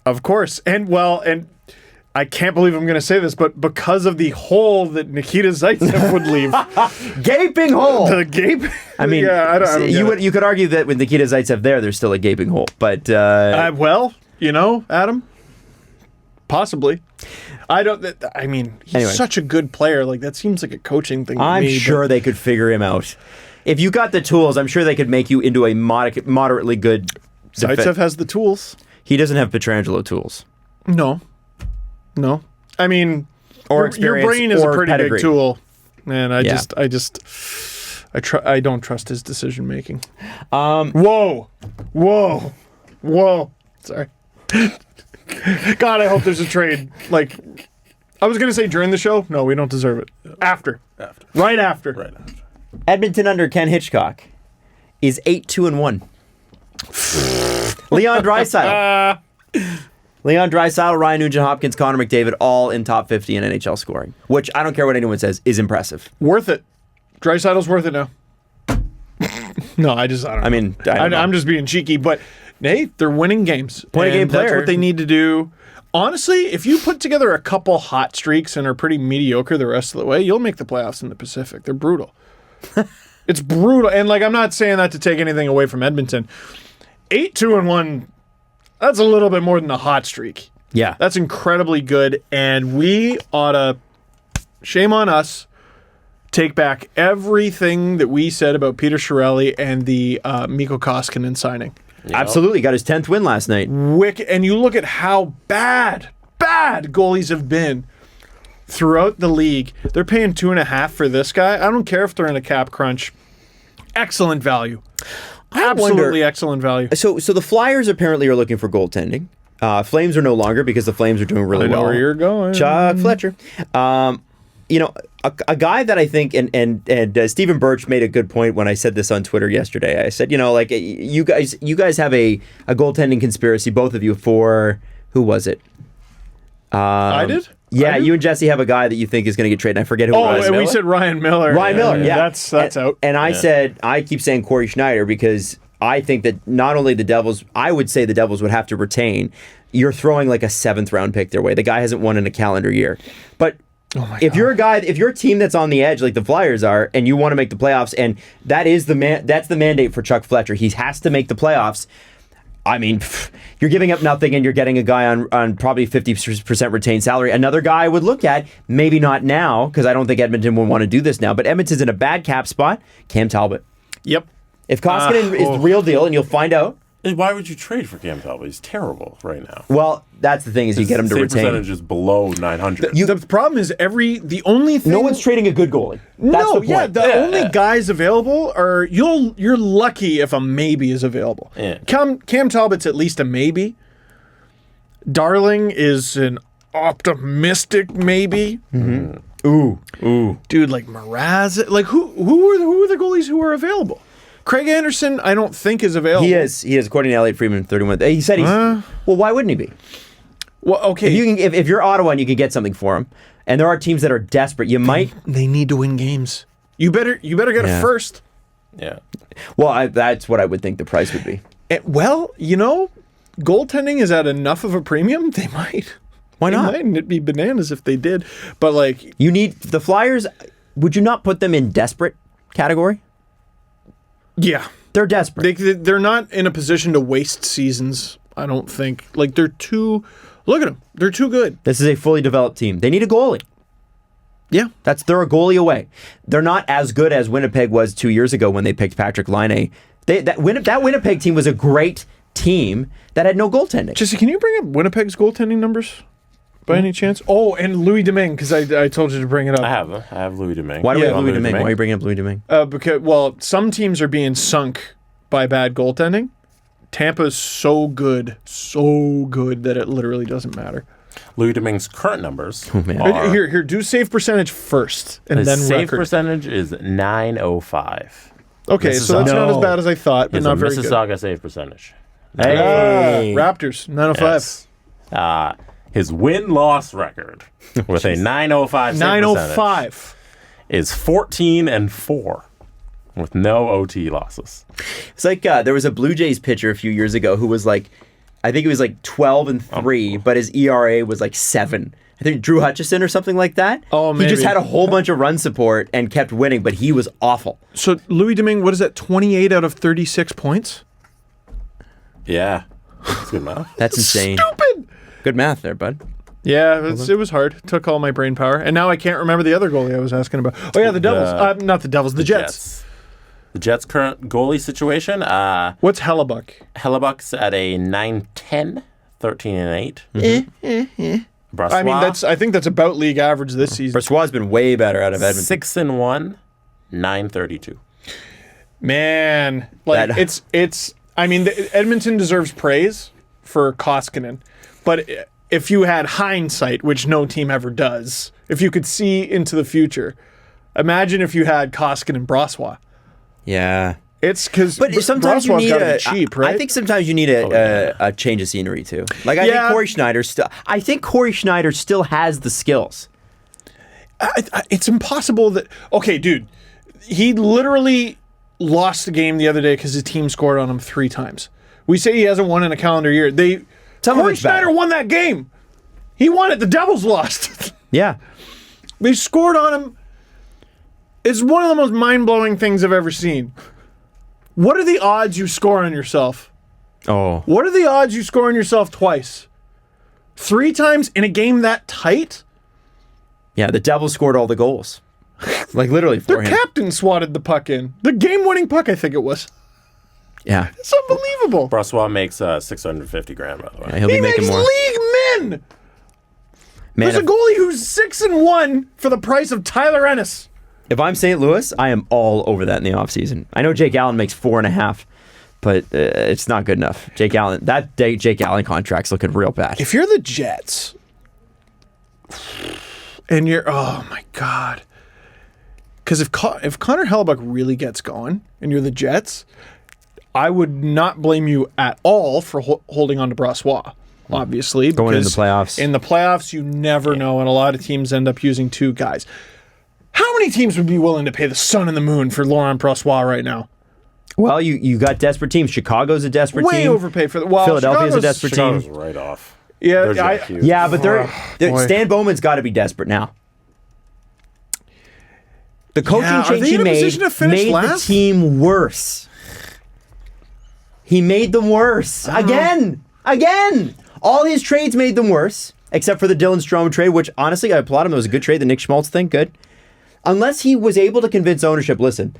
Of course. And I can't believe I'm going to say this, but because of the hole that Nikita Zaitsev would leave. Gaping hole. The gape? I mean, yeah, I don't you could argue that with Nikita Zaitsev there's still a gaping hole. But well, Adam, possibly. He's such a good player. Like, that seems like a coaching thing to I'm me, sure they could figure him out. If you got the tools, I'm sure they could make you into a moderately good Zaitsev has the tools. He doesn't have Pietrangelo tools. No. I mean, Or your brain is a pretty pedigree. big tool. And I don't trust his decision making. Whoa. Sorry. God, I hope there's a trade. Like, I was going to say during the show. No, we don't deserve it. After. Right after. Edmonton under Ken Hitchcock is 8-2-1. Leon Draisaitl. Leon Draisaitl, Ryan Nugent-Hopkins, Connor McDavid, all in top 50 in NHL scoring, which I don't care what anyone says, is impressive. Worth it. Draisaitl's worth it now. No, I don't know. I mean, I'm just being cheeky, but hey, they're winning games. Point-a-game player. That's what they need to do. Honestly, if you put together a couple hot streaks and are pretty mediocre the rest of the way, you'll make the playoffs in the Pacific. They're brutal. It's brutal. And, I'm not saying that to take anything away from Edmonton. 8-2-1, that's a little bit more than a hot streak. Yeah. That's incredibly good, and we ought to, shame on us, take back everything that we said about Peter Rielly and the Mikko Koskinen signing. Yep. Absolutely. Got his 10th win last night. And you look at how bad goalies have been throughout the league. They're paying $2.5 for this guy. I don't care if they're in a cap crunch. Excellent value. Absolutely excellent value. So the Flyers apparently are looking for goaltending. Flames are no longer because the Flames are doing really well. I know where you're going. Chuck Fletcher. A guy that I think, and Stephen Birch made a good point when I said this on Twitter yesterday. I said, you guys have a goaltending conspiracy, both of you, for, who was it? I did? Yeah, you and Jesse have a guy that you think is going to get traded. And I forget who it was. Oh, and we said Ryan Miller. Ryan Miller, yeah. That's out. And I keep saying Corey Schneider because I think that not only the Devils, I would say the Devils would have to retain. You're throwing like a 7th round pick their way. The guy hasn't won in a calendar year. But if you're a team that's on the edge like the Flyers are, and you want to make the playoffs, and that's the mandate for Chuck Fletcher. He has to make the playoffs. I mean, you're giving up nothing and you're getting a guy on probably 50% retained salary. Another guy I would look at, maybe not now, because I don't think Edmonton would want to do this now, but Edmonton's in a bad cap spot. Cam Talbot. Yep. If Koskinen is the real deal, and you'll find out. Why would you trade for Cam Talbot? He's terrible right now. Well, that's the thing, is you get him to retain. His percentage is below 900. The problem is the only thing... No one's trading a good goalie. That's the point. The only guys available are... You're lucky if a maybe is available. Yeah. Cam Talbot's at least a maybe. Darling is an optimistic maybe. Mm-hmm. Ooh. Dude, like Mraz... Like, who are the goalies who are available? Craig Anderson, I don't think is available. He is, according to Elliott Friedman, 31. He said he's... well, why wouldn't he be? Well, okay. If you're Ottawa and you can get something for him, and there are teams that are desperate, you might... They need to win games. You better get a first. Yeah. Well, that's what I would think the price would be. Goaltending is at enough of a premium, they might. Why not? And it'd be bananas if they did. But, you need... The Flyers, would you not put them in desperate category? Yeah. They're desperate. They're not in a position to waste seasons, I don't think. They're too... Look at them. They're too good. This is a fully developed team. They need a goalie. Yeah. They're a goalie away. They're not as good as Winnipeg was 2 years ago when they picked Patrick Laine. That Winnipeg team was a great team that had no goaltending. Jesse, can you bring up Winnipeg's goaltending numbers? By any chance? Oh, and Louis Domingue, because I told you to bring it up. I have Louis Domingue. Why do we have Louis Domingue? Why are you bringing up Louis Domingue? Because some teams are being sunk by bad goaltending. Tampa's so good that it literally doesn't matter. Louis Domingue's current numbers are... Here, do save percentage first, and then save record. percentage is .905. Okay, so that's not as bad as I thought, but not very good. Mississauga save percentage. Hey. Raptors, 905. Yes. His win-loss record with a 905 save 905 is 14-4 with no OT losses. It's like there was a Blue Jays pitcher a few years ago who was like, I think it was like 12-3, but his ERA was like 7. I think Drew Hutchison or something like that. Oh, He just maybe. had a whole bunch of run support and kept winning, but he was awful. So Louis Domingue, what is that? 28 out of 36 points. Yeah. That's good math. That's insane. Stupid. Good math there, bud. Yeah, it was hard. It took all my brain power, and now I can't remember the other goalie I was asking about. Oh yeah, the Devils. Not the Devils. The Jets. The Jets' current goalie situation. What's Hellebuck? Hellebuck's at a 9-10, 13-8. Brassois, I mean, I think that's about league average this season. Brassois been way better out of Edmonton. 6-1, 932. Man, like it's. I mean, Edmonton deserves praise for Koskinen, but if you had hindsight, which no team ever does, if you could see into the future, imagine if you had Koskinen and Brassois. Yeah. It's because But sometimes you need be cheap, right? I think sometimes you need a change of scenery too. Like I think Corey Schneider still has the skills. It's impossible that. Okay, dude, he literally lost the game the other day because his team scored on him 3 times. We say he hasn't won in a calendar year. Corey Schneider won that game. He won it. The Devils lost. Yeah. They scored on him. It's one of the most mind-blowing things I've ever seen. What are the odds you score on yourself? Oh. What are the odds you score on yourself twice? 3 times in a game that tight? Yeah, the Devils scored all the goals. Like literally for Their him. captain swatted the puck in. The game-winning puck, I think it was. Yeah. It's unbelievable. Brassois makes $650,000, by the way. Yeah, he'll He be makes making more. league min. Man, There's a goalie who's 6-1 for the price of Tyler Ennis. if I'm St. Louis, I am all over that in the offseason. I know Jake Allen makes 4.5, but it's not good enough. Jake Allen contract's looking real bad. If you're the Jets, and you're, oh my God. Because if Connor Hellebuck really gets going, and you're the Jets, I would not blame you at all for holding on to Brassois, obviously. Going into the playoffs. In the playoffs, you never know, and a lot of teams end up using 2 guys. How many teams would be willing to pay the sun and the moon for Laurent Brassois right now? Well, you got desperate teams. Chicago's a desperate Way team. overpaid for the. Well, Philadelphia's a desperate team. Chicago's right off. Yeah, Yeah, but boy. Stan Bowman's got to be desperate now. The coaching Yeah, are change they he in a made position to finish made the last? team worse. He made them worse. Again. All his trades made them worse, except for the Dylan Strome trade, which honestly, I applaud him. It was a good trade. The Nick Schmaltz thing, good. Unless he was able to convince ownership, listen,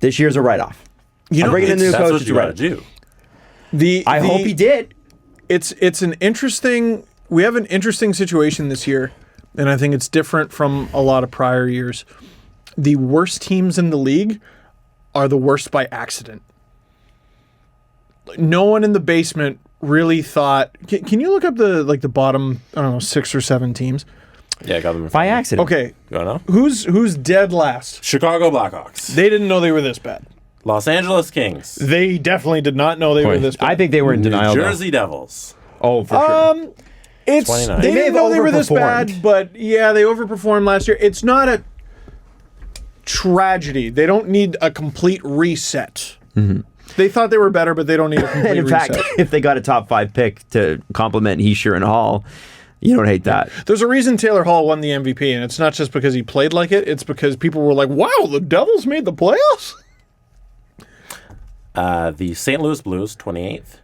this year's a write-off. I'm bringing in the new That's coach. what you got to do. I hope he did. It's an interesting. We have an interesting situation this year, and I think it's different from a lot of prior years. The worst teams in the league are the worst by accident. No one in the basement really thought. Can you look up the bottom? I don't know, 6 or 7 teams. Yeah, I got them By accident. Okay, You want to know? who's dead last? Chicago Blackhawks. They didn't know they were this bad. Los Angeles Kings. They definitely did not know they were this bad. I think they were in New denial. though. Jersey Devils. Oh, for sure. It's 29. they They may didn't have know they were this overperformed. bad, but yeah, they overperformed last year. It's not a tragedy. They don't need a complete reset. Mm-hmm. They thought they were better, but they don't need a complete And in reset. fact, if they got a top 5 pick to complement Heischer and Hall, you don't hate that. There's a reason Taylor Hall won the MVP, and it's not just because he played like it. It's because people were like, "Wow, the Devils made the playoffs." The St. Louis Blues, 28th.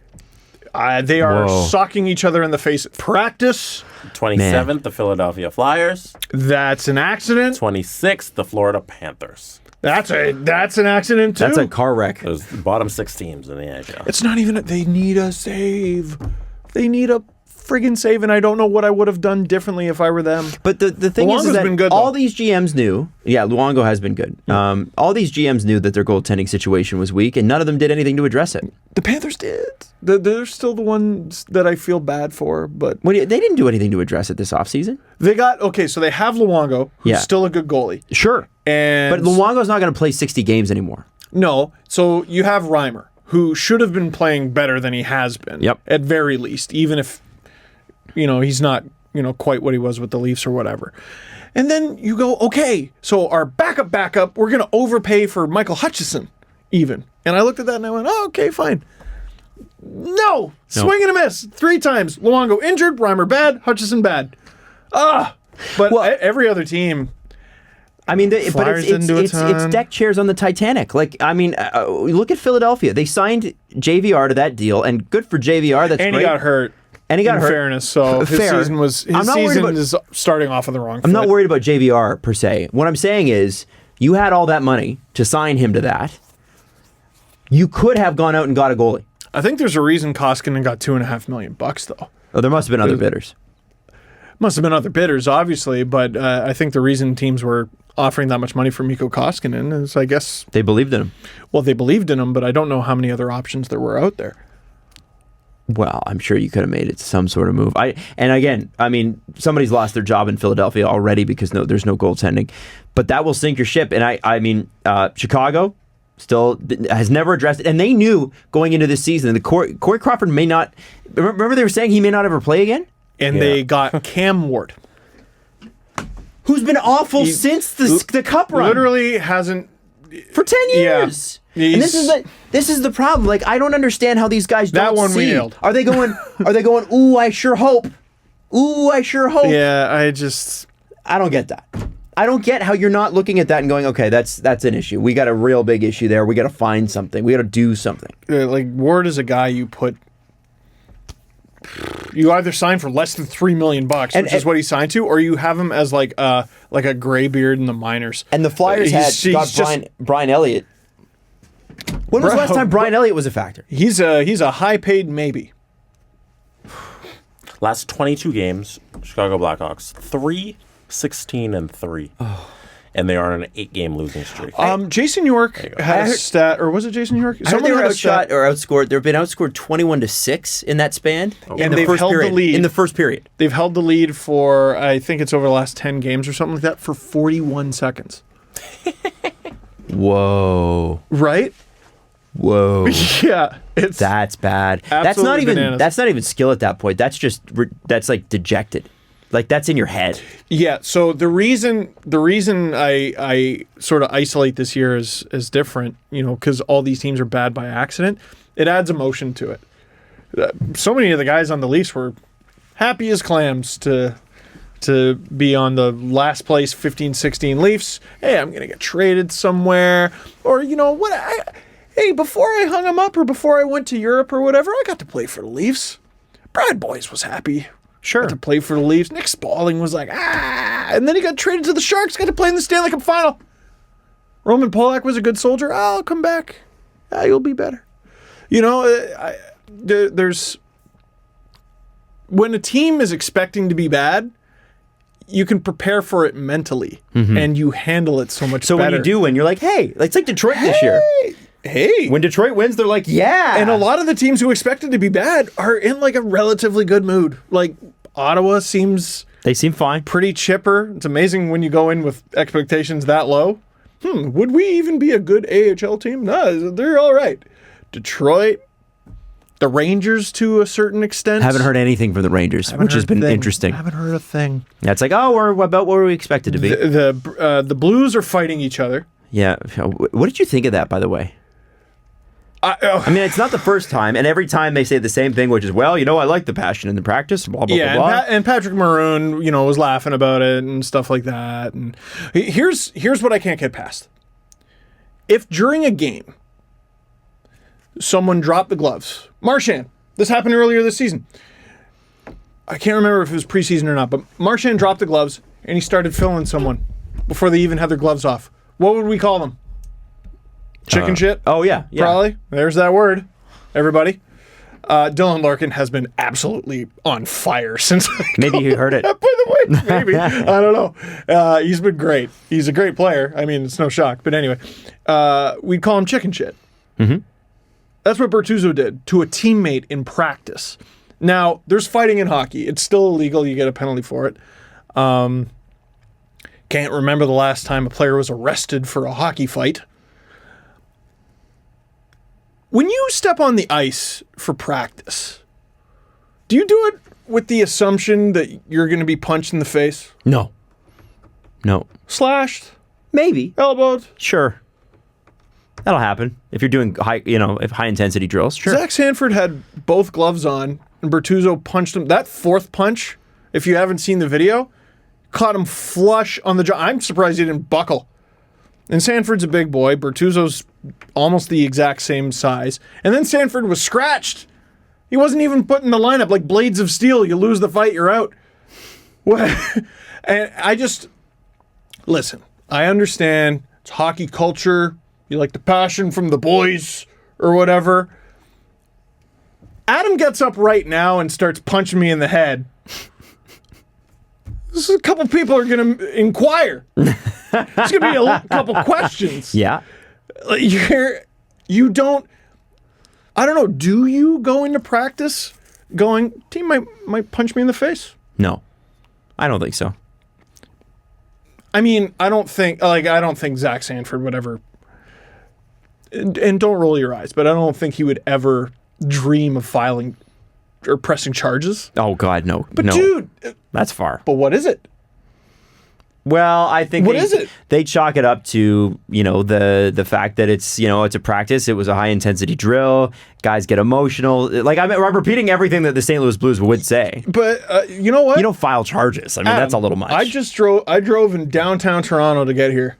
They are Whoa. socking each other in the face at practice. 27th, the Philadelphia Flyers. That's an accident. 26th, the Florida Panthers. That's an accident too. That's a car wreck. Those the bottom 6 teams in the NHL. It's not even. They need a save. They need a friggin' save, and I don't know what I would have done differently if I were them. But the thing is Luongo's that been good, all though. these GMs knew. Yeah, Luongo has been good. All these GMs knew that their goaltending situation was weak, and none of them did anything to address it. The Panthers did. They're still the ones that I feel bad for, but They didn't do anything to address it this offseason. they got okay. So they have Luongo, who's Yeah. still a good goalie, Sure. and But Luongo's not going to play 60 games anymore. no. So you have Reimer, who should have been playing better than he has been. Yep. At very least, even if, he's not, quite what he was with the Leafs or whatever. And then you go, okay, so our backup, we're going to overpay for Michael Hutchison even. And I looked at that and I went, oh, okay, fine. No, swing and a miss 3 times. Luongo injured, Reimer bad, Hutchison bad. But every other team. I mean, but it's deck chairs on the Titanic. Like, I mean, look at Philadelphia. They signed JVR to that deal, and good for JVR. That's and great. He got hurt. And he got hurt. Fairness, so his season is starting off on the wrong foot. I'm not worried about JVR per se. What I'm saying is, you had all that money to sign him to that. You could have gone out and got a goalie. I think there's a reason Koskinen got $2.5 million though. Oh, there must have been other bidders. Must have been other bidders, obviously, but I think the reason teams were offering that much money for Mikko Koskinen is, I guess... They believed in him. Well, they believed in him, but I don't know how many other options there were out there. Well, I'm sure you could have made it some sort of move. And again, I mean, somebody's lost their job in Philadelphia already because there's no goaltending. But that will sink your ship. And I mean, Chicago still has never addressed it. And they knew going into this season that Corey Crawford may not... Remember they were saying he may not ever play again? And they got Cam Ward. Who's been awful since the Cup run. Literally hasn't... For 10 years. Yeah. And this is the problem. Like, I don't understand how these guys don't That one see. we nailed. Are they going, ooh, I sure hope. Ooh, I sure hope. Yeah, I don't get that. I don't get how you're not looking at that and going, okay, that's an issue. We got a real big issue there. We got to find something. We got to do something. Like, Ward is a guy you either sign for less than $3 million, which is what he signed to, or you have him as like a gray beard in the minors. And the Flyers got Brian Elliott. When was the last time Brian Elliott was a factor? He's a high paid maybe. Last 22 games, Chicago Blackhawks 3-16-3. Oh. And they are on an 8-game losing streak. Jason York had a stat, or was it Jason York? Someone had outshot or outscored. They've been outscored 21-6 in that span. Okay. And they've held the lead in the first period. They've held the lead for, I think it's over the last 10 games or something like that, for 41 seconds. Whoa! Right? Whoa! Yeah, that's bad. Bananas. That's not even skill at that point. That's like dejected. Like, that's in your head. Yeah, so the reason I sort of isolate this year is different, because all these teams are bad by accident. It adds emotion to it. So many of the guys on the Leafs were happy as clams to be on the last place 15-16 Leafs. Hey, I'm going to get traded somewhere. Or, hey, before I hung them up or before I went to Europe or whatever, I got to play for the Leafs. Brad Boyes was happy. Sure. Got to play for the Leafs. Nick Spaulding was like, and then he got traded to the Sharks, got to play in the Stanley Cup final. Roman Polak was a good soldier. I'll come back. You'll be better. There's... When a team is expecting to be bad, you can prepare for it mentally, and you handle it so much better. So when you do win, you're like, hey, it's like Detroit this year. Hey. When Detroit wins, they're like, yeah. And a lot of the teams who expected to be bad are in like a relatively good mood. Like Ottawa They seem fine. Pretty chipper. It's amazing when you go in with expectations that low. Would we even be a good AHL team? No, they're all right. Detroit, the Rangers to a certain extent. Haven't heard anything from the Rangers, which has been interesting. Haven't heard a thing. Yeah, it's like, we're about what we expected to be. The Blues are fighting each other. Yeah. What did you think of that, by the way? I mean, it's not the first time, and every time they say the same thing, which is, I like the passion in the practice, blah, blah, blah, blah. And Patrick Maroon, was laughing about it and stuff like that. And here's what I can't get past. If during a game, someone dropped the gloves, Marchand, this happened earlier this season. I can't remember if it was preseason or not, but Marchand dropped the gloves, and he started filling someone before they even had their gloves off. What would we call them? Chicken shit? Oh, yeah. Probably. There's that word, everybody. Dylan Larkin has been absolutely on fire since maybe he heard it. By the way, maybe. I don't know. He's been great. He's a great player. I mean, it's no shock. But anyway, we'd call him chicken shit. Mm-hmm. That's what Bertuzzo did to a teammate in practice. Now, there's fighting in hockey. It's still illegal. You get a penalty for it. Can't remember the last time a player was arrested for a hockey fight. when you step on the ice for practice, do you do it with the assumption that you're going to be punched in the face? No. Slashed? Maybe. Elbowed? Sure. That'll happen if you're doing high intensity drills. Sure. Zach Sanford had both gloves on, and Bertuzzo punched him. That fourth punch, if you haven't seen the video, caught him flush on the jaw. I'm surprised he didn't buckle. And Sanford's a big boy. Bertuzzo's almost the exact same size. And then Sanford was scratched. He wasn't even put in the lineup like blades of steel. You lose the fight, you're out. And I just... Listen, I understand. It's hockey culture. You like the passion from the boys or whatever. Adam gets up right now and starts punching me in the head. A couple people are going to inquire. There's going to be a couple questions. Yeah. You don't... I don't know. Do you go into practice going, team might punch me in the face? No. I don't think so. I mean, I don't think Zach Sanford would ever... And don't roll your eyes, but I don't think he would ever dream of filing or pressing charges. Oh, God, no. But, no. dude... That's far. But what is it? Well, I think What is it? They chalk it up to, the fact that it's a practice. It was a high intensity drill. Guys get emotional. Like I'm repeating everything that the St. Louis Blues would say. But you know what? You don't file charges. I mean, Adam, that's a little much. I drove in downtown Toronto to get here.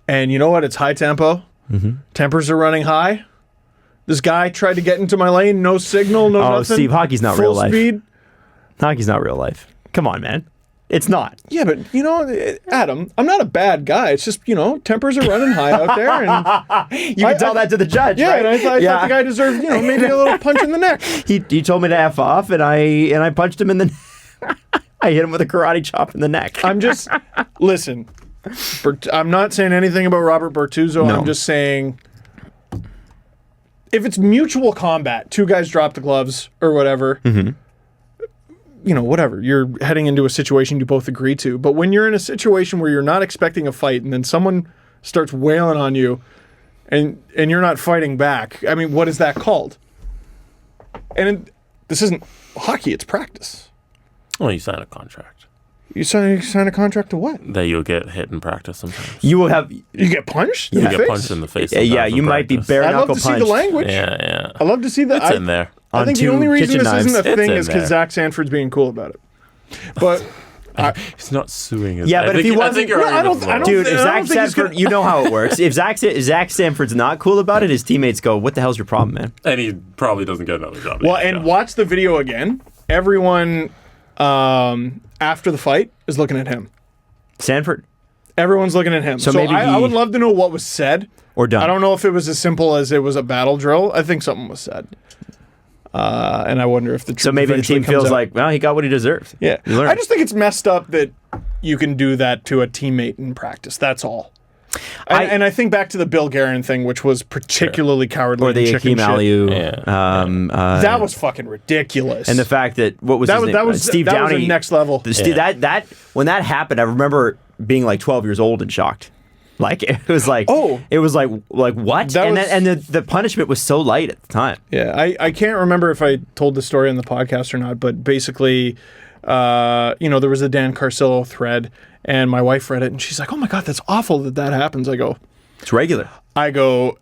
And you know what? It's high tempo. Mm-hmm. Tempers are running high. This guy tried to get into my lane. No signal, no nothing. Steve, hockey's not Full real life. Speed. Hockey's not real life. Come on, man. It's not. Yeah, but, Adam, I'm not a bad guy. It's just, tempers are running high out there. And you can tell that to the judge, yeah, right? And I thought the guy deserved, maybe a little punch in the neck. He told me to F off, and I punched him in the I hit him with a karate chop in the neck. Listen, I'm not saying anything about Robert Bertuzzo. No. I'm just saying, if it's mutual combat, two guys drop the gloves or whatever, whatever. You're heading into a situation you both agree to. But when you're in a situation where you're not expecting a fight and then someone starts wailing on you and you're not fighting back, I mean, what is that called? And this isn't hockey, it's practice. Well, you sign a contract. You sign a contract to what? That you'll get hit in practice sometimes. You will have... You get punched? You get punched in the face. Yeah, you might be bare I'd knuckle love to punched. see the language. Yeah. I'd love to see that. It's in there. I think the only reason this isn't a thing is because Zach Sanford's being cool about it. But he's not suing his... Yeah, but if he wasn't... Dude, if Zach Sanford... You know how it works. If Zach Sanford's not cool about it, his teammates go, what the hell's your problem, man? And he probably doesn't get another job. Well, and watch the video again. Everyone, after the fight, is looking at him. Sanford? Everyone's looking at him. So maybe I would love to know what was said. Or done. I don't know if it was as simple as it was a battle drill. I think something was said. And I wonder if the truth So maybe the team feels out. like, well, he got what he deserved. Yeah. I just think it's messed up that you can do that to a teammate in practice. That's all. And I think back to the Bill Guerin thing, which was particularly cowardly. Or the Akeem Aliu. That was fucking ridiculous. And the fact that, what was his name? That was Steve Downey. Was next level. That when that happened, I remember being like 12 years old and shocked. Like it was like, what? And the punishment was so light at the time. Yeah, I can't remember if I told the story on the podcast or not, but basically, there was a Dan Carcillo thread, and my wife read it, and she's like, "Oh my God, that's awful that happens." I go, "It's regular." I go,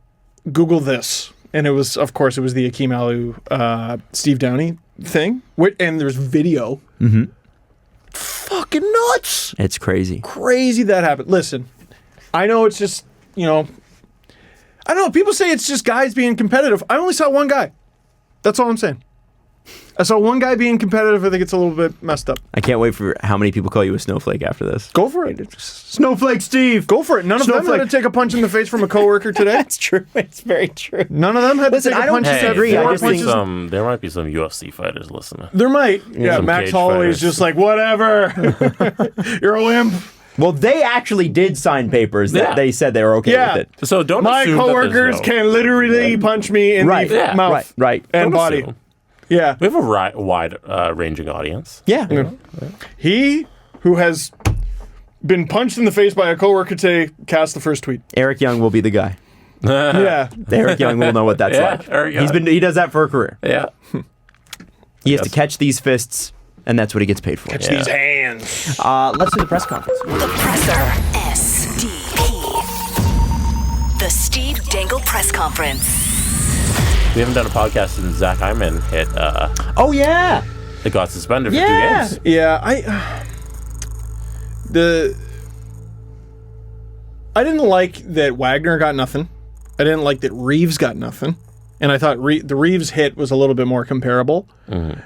Google this, and it was the Akeem Aliu, Steve Downey thing, and there's video. Mm-hmm. Fucking nuts! It's crazy. Crazy that happened. Listen. I know it's just, I don't know. People say it's just guys being competitive. I only saw one guy. That's all I'm saying. I saw one guy being competitive. I think it's a little bit messed up. I can't wait for how many people call you a snowflake after this. Go for it. Snowflake Steve. Go for it. None of them had to take a punch in the face from a coworker today. That's true. It's very true. None of them had to take a punch. I agree. There might be some UFC fighters listening. There might. Yeah, Max Holloway's just like, whatever. You're a wimp. Well, they actually did sign papers that they said they were okay with it. So don't my assume coworkers can literally punch me in the mouth and body. Assume. Yeah. We have a wide ranging audience. Yeah. He who has been punched in the face by a coworker today cast the first tweet. Eric Young will be the guy. Yeah. Eric Young will know what that's like. Eric Young. He does that for a career. Yeah. He has to catch these fists, and that's what he gets paid for. Catch these hands. Let's do the press conference. The Presser. SDP. The Steve Dangle Press Conference. We haven't done a podcast since Zach Hyman hit. Oh yeah. It got suspended for 2 games. Yeah, I didn't like that Wagner got nothing. I didn't like that Reeves got nothing. And I thought the Reeves hit was a little bit more comparable. Mm-hmm.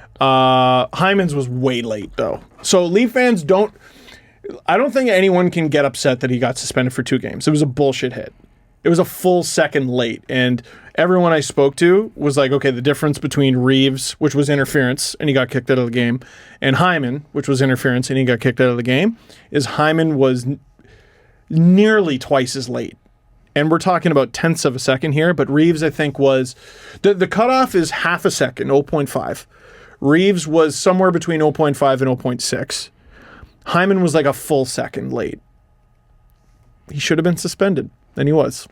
Hyman's was way late, though. So Leaf fans I don't think anyone can get upset that he got suspended for 2 games. It was a bullshit hit. It was a full second late. And everyone I spoke to was like, okay, the difference between Reeves, which was interference, and he got kicked out of the game, and Hyman, which was interference, and he got kicked out of the game, is Hyman was nearly twice as late. And we're talking about tenths of a second here, but Reeves, I think, was... The cutoff is half a second, 0.5. Reeves was somewhere between 0.5 and 0.6. Hyman was like a full second late. He should have been suspended, and he was.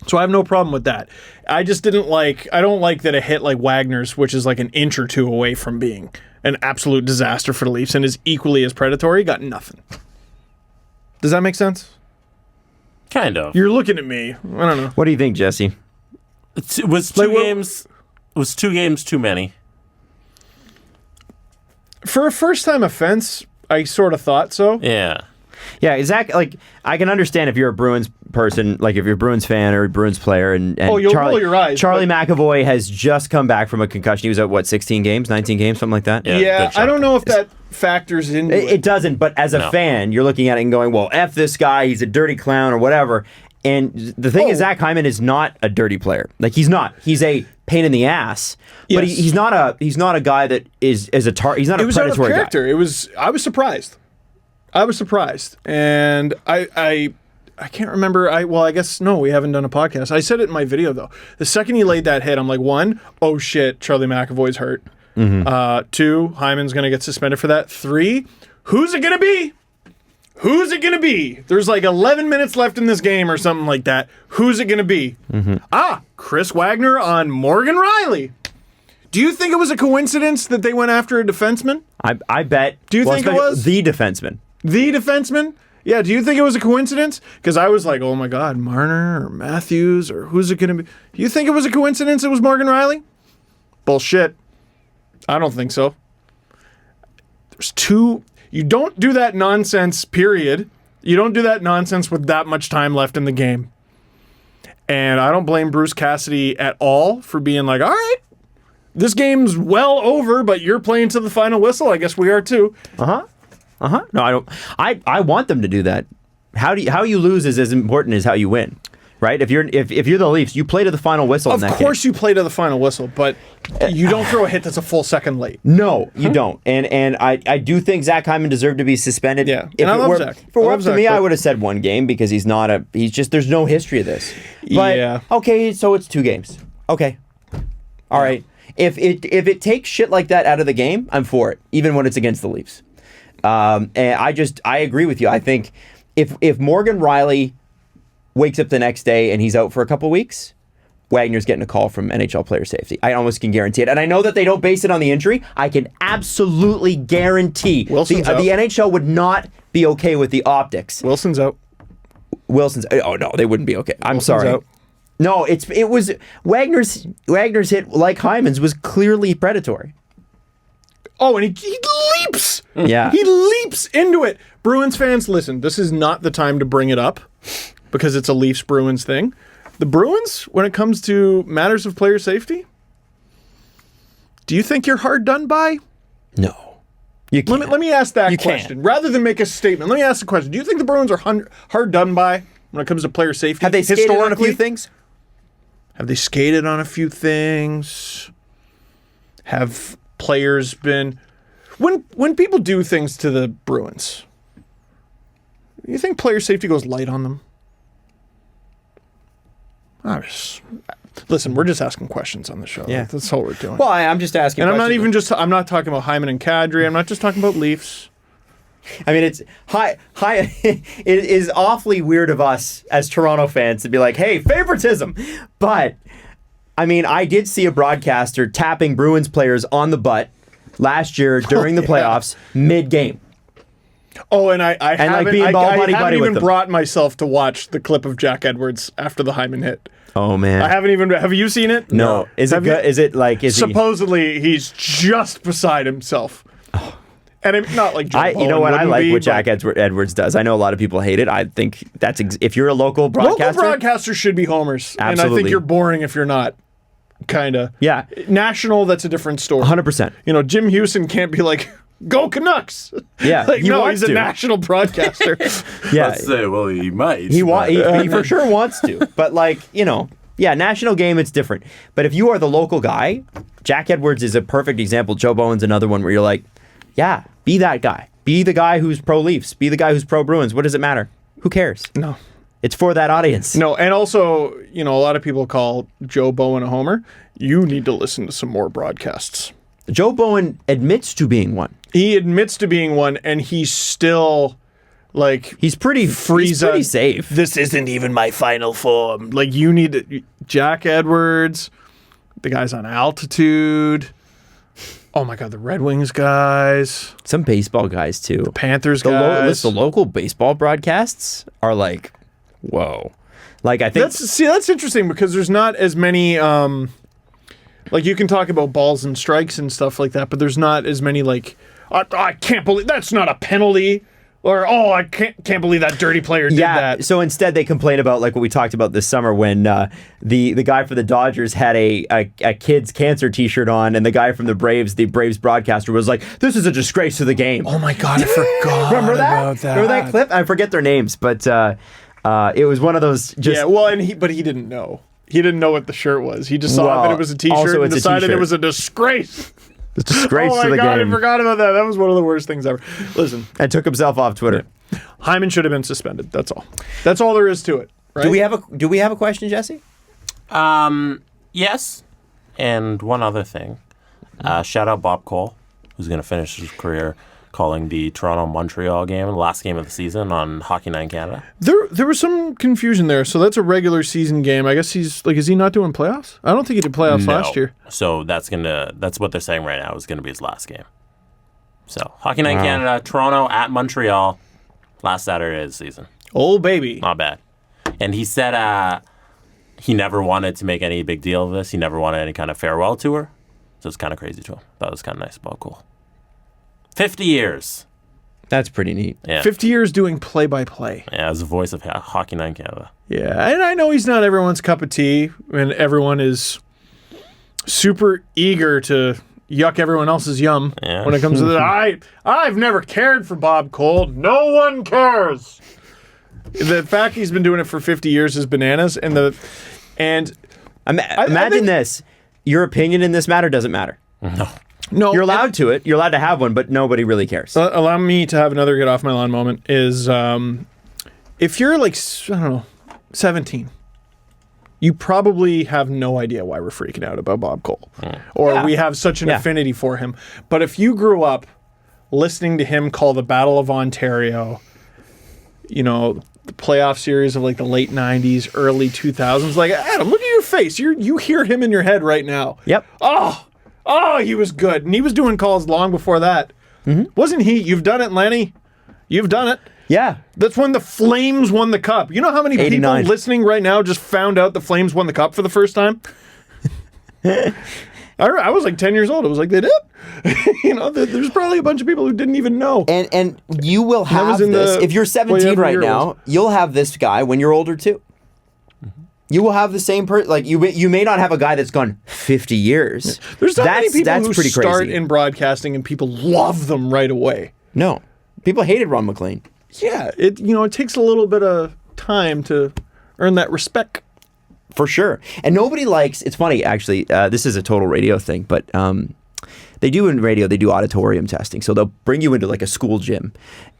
So I have no problem with that. I just I don't like that a hit like Wagner's, which is like an inch or two away from being an absolute disaster for the Leafs and is equally as predatory, got nothing. Does that make sense? Kind of. You're looking at me. I don't know. What do you think, Jesse? It was 2 games. It was 2 games too many. For a first-time offense, I sort of thought so. Yeah. Yeah, Zach, like, I can understand if you're a Bruins person, like if you're a Bruins fan or a Bruins player, and you'll roll your eyes. Charlie McAvoy has just come back from a concussion. He was at, 16 games, 19 games, something like that? Yeah, I don't know if that factors into it. It doesn't, but as a fan, you're looking at it and going, well, F this guy, he's a dirty clown or whatever. And the thing is, Zach Hyman is not a dirty player. Like, he's not. He's a pain in the ass. But he's not a guy that is a target. He's not a predatory out of character. guy. I was surprised. And I can't remember. I guess, no, we haven't done a podcast. I said it in my video, though. The second he laid that hit, I'm like, 1, oh shit, Charlie McAvoy's hurt. 2, Hyman's going to get suspended for that. 3, who's it going to be? Who's it going to be? There's like 11 minutes left in this game or something like that. Who's it going to be? Chris Wagner on Morgan Rielly. Do you think it was a coincidence that they went after a defenseman? I bet. Do you think it was? The defenseman. The defenseman? Yeah, do you think it was a coincidence? Because I was like, oh my God, Marner or Matthews or who's it going to be? Do you think it was a coincidence it was Morgan Rielly? Bullshit. I don't think so. There's 2... You don't do that nonsense, period. You don't do that nonsense with that much time left in the game. And I don't blame Bruce Cassidy at all for being like, all right, this game's well over, but you're playing to the final whistle. I guess we are too. No, I don't. I want them to do that. How you lose is as important as how you win. Right? If you're the Leafs, you play to the final whistle. Of course you play to the final whistle, but you don't throw a hit that's a full second late. No, you don't. And I do think Zach Hyman deserved to be suspended. Yeah. If I love Zach. If it were up to me, I would have said 1 game because he's just there's no history of this. But okay, so it's 2 games. Okay. All right. If it takes shit like that out of the game, I'm for it, even when it's against the Leafs. And I agree with you. I think if Morgan Rielly wakes up the next day and he's out for a couple weeks, Wagner's getting a call from NHL player safety. I almost can guarantee it. And I know that they don't base it on the injury. I can absolutely guarantee the NHL would not be okay with the optics. Wilson's out. Oh no, they wouldn't be okay. I'm sorry. Out. No, it was Wagner's hit, like Hyman's, was clearly predatory. Oh, and he leaps. Yeah. He leaps into it. Bruins fans, listen, this is not the time to bring it up because it's a Leafs-Bruins thing. The Bruins, when it comes to matters of player safety, do you think you're hard done by? No. You can't. Let me ask that question. Rather than make a statement, let me ask the question. Do you think the Bruins are hard done by when it comes to player safety? Have they skated on a few things? Have they skated on a few things? Have players been... When people do things to the Bruins, you think player safety goes light on them? Listen, we're just asking questions on the show. Yeah. That's all we're doing. Well, I'm just asking. And I'm not talking about Hyman and Kadri. I'm not just talking about Leafs. I mean, it's high. It is awfully weird of us as Toronto fans to be like, "Hey, favoritism," but I mean, I did see a broadcaster tapping Bruins players on the butt last year during the playoffs mid-game. Oh, and I haven't even them. brought myself to watch the clip of Jack Edwards after the Hyman hit. Oh man, I haven't even. Have you seen it? No. Is it good? Is it like? Supposedly, he's just beside himself. Oh. And I'm not like Joe you know what? I like what Jack Edwards does. I know a lot of people hate it. I think that's if you're a local broadcaster. Local broadcasters should be homers. Absolutely. And I think you're boring if you're not. Kinda. Yeah. National, that's a different story. 100%. You know, Jim Houston can't be like, "Go Canucks." Yeah. Like, he's a national broadcaster. Yeah. Let's say, well, he might. He for sure wants to. But like, you know, yeah, national game, it's different. But if you are the local guy, Jack Edwards is a perfect example. Joe Bowen's another one where you're like, yeah, be that guy. Be the guy who's pro Leafs. Be the guy who's pro Bruins. What does it matter? Who cares? No. It's for that audience. No, and also, you know, a lot of people call Joe Bowen a homer. You need to listen to some more broadcasts. Joe Bowen admits to being one. He admits to being one, and he's still, like... He's pretty safe. This isn't even my final form. Like, you need to... Jack Edwards, the guys on Altitude... Oh my God, the Red Wings guys. Some baseball guys too. The Panthers guys. The local baseball broadcasts are like, whoa. Like I think that's interesting because there's not as many like you can talk about balls and strikes and stuff like that, but there's not as many like I can't believe that's not a penalty. Or, I can't believe that dirty player did that. So instead they complain about like what we talked about this summer when the guy for the Dodgers had a kid's cancer t-shirt on and the guy from the Braves broadcaster was like, "This is a disgrace to the game." Oh my God, I forgot Remember that? about that. Remember that clip? I forget their names, but it was one of those just... Yeah, well, but he didn't know. He didn't know what the shirt was. He just saw that it was a t-shirt and decided it was a disgrace. It's a disgrace to the game. Oh my God, I forgot about that. That was one of the worst things ever. Listen. And took himself off Twitter. Yeah. Hyman should have been suspended. That's all. That's all there is to it. Right? Do we have a question, Jesse? Yes. And one other thing. Shout out Bob Cole, who's going to finish his career calling the Toronto-Montreal game, the last game of the season on Hockey Night in Canada. There was some confusion there. So that's a regular season game. I guess is he not doing playoffs? I don't think he did playoffs last year. So that's what they're saying right now is going to be his last game. So Hockey Night in Canada, Toronto at Montreal, last Saturday of the season. Oh, baby. Not bad. And he said he never wanted to make any big deal of this. He never wanted any kind of farewell tour. So it's kind of crazy to him. That was kind of nice about Cole. 50 years. That's pretty neat. Yeah. 50 years doing play-by-play. Yeah, as the voice of Hockey Night in Canada. Yeah, and I know he's not everyone's cup of tea, and everyone is super eager to yuck everyone else's yum when it comes to that. I've never cared for Bob Cole. No one cares. The fact he's been doing it for 50 years is bananas, imagine this. Your opinion in this matter doesn't matter. No, you're allowed to it. You're allowed to have one, but nobody really cares. Allow me to have another get off my lawn moment. Is if you're like 17, you probably have no idea why we're freaking out about Bob Cole, or we have such an affinity for him. But if you grew up listening to him call the Battle of Ontario, you know, the playoff series of like the late 90s, early 2000s, like Adam, look at your face. You hear him in your head right now. Yep. Oh, he was good. And he was doing calls long before that. Mm-hmm. Wasn't he? You've done it, Lenny. You've done it. Yeah. That's when the Flames won the Cup. You know how many 89. people listening right now just found out the Flames won the Cup for the first time? I was like 10 years old. I was like, they did? You know, there's probably a bunch of people who didn't even know. And you will have this. If you're 17 right now, you'll have this guy when you're older too. You will have the same person. Like you may not have a guy that's gone 50 years. Yeah. There's not many people who start crazy. in broadcasting and people love them right away. No, people hated Ron McLean. Yeah, it takes a little bit of time to earn that respect. For sure. And nobody likes. It's funny actually. This is a total radio thing, but they do in radio. They do auditorium testing. So they'll bring you into like a school gym,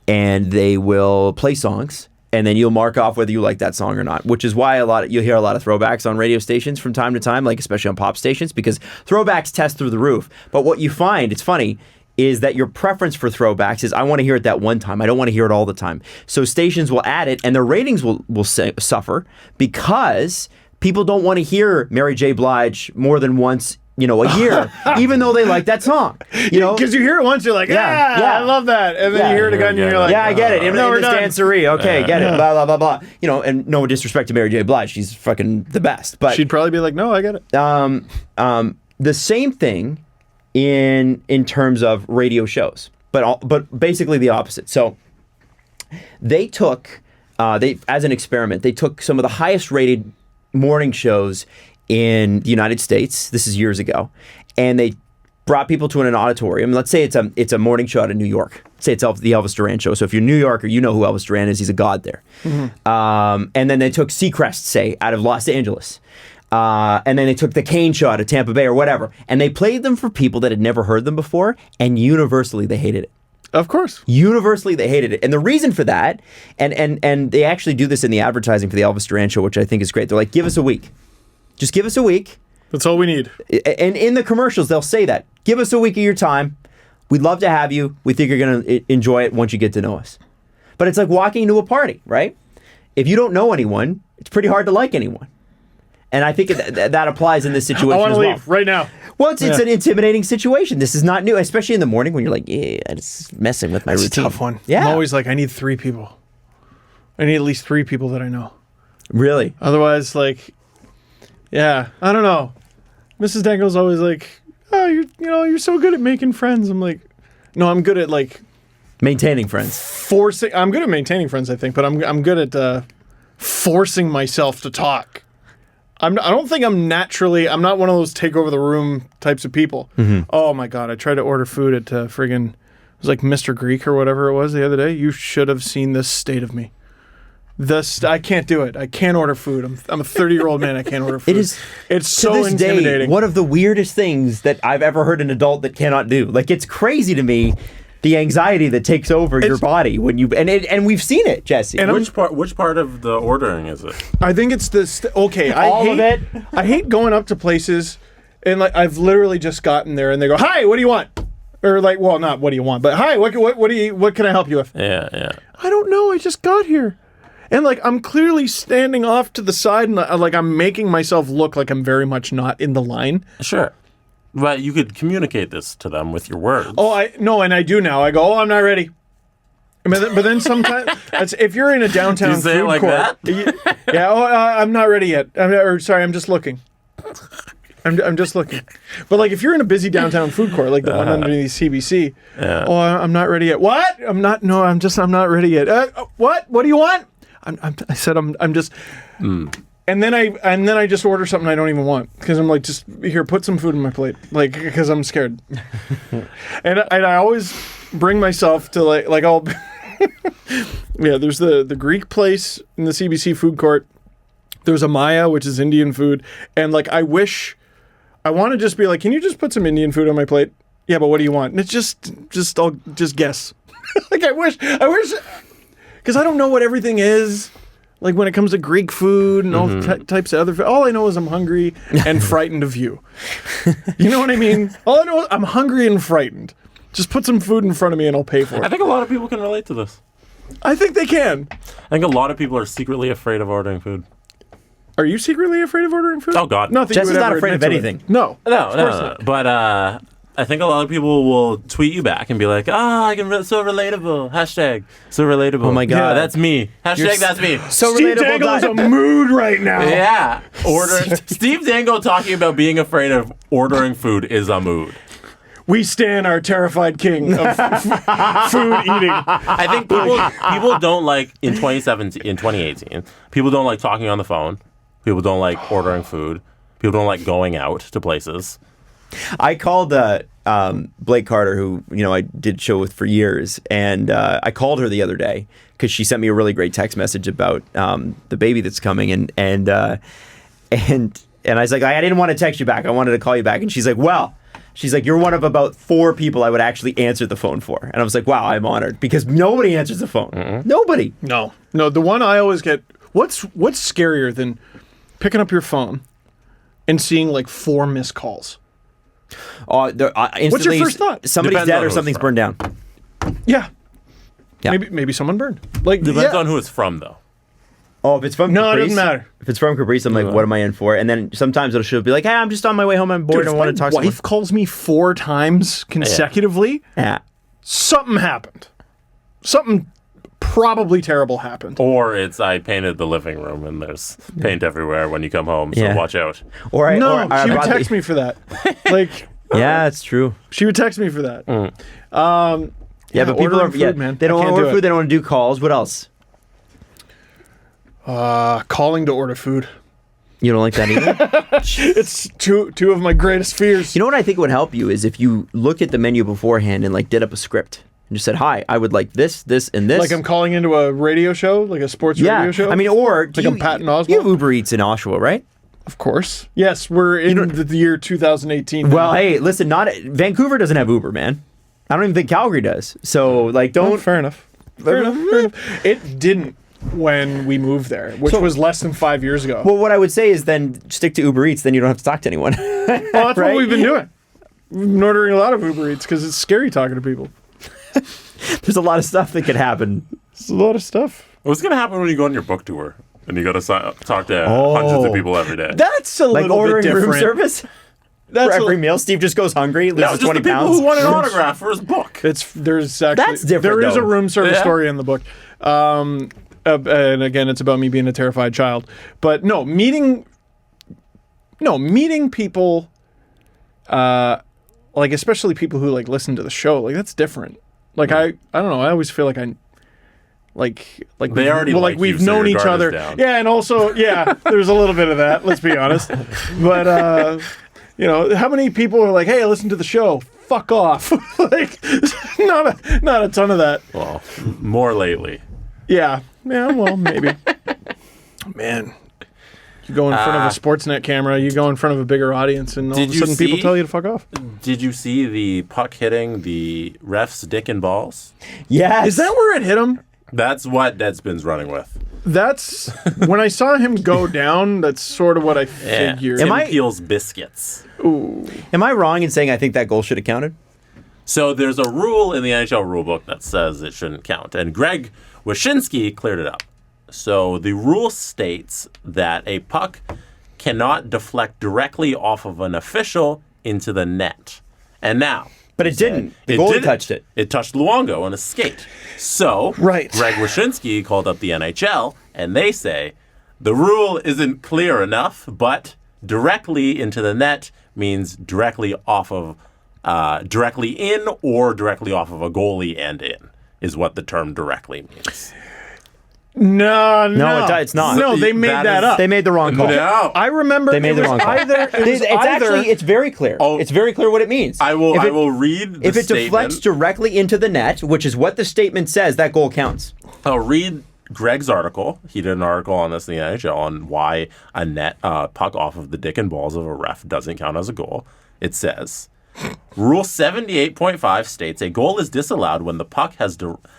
and they will play songs. And then you'll mark off whether you like that song or not, which is why you'll hear a lot of throwbacks on radio stations from time to time, like especially on pop stations, because throwbacks test through the roof. But what you find, it's funny, is that your preference for throwbacks is I want to hear it that one time. I don't want to hear it all the time. So stations will add it, and their ratings will suffer because people don't want to hear Mary J. Blige more than once, a year, even though they like that song. Because you hear it once, you're like, I love that. And then you hear it again, and you're like, I get it. No, we're this done. dancery. Okay, get it. Blah, blah, blah, blah. And no disrespect to Mary J. Blige. She's fucking the best. But she'd probably be like, no, I get it. The same thing in terms of radio shows, but basically the opposite. So they took, as an experiment, they took some of the highest rated morning shows in the United States. This is years ago, and they brought people to an auditorium. Let's say it's a morning show out of New York. Say it's the Elvis Duran show. So if you're a New Yorker, you know who Elvis Duran is. He's a god there. And then they took Seacrest, say, out of Los Angeles. And then they took the Kane show out of Tampa Bay or whatever. And they played them for people that had never heard them before, and universally they hated it. Of course. Universally, they hated it. And the reason for that, and they actually do this in the advertising for the Elvis Duran show, which I think is great. They're like, give us a week. Just give us a week. That's all we need. And in the commercials, they'll say that. Give us a week of your time. We'd love to have you. We think you're going to enjoy it once you get to know us. But it's like walking into a party, right? If you don't know anyone, it's pretty hard to like anyone. And I think that applies in this situation I want as to well. leave right now. Well, it's an intimidating situation. This is not new, especially in the morning when you're like, it's messing with my routine. It's a tough one. Yeah. I'm always like, I need 3 people. I need at least 3 people that I know. Really? Otherwise, like, I don't know. Mrs. Dangle's always like, oh, you're so good at making friends. I'm like, no, I'm good at like maintaining friends. I'm good at maintaining friends, I think, but I'm good at forcing myself to talk. I don't think I'm not one of those take over the room types of people. Mm-hmm. Oh my God, I tried to order food at friggin', it was like Mr. Greek or whatever it was the other day. You should have seen this state of me. I can't do it. I can't order food. I'm a 30-year-old man. I can't order food. It's so to this intimidating. Day, one of the weirdest things that I've ever heard an adult that cannot do. Like, it's crazy to me, the anxiety that takes over your body when you and we've seen it, Jesse. And which part of the ordering is it? I think it's this. Okay, all of it. I hate going up to places and like I've literally just gotten there and they go, "Hi, what do you want?" Or like, well, not what do you want, but "Hi, what can I help you with?" Yeah. I don't know. I just got here. And like I'm clearly standing off to the side and like I'm making myself look like I'm very much not in the line. Sure. But you could communicate this to them with your words. Oh, and I do now. I go, I'm not ready. But then sometimes, if you're in a downtown you say food it like court, that? I'm not ready yet. Sorry, I'm just looking. I'm just looking. But like if you're in a busy downtown food court, like the one underneath CBC, I'm not ready yet. What? I'm not ready yet. What? What do you want? I said I'm just. And then I just order something I don't even want because I'm like, just here, put some food on my plate, like because I'm scared. and I always bring myself to like I'll there's the Greek place in the CBC food court. There's a Maya, which is Indian food, and like I want to just be like, can you just put some Indian food on my plate? Yeah, but what do you want? And it's just I'll just guess. Like I wish because I don't know what everything is. Like when it comes to Greek food and all types of other food, all I know is I'm hungry and frightened of you. You know what I mean? All I know is I'm hungry and frightened. Just put some food in front of me and I'll pay for it. I think a lot of people can relate to this. I think they can. I think a lot of people are secretly afraid of ordering food. Are you secretly afraid of ordering food? Oh, God. Not that Jesse's you would not ever afraid of admit to anything. it. No. No. But I think a lot of people will tweet you back and be like, so relatable. Hashtag so relatable. Oh my God. Yeah, that's me. Hashtag that's me. So Steve relatable. Dangle is a mood right now. Yeah. Steve Dangle talking about being afraid of ordering food is a mood. We stand our terrified king of food eating. I think people don't like, in 2018, people don't like talking on the phone. People don't like ordering food. People don't like going out to places. I called Blake Carter, who I did show with for years, and I called her the other day because she sent me a really great text message about the baby that's coming, and I was like, I didn't want to text you back, I wanted to call you back, and she's like, you're one of about 4 people I would actually answer the phone for, and I was like, wow, I'm honored because nobody answers the phone. Mm-hmm. Nobody. No. The one I always get. What's scarier than picking up your phone and seeing like 4 missed calls? Instantly, What's your first thought? Somebody's Depends dead on or who something's it's burned down. Yeah. Yeah. Maybe someone burned. Like Depends on who it's from, though. Oh, if it's from No, Caprice, it doesn't matter. If it's from Caprice, I'm like, what am I in for? And then sometimes she'll be like, hey, I'm just on my way home. I'm bored. Dude, I if want my to talk to wife calls me 4 times consecutively, Yeah. something happened. Something probably terrible happened. Or it's I painted the living room and there's paint everywhere when you come home, so Yeah. watch out. Or No, I she would brought the- text me for that. Like, Yeah, it's true. she would text me for that. Yeah, but people ordering are food, man. They don't I want can't to do order it. food. They don't want to do calls. What else? Calling to order food. You don't like that either? It's two of my greatest fears. You know what I think would help you is if you looked at the menu beforehand and like did up a script and just said, "Hi, I would like this, this, and this." Like I'm calling into a radio show, like a sports radio show. I mean, or like I'm Patton Oswalt. You have Uber Eats in Oshawa, right? Of course. Yes, we're in the year 2018. Well, hey, listen, not Vancouver doesn't have Uber, man. I don't even think Calgary does. So, like, don't. Fair enough. Fair enough. It didn't when we moved there, which was less than 5 years ago. Well, what I would say is then stick to Uber Eats. Then you don't have to talk to anyone. Well, that's right? what we've been doing. We've been ordering a lot of Uber Eats because it's scary talking to people. There's a lot of stuff that could happen. It's a lot of stuff. What's going to happen when you go on your book tour and you got to talk to hundreds of people every day? That's a Like little bit ordering different. room service That's for a- every meal. Steve just goes hungry, No, loses just 20 the people pounds. who want an autograph for his book. There's actually That's different, There is though. a room service Yeah. story in the book, and again, it's about me being a terrified child. But no, meeting people, like especially people who like listen to the show, like that's different. Like I don't know. I always feel like They already like you, we've so known your each guard is other. down. Yeah, and also there's a little bit of that. Let's be honest. But how many people are like, "Hey, I listened to the show." Fuck off. Like, not a ton of that. Well, more lately. Yeah, well, maybe. Man, you go in front of a Sportsnet camera, you go in front of a bigger audience, and all of Did a you sudden people see- tell you to fuck off. Did you see the puck hitting the ref's dick and balls? Yes. Is that where it hit him? That's what Deadspin's running with. That's when I saw him go down. That's sort of what I figured. Tim Am I- Peel's biscuits. Am I wrong in saying I think that goal should have counted? So there's a rule in the NHL rulebook that says it shouldn't count, and Greg Wyshynski cleared it up. So the rule states that a puck cannot deflect directly off of an official into the net. And now, But it didn't. The it goalie didn't. touched it. It touched Luongo on a skate. So Right. Greg Wyshynski called up the NHL, and they say the rule isn't clear enough, but directly into the net means directly off of, directly in or directly off of a goalie and in, is what the term directly means. No, it's not. No, they made that up. They made the wrong call. No. I remember They made it the was wrong call. either. It's very clear. Oh. It's very clear what it means. I will. If I it- will read the If it statement. deflects directly into the net, which is what the statement says, that goal counts. I'll read Greg's article. He did an article on this in the NHL on why a net puck off of the dick and balls of a ref doesn't count as a goal. It says, Rule 78.5 states a goal is disallowed when the puck has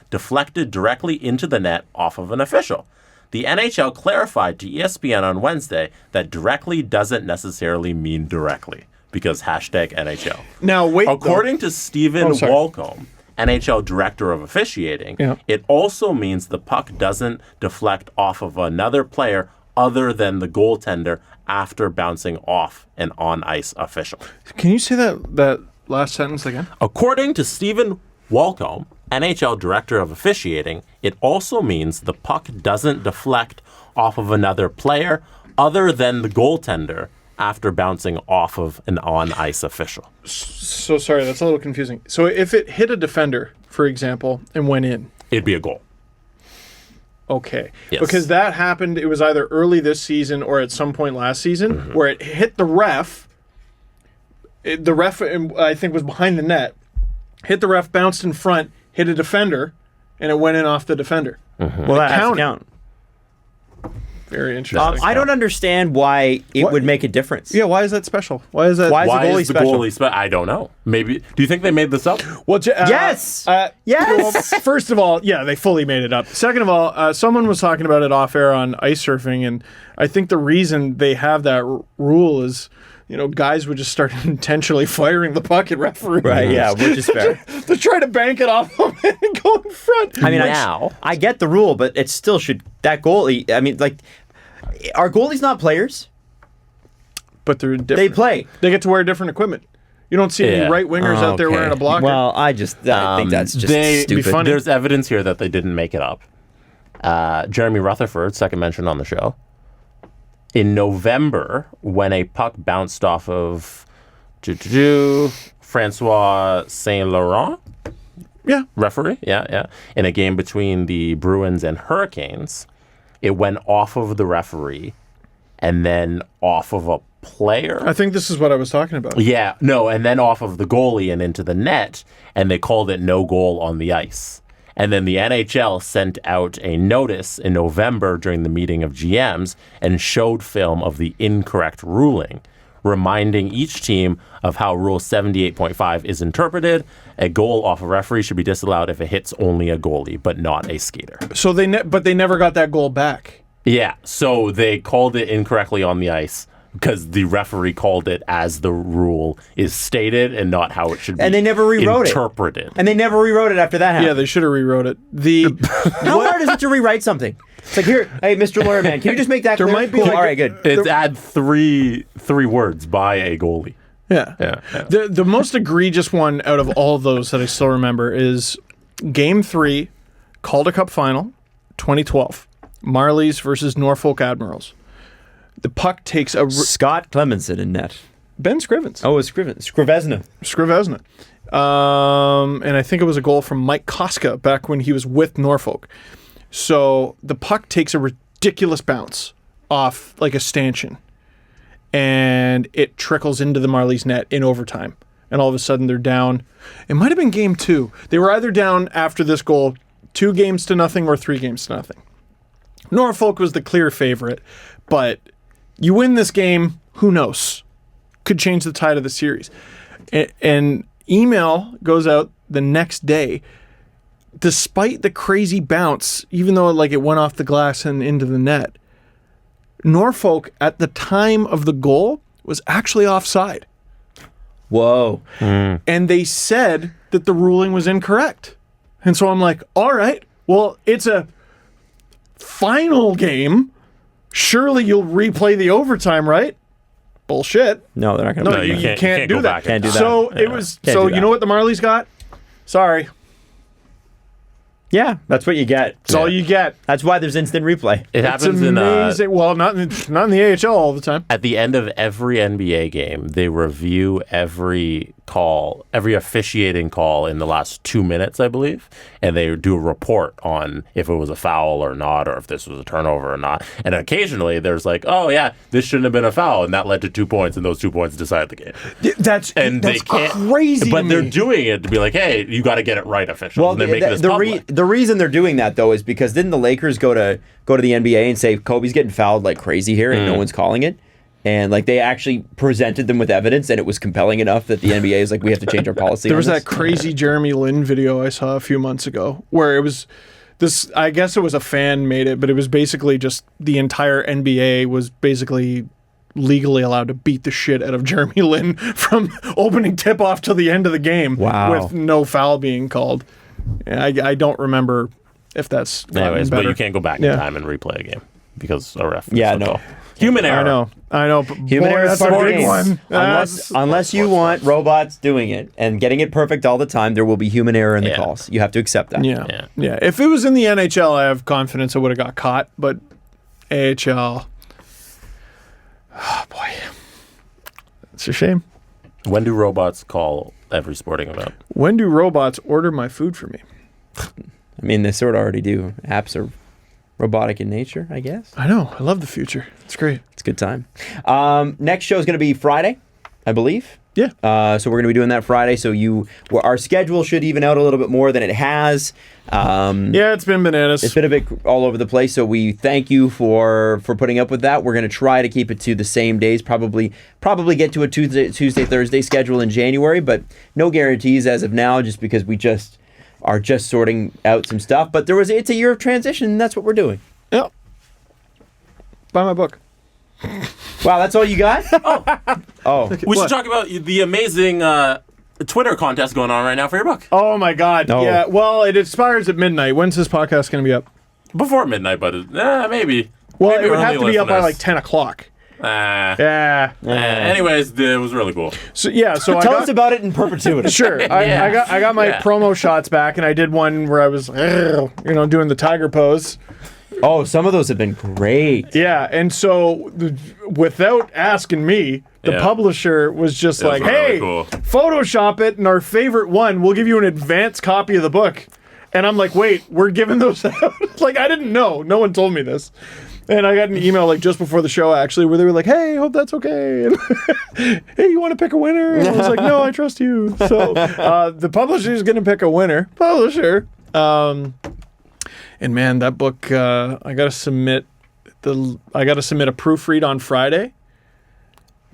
deflected directly into the net off of an official. The NHL clarified to ESPN on Wednesday that directly doesn't necessarily mean directly, because hashtag NHL. Now wait. According to Stephen sorry. Walcombe, NHL Director of Officiating, Yeah. it also means the puck doesn't deflect off of another player other than the goaltender after bouncing off an on-ice official. Can you say that last sentence again? According to Stephen Walcombe, NHL Director of Officiating, it also means the puck doesn't deflect off of another player other than the goaltender after bouncing off of an on-ice official. So sorry, that's a little confusing. So if it hit a defender, for example, and went in, It'd be a goal. okay, Yes. because that happened. It was either early this season or at some point last season where it hit the ref. The ref, I think, was behind the net. Hit the ref, bounced in front, hit a defender, and it went in off the defender. Well, that has to counted. count. Very interesting. I don't understand why it would make a difference. Yeah, why is that special? Why is that? Why is Why the goalie is the special? goalie I don't know. Maybe. Do you think they made this up? Well, Yes! well, Yes! first of all, yeah, they fully made it up. Second of all, someone was talking about it off air on ice surfing, and I think the reason they have that rule is guys would just start intentionally firing the puck at referees. Right, yeah, which is fair. To try to bank it off them and go in front. I mean, I get the rule, but it still should. That goalie, I mean, are goalies not players? But they're different. They play. They get to wear different equipment. You don't see any right wingers out there wearing a blocker. Well, I think that's just stupid. There's evidence here that they didn't make it up. Jeremy Rutherford, second mention on the show. In November, when a puck bounced off of Francois Saint Laurent, referee, in a game between the Bruins and Hurricanes, it went off of the referee and then off of a player. I think this is what I was talking about. Yeah, no, and then off of the goalie and into the net, and they called it no goal on the ice. And then the NHL sent out a notice in November during the meeting of GMs and showed film of the incorrect ruling, reminding each team of how Rule 78.5 is interpreted. A goal off a referee should be disallowed if it hits only a goalie, but not a skater. So they never got that goal back. Yeah, so they called it incorrectly on the ice because the referee called it as the rule is stated and not how it should be. And they never rewrote interpreted. And they never rewrote it after that happened. Yeah, they should have rewrote it. How hard is it to rewrite something? It's like, here, hey, Mr. Lawyer Man, can you just make that There clear? might be Cool. like all right, good. It's add three words by a goalie. Yeah. The most egregious one out of all of those that I still remember is Game 3, Calder Cup Final, 2012. Marlies versus Norfolk Admirals. The puck takes Scott Clemenson in net. Ben Scrivens. Oh, it's Scrivezna. And I think it was a goal from Mike Koska back when he was with Norfolk. So the puck takes a ridiculous bounce off like a stanchion. And it trickles into the Marlies net in overtime. And all of a sudden they're down. It might have been Game 2. They were either down after this goal 2-0 or 3-0. Norfolk was the clear favorite, but you win this game, who knows? Could change the tide of the series. And email goes out the next day. Despite the crazy bounce, even though it went off the glass and into the net, Norfolk at the time of the goal was actually offside. Whoa. And they said that the ruling was incorrect. And so I'm like, all right, well, it's a final game. Surely you'll replay the overtime, right? Bullshit. No, they're not going to. No, you can't do that. Can't do that. So it was. So you know what the Marlies got? Sorry. Yeah, that's what you get. That's all you get. That's why there's instant replay. It happens amazing. Well, not in the AHL all the time. At the end of every NBA game, they review every officiating call in the last 2 minutes, I believe, and they do a report on if it was a foul or not, or if this was a turnover or not. And occasionally, there's oh yeah, this shouldn't have been a foul, and that led to 2 points, and those 2 points decided the game. That's crazy. But they're doing it to be like, hey, you got to get it right, officials. Well, and they're making this public. The reason they're doing that though is because didn't the Lakers go to the NBA and say Kobe's getting fouled like crazy here and no one's calling it? And they actually presented them with evidence, and it was compelling enough that the NBA is we have to change our policy. There was that crazy Jeremy Lin video I saw a few months ago where it was this. I guess it was a fan made it, but it was basically just the entire NBA was basically legally allowed to beat the shit out of Jeremy Lin from opening tip off till the end of the game. Wow. With no foul being called. I don't remember if that's anyways, better. But you can't go back in time and replay a game because a ref. Yeah, no. Human error. I know. But Human error is that's part a of the big game. one. Unless you want robots doing it and getting it perfect all the time, there will be human error in the calls. You have to accept that. Yeah. If it was in the NHL, I have confidence I would have got caught. But AHL, oh boy, it's a shame. When do robots call every sporting event? When do robots order my food for me? I mean, they sort of already do. Apps are robotic in nature, I guess. I know. I love the future. It's great. It's a good time. Next show is going to be Friday, I believe. Yeah. So we're going to be doing that Friday. So our schedule should even out a little bit more than it has. Yeah, it's been bananas. It's been a bit all over the place. So we thank you for putting up with that. We're going to try to keep it to the same days. Probably get to a Tuesday, Thursday schedule in January, but no guarantees as of now, just because we are just sorting out some stuff. But it's a year of transition, and that's what we're doing. Yeah. Buy my book. Wow, that's all you got? Oh. We should talk about the amazing Twitter contest going on right now for your book. Oh my God! No. Yeah. Well, it expires at midnight. When's this podcast going to be up? Before midnight, but maybe. Well, Maybe it would early have to be up by listeners. like 10 o'clock. Yeah. Yeah. Anyways, it was really cool. So yeah. So I Tell got, us about it in perpetuity. Sure. I got my promo shots back, and I did one where I was, doing the tiger pose. Oh, some of those have been great. Yeah, and so without asking me, the publisher was just like, was really "Hey, cool. Photoshop it, and our favorite one, we'll give you an advance copy of the book." And I'm like, "Wait, we're giving those out?" Like, I didn't know. No one told me this. And I got an email like just before the show, actually, where they were like, "Hey, hope that's okay." And hey, you want to pick a winner? And I was like, "No, I trust you." So the publisher is going to pick a winner. Publisher. And man, that book, I gotta submit a proofread on Friday,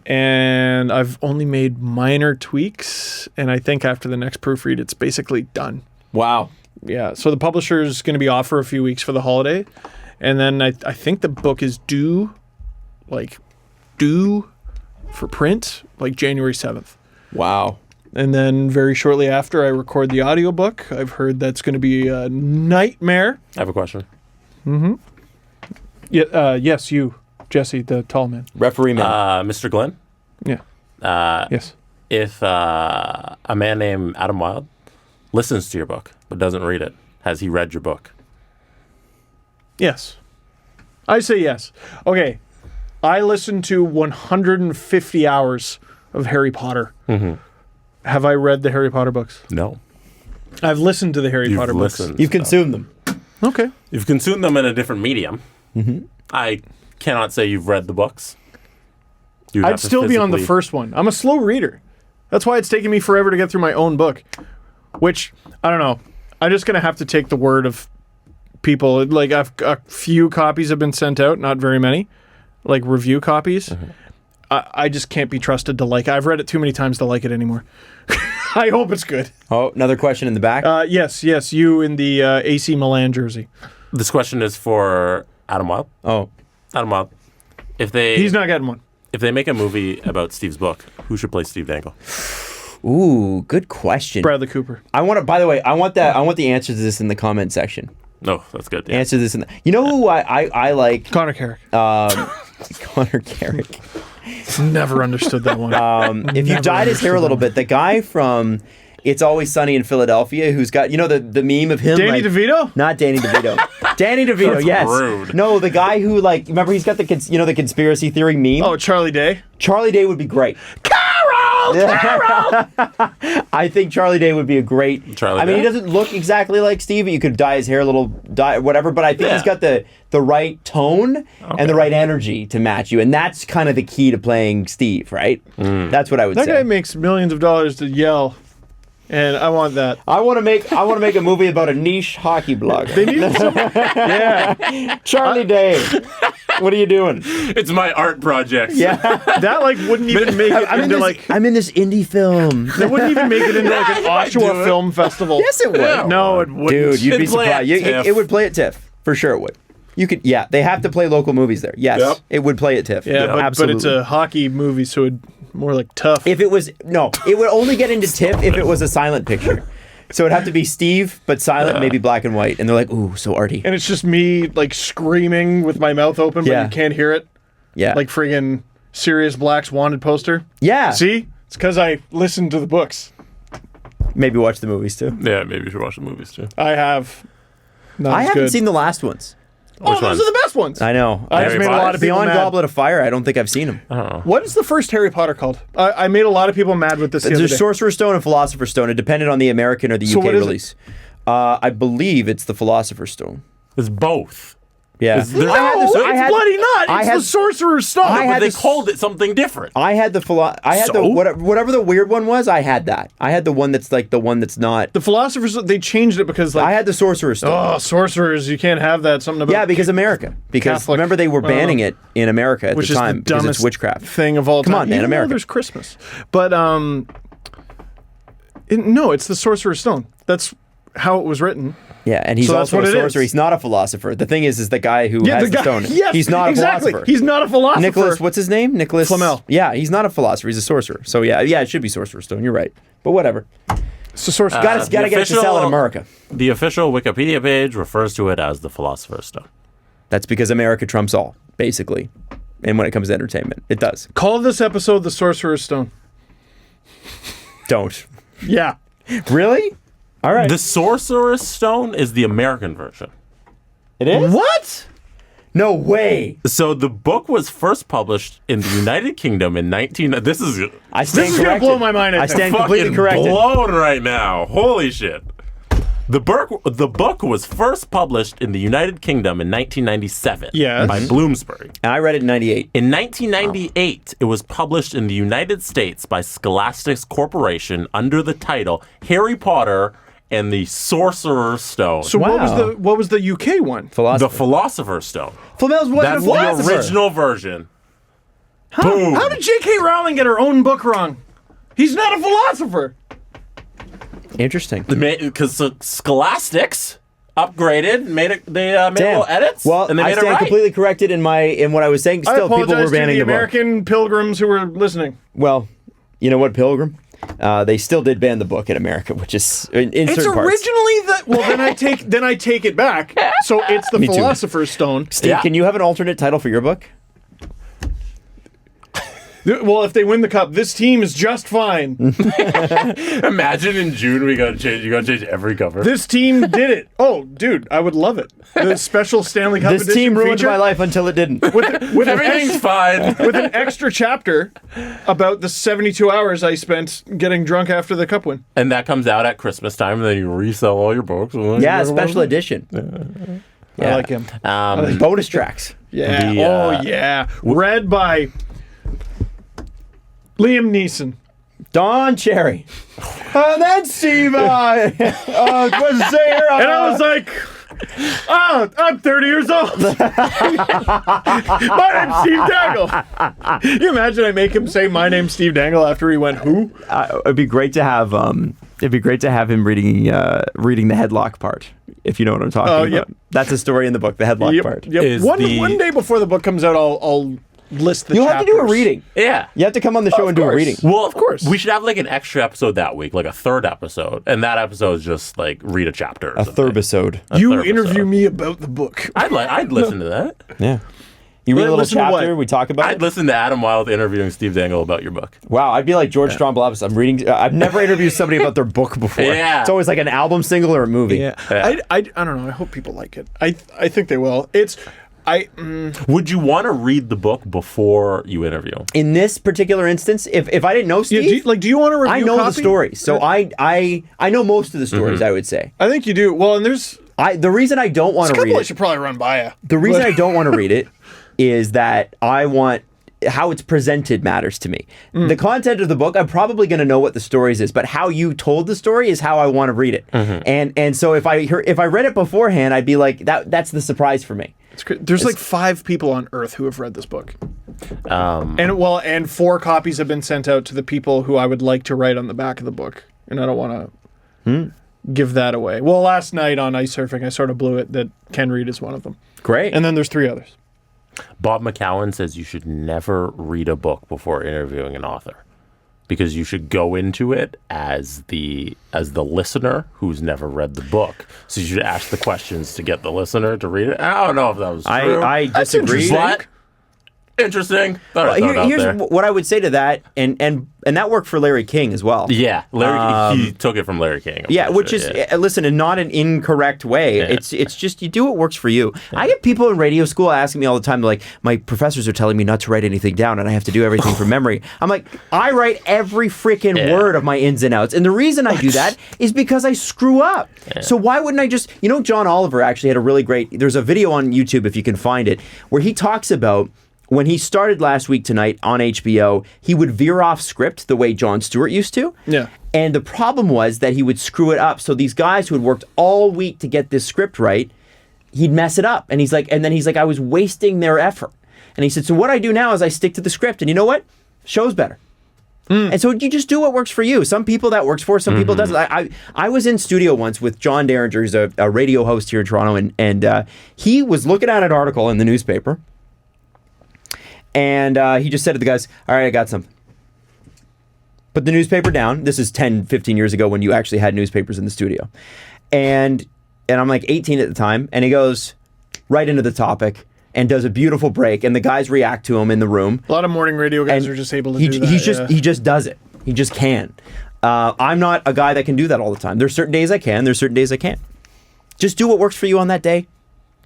and I've only made minor tweaks, and I think after the next proofread, it's basically done. Wow. Yeah. So the publisher's going to be off for a few weeks for the holiday, and then I think the book is due for print like January 7th. Wow. And then very shortly after I record the audiobook, I've heard that's going to be a nightmare. I have a question. Yeah, yes, you, Jesse, the tall man. Referee man. Mr. Glenn, Yeah. Yes. if a man named Adam Wilde listens to your book but doesn't read it, has he read your book? Yes. I say yes. Okay. I listened to 150 hours of Harry Potter. Have I read the Harry Potter books? No. I've listened to the Harry You've Potter listened. You've consumed them. books. Okay. You've consumed them in a different medium. I cannot say you've read the books. You'd I'd have to still be on the physically- first one. I'm a slow reader. That's why it's taken me forever to get through my own book. Which, I don't know. I'm just going to have to take the word of people. Like, a few copies have been sent out, not very many. Like, review copies. I just can't be trusted to like it. I've read it too many times to like it anymore. I hope it's good. Oh, another question in the back. Yes, you in the AC Milan jersey. This question is for Adam Wilde. Oh. Adam Wilde. He's not getting one. If they make a movie about Steve's book, who should play Steve Dangle? Ooh, good question. Bradley Cooper. I want to. By the way, I want the answer to this in the comment section. No, that's good. Yeah. Answer this in. You know who I like? Connor Carrick. Connor Carrick. Never understood that one. If you dyed his hair a little bit, the guy from It's Always Sunny in Philadelphia, who's got the meme of him. Danny DeVito? Not Danny DeVito. Danny DeVito. That's yes. rude. No, the guy who remember he's got the the conspiracy theory meme. Oh, Charlie Day. Charlie Day would be great. Carol! I think Charlie Day would be a great. Charlie I mean, Day? he doesn't look exactly like Steve. You could dye his hair a little, whatever. But I think he's got the right tone and the right energy to match you, and that's kind of the key to playing Steve, right? That's what I would That say. guy makes millions of dollars to yell, and I want that. I want to make a movie about a niche hockey blogger. They need some, yeah. Charlie Day. What are you doing? It's my art project. Yeah. That wouldn't even make it into I'm in this indie film. They wouldn't even make it into like an Oshawa do it. Film Festival. Yes, it would. Yeah. No, it wouldn't. Dude, you'd be It'd play at surprised. TIFF. It would play at TIFF. For sure it would. You could, yeah, they have to play local movies there. Yes, Yep. it would play at TIFF. Yeah, but absolutely. it's a hockey movie, so it'd more like tough. If it was, no, it would only get into TIFF if it was a silent picture. So it'd have to be Steve, but silent, maybe black and white. And they're like, ooh, so arty. And it's just me like screaming with my mouth open, but Yeah. you can't hear it. Yeah. Like friggin' Sirius Black's Wanted poster. Yeah. See? It's because I listened to the books. Maybe watch the movies too. Yeah, maybe you should watch the movies too. I have. Not I as haven't good. seen the last ones. Oh, Which those ones? are the best ones. I know. I just Harry made a Potter? lot of people Beyond mad. Goblet of Fire, I don't think I've seen them. What is the first Harry Potter called? I made a lot of people mad with this the other There's day. Sorcerer's Stone and Philosopher's Stone. It depended on the American or the So UK what is it? release. I believe it's the Philosopher's Stone. It's both. Yeah. Is there- No, I it's had- bloody not. I It's had- the Sorcerer's Stone. I But had they this- called it something different. I had the So? whatever the weird one was. I had that. I had the one that's like the one that's not. The Philosopher's they changed it because like I had the Sorcerer's Stone. oh sorcerers you can't have that something about Yeah, because America. Because Catholic, remember they were banning it in America at which the is time the because dumbest it's witchcraft. thing of all time. Come on, man, Even though America. There's Christmas, but no, it's the Sorcerer's Stone. That's how it was written. Yeah, and he's So that's also what a it sorcerer. is. He's not a philosopher. The thing is the guy who has the stone. Yes, he's not exactly. a philosopher. He's not a philosopher. Nicholas, what's his name? Nicholas Flamel. Yeah, he's not a philosopher. He's a sorcerer. So yeah, it should be Sorcerer's Stone. You're right. But whatever. It's a sorcerer. Gotta get it to sell in America. The official Wikipedia page refers to it as the Philosopher's Stone. That's because America trumps all, basically. And when it comes to entertainment, it does. Call this episode the Sorcerer's Stone. Don't. Yeah. Really? All right. The Sorcerer's Stone is the American version. It is? What? No way. So the book was first published in the United Kingdom in 19... This is... I stand This is going to corrected. blow my mind. I stand fucking completely corrected. blown right now. Holy shit. The book was first published in the United Kingdom in 1997 Yes. by Bloomsbury. And I read it in 98. In 1998, it was published in the United States by Scholastic Corporation under the title Harry Potter and the Sorcerer's Stone. So Wow. what was the UK one? The Philosopher's Stone. Flamel's wasn't That's a philosopher. the original version. Boom. How did J.K. Rowling get her own book wrong? He's not a philosopher. Interesting. Because Scholastics upgraded, made little edits. Well, and they I made it stand right. completely corrected in what I was saying. I Still, people apologize were to banning the the book. American pilgrims who were listening. Well, you know what, Pilgrim? They still did ban the book in America, which is in It's certain parts. originally that. Well, then I take it back. So it's the Me too. Philosopher's Stone. Steve, Yeah. can you have an alternate title for your book? Well, if they win the cup, this team is just fine. Imagine in June you gotta change every cover. This team did it. Oh, dude, I would love it. The special Stanley Cup This edition team ruined feature my life until it didn't. with Everything's fine. with an extra chapter about the 72 hours I spent getting drunk after the cup win. And that comes out at Christmas time, and then you resell all your books. Yeah, special edition. I like him. Bonus tracks. Yeah. The, Oh yeah. Read by Liam Neeson. Don Cherry. And then Steve, what's to say here? And I was like, oh, I'm 30 years old. My name's Steve Dangle. Can you imagine I make him say my name's Steve Dangle after he went who? It'd be great to have him reading the headlock part, if you know what I'm talking yep. about. That's a story in the book, the headlock part. Yep. Is One day before the book comes out, I'll list the You'll have to do a chapters. reading. Yeah. You have to come on the show and do a course. reading. Well, Of course. We should have like an extra episode that week, like a third episode. And that episode is just like read a chapter. or A something. thurbisode. You third interview episode. me about the book. I'd listen to that. Yeah. You read a little Listen to chapter, what? we talk about I'd it. listen to Adam Wilde interviewing Steve Dangle about your book. Wow, I'd be like George Strombolopoulos. I'm reading. I've never interviewed somebody about their book before. Yeah. It's always like an album single or a movie. Yeah. Yeah. I don't know. I hope people like it. I think they will. Would you want to read the book before you interview? In this particular instance, if I didn't know Yeah, Steve, do you want to review I know copy? the story. So I know most of the stories, I would say. I think you do. Well, and there's The reason I don't want a to read couple I it, should probably run by you. the reason I don't want to read it is that I want how it's presented matters to me. The content of the book, I'm probably going to know what the stories is, but how you told the story is how I want to read it. And so if I read it beforehand, I'd be like, that's the surprise for me. There's like 5 people on Earth who have read this book. And 4 copies have been sent out to the people who I would like to write on the back of the book. And I don't want to give that away. Well, last night on ice surfing, I sort of blew it that Ken Reed is one of them. Great. And then there's 3 others. Bob McCowan says you should never read a book before interviewing an author, because you should go into it as the listener who's never read the book. So you should ask the questions to get the listener to read it. I don't know if that was true. I disagree. But interesting. Thought I throw it out Here's there. what I would say to that, and that worked for Larry King as well. Yeah, Larry. He took it from Larry King. Yeah, which is listen, in not an incorrect way. Yeah. It's just you do what works for you. I get people in radio school asking me all the time, like, my professors are telling me not to write anything down, and I have to do everything from memory. I'm like, I write every freaking word of my ins and outs, and the reason I do that is because I screw up. Yeah. So why wouldn't I just? John Oliver actually had a really great. There's a video on YouTube if you can find it where he talks about. When he started Last Week Tonight on HBO, he would veer off script the way Jon Stewart used to. Yeah. And the problem was that he would screw it up. So these guys who had worked all week to get this script right, he'd mess it up. And he's like, I was wasting their effort. And he said, so what I do now is I stick to the script. And you know what? Show's better. And so you just do what works for you. Some people that works for, some people doesn't. I was in studio once with John Derringer, who's a radio host here in Toronto, and he was looking at an article in the newspaper, and he just said to the guys, all right, I got something. Put the newspaper down. This is 10, 15 years ago when you actually had newspapers in the studio. And I'm like 18 at the time, and he goes right into the topic and does a beautiful break, and the guys react to him in the room. A lot of morning radio guys are just able to do that. He just does it. He just can. I'm not a guy that can do that all the time. There's certain days I can. There's certain days I can't. Just do what works for you on that day.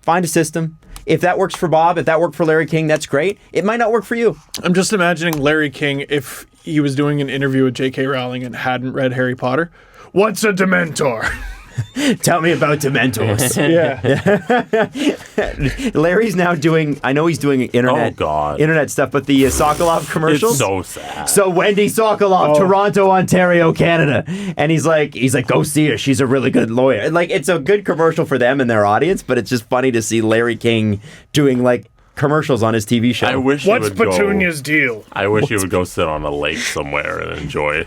Find a system. If that works for Bob, if that worked for Larry King, that's great. It might not work for you. I'm just imagining Larry King if he was doing an interview with J.K. Rowling and hadn't read Harry Potter. What's a Dementor? Tell me about Dementors. Yeah. Larry's now doing, I know he's doing internet stuff, but the Sokolov commercials. It's so sad. So Wendy Sokolov, Toronto, Ontario, Canada. And he's like, go see her. She's a really good lawyer. And like, it's a good commercial for them and their audience, but it's just funny to see Larry King doing like commercials on his TV show. I wish What's Petunia's deal? I wish he would go sit on a lake somewhere and enjoy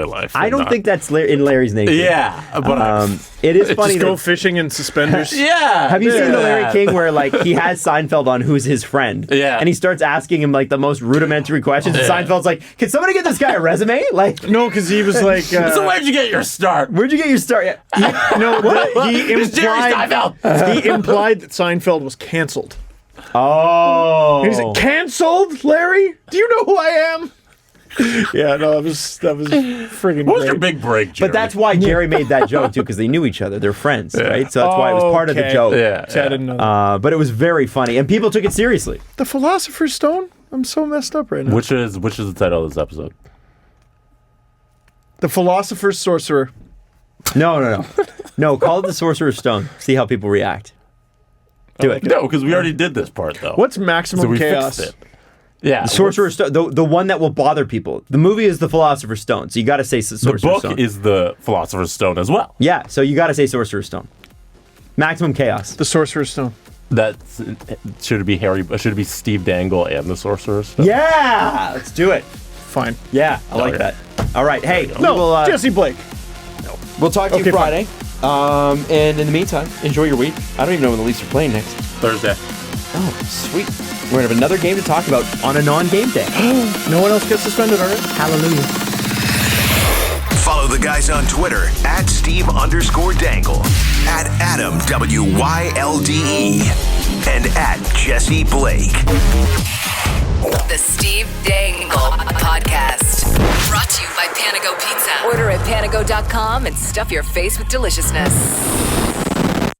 life. I don't think that's in Larry's nature. Yeah, but it is funny. Just go fishing in suspenders. Yeah. Have you seen the Larry King where like he has Seinfeld on who's his friend? Yeah. And he starts asking him like the most rudimentary questions. And Seinfeld's like, "Can somebody get this guy a resume?" Like, No, because he was like, so where'd you get your start? where'd you get your start? Yeah. he implied that Seinfeld was canceled. Oh. He's like, canceled, Larry? Do you know who I am? Yeah, no, that was friggin' What was great. your big break, Jerry? But that's why Jerry made that joke too, because they knew each other. They're friends, right? So that's why it was part of the joke. Yeah. I didn't know that. But it was very funny, and people took it seriously. The Philosopher's Stone? I'm so messed up right now. Which is the title of this episode? The Philosopher's Sorcerer. No. Call it the Sorcerer's Stone. See how people react. Do it. No, because we already did this part though. What's Maximum so we Chaos? fixed it. Yeah, Sorcerer's Stone, the one that will bother people. The movie is the Philosopher's Stone, so you got to say Sorcerer's Stone. The book is the Philosopher's Stone as well. Yeah, so you got to say Sorcerer's Stone. Maximum Chaos. The Sorcerer's Stone. Should it be Steve Dangle and the Sorcerer's Stone? Yeah, let's do it. Fine. Yeah, I like that. All right, hey, Jesse Blake. We'll talk to you Friday. And in the meantime, enjoy your week. I don't even know when the Leafs are playing next. Thursday. Oh, sweet. We're going to have another game to talk about on a non-game day. No one else gets suspended, all right? Hallelujah. Follow the guys on Twitter at Steve_Dangle, at Adam WYLDE, and at Jesse Blake. The Steve Dangle Podcast. Brought to you by Panago Pizza. Order at panago.com and stuff your face with deliciousness.